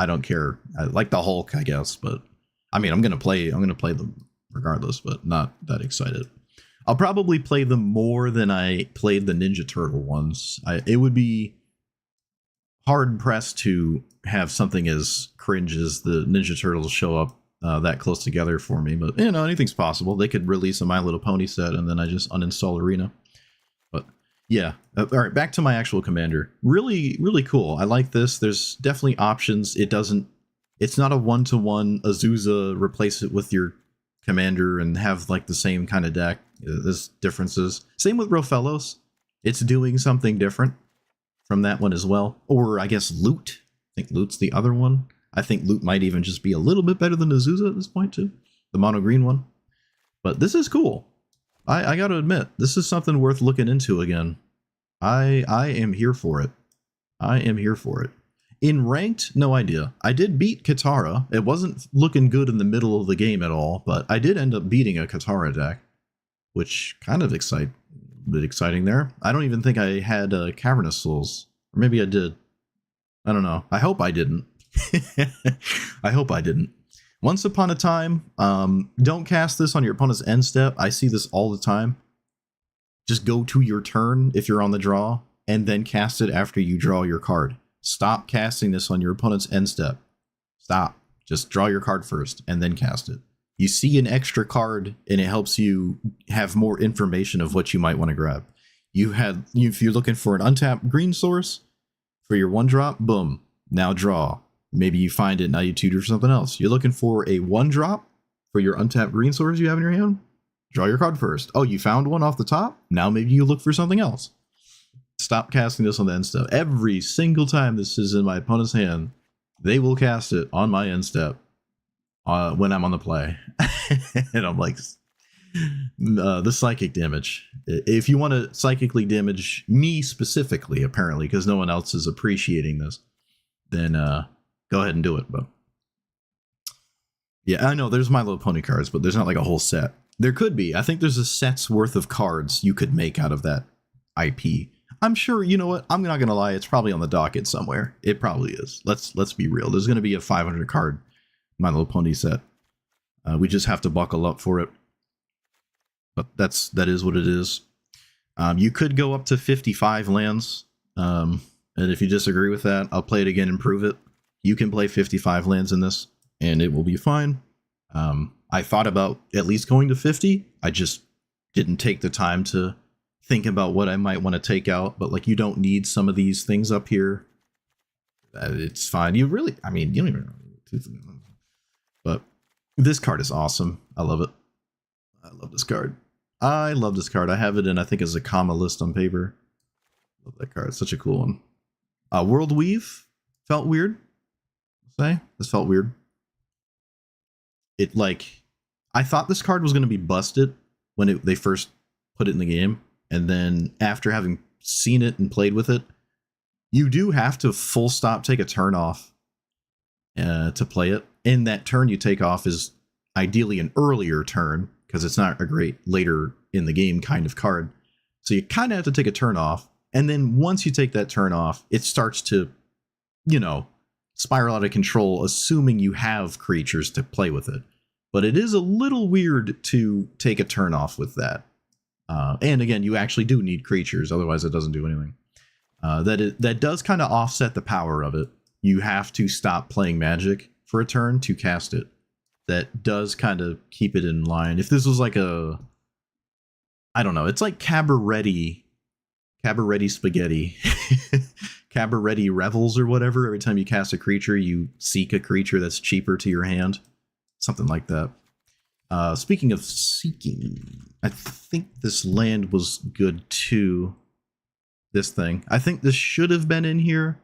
don't care. I like the Hulk, I guess, but I mean, I'm going to play them regardless, but not that excited. I'll probably play them more than I played the Ninja Turtle ones. It would be hard pressed to have something as cringe as the Ninja Turtles show up that close together for me, but you know, anything's possible. They could release a My Little Pony set and then I just uninstall Arena. But yeah, all right, back to my actual commander. Really, really cool. I like this. There's definitely options. It's not a one-to-one Azusa, replace it with your commander and have like the same kind of deck. There's differences. Same with Rofellos. It's doing something different from that one as well. Or I guess Loot. I think Loot's the other one. I think Loot might even just be a little bit better than Azusa at this point too. The mono green one. But this is cool. I got to admit, this is something worth looking into again. I am here for it. I am here for it. In ranked, no idea. I did beat Katara. It wasn't looking good in the middle of the game at all, but I did end up beating a Katara deck, which kind of exciting there. I don't even think I had Cavernous Souls. Or maybe I did. I don't know. I hope I didn't. I hope I didn't. Once upon a time, don't cast this on your opponent's end step. I see this all the time. Just go to your turn if you're on the draw, and then cast it after you draw your card. Stop casting this on your opponent's end step. Stop. Just draw your card first, and then cast it. You see an extra card, and it helps you have more information of what you might want to grab. If you're looking for an untapped green source for your 1-drop, boom, now draw. Maybe you find it, now you tutor for something else. You're looking for a 1-drop for your untapped green source you have in your hand? Draw your card first. Oh, you found one off the top? Now maybe you look for something else. Stop casting this on the end step. Every single time this is in my opponent's hand, they will cast it on my end step when I'm on the play. And I'm like, the psychic damage. If you want to psychically damage me specifically, apparently, because no one else is appreciating this, then go ahead and do it. But yeah, I know there's My Little Pony cards, but there's not like a whole set. There could be. I think there's a set's worth of cards you could make out of that IP. I'm sure, you know what? I'm not going to lie. It's probably on the docket somewhere. It probably is. Let's be real. There's going to be a 500 card My Little Pony set. We just have to buckle up for it. But that is what it is. You could go up to 55 lands. And if you disagree with that, I'll play it again and prove it. You can play 55 lands in this, and it will be fine. I thought about at least going to 50. I just didn't take the time to think about what I might want to take out. But like, you don't need some of these things up here. It's fine. You don't even know. But this card is awesome. I love it. I love this card. I love this card. I have it in, I think, as a comma list on paper. Love that card. It's such a cool one. World Weave felt weird. This felt weird. I thought this card was going to be busted when they first put it in the game, and then after having seen it and played with it, you do have to full stop take a turn off to play it. And that turn you take off is ideally an earlier turn, because it's not a great later in the game kind of card. So you kind of have to take a turn off, and then once you take that turn off, it starts to, spiral out of control, assuming you have creatures to play with it. But it is a little weird to take a turn off with that. And again, you actually do need creatures, otherwise it doesn't do anything. That does kind of offset the power of it. You have to stop playing Magic for a turn to cast it. That does kind of keep it in line. If this was like I don't know, it's like Cabaretti Spaghetti. Cabaretti Revels or whatever. Every time you cast a creature, you seek a creature that's cheaper to your hand. Something like that. Speaking of seeking, I think this land was good too. This thing. I think this should have been in here.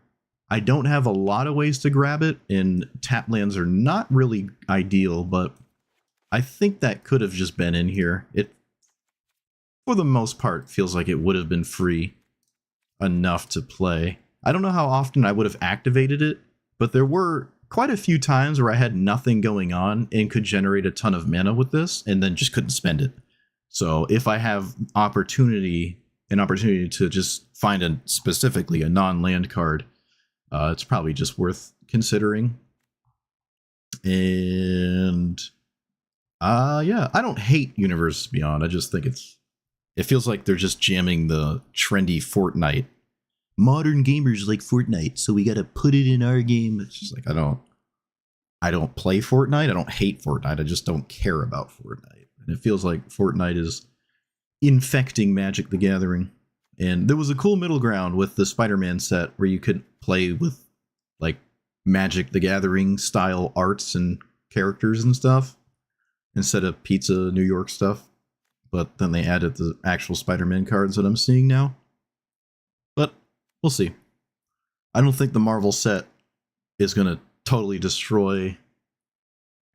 I don't have a lot of ways to grab it, and tap lands are not really ideal, but I think that could have just been in here. It, for the most part, feels like it would have been free enough to play. I don't know how often I would have activated it, but there were quite a few times where I had nothing going on and could generate a ton of mana with this, and then just couldn't spend it. So if I have an opportunity to just find specifically a non-land card, it's probably just worth considering. And yeah, I don't hate Universes Beyond. I just think it feels like they're just jamming the trendy Fortnite. Modern gamers like Fortnite, so we gotta put it in our game. It's just like, I don't play Fortnite. I don't hate Fortnite. I just don't care about Fortnite. And it feels like Fortnite is infecting Magic the Gathering. And there was a cool middle ground with the Spider-Man set where you could play with like Magic the Gathering style arts and characters and stuff instead of Pizza New York stuff. But then they added the actual Spider-Man cards that I'm seeing now. But we'll see. I don't think the Marvel set is going to totally destroy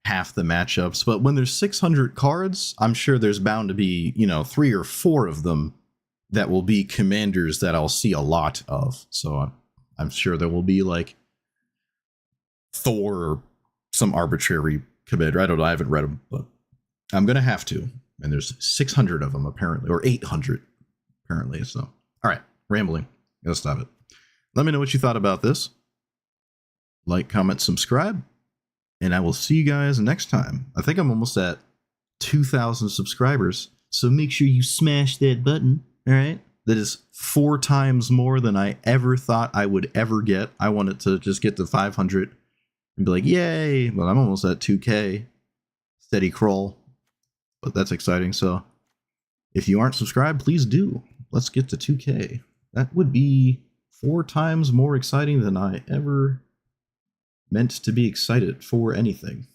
half the matchups, but when there's 600 cards, I'm sure there's bound to be, 3 or 4 of them that will be commanders that I'll see a lot of. So I'm sure there will be like Thor or some arbitrary commander. I don't know. I haven't read them, but I'm going to have to. And there's 600 of them apparently, or 800 apparently. So, all right, rambling. Gotta stop it. Let me know what you thought about this. Like, comment, subscribe, and I will see you guys next time. I think I'm almost at 2,000 subscribers, so make sure you smash that button, all right? That is 4 times more than I ever thought I would ever get. I wanted to just get to 500 and be like, yay, but I'm almost at 2K. Steady crawl, but that's exciting. So if you aren't subscribed, please do. Let's get to 2K. That would be 4 times more exciting than I ever meant to be excited for anything.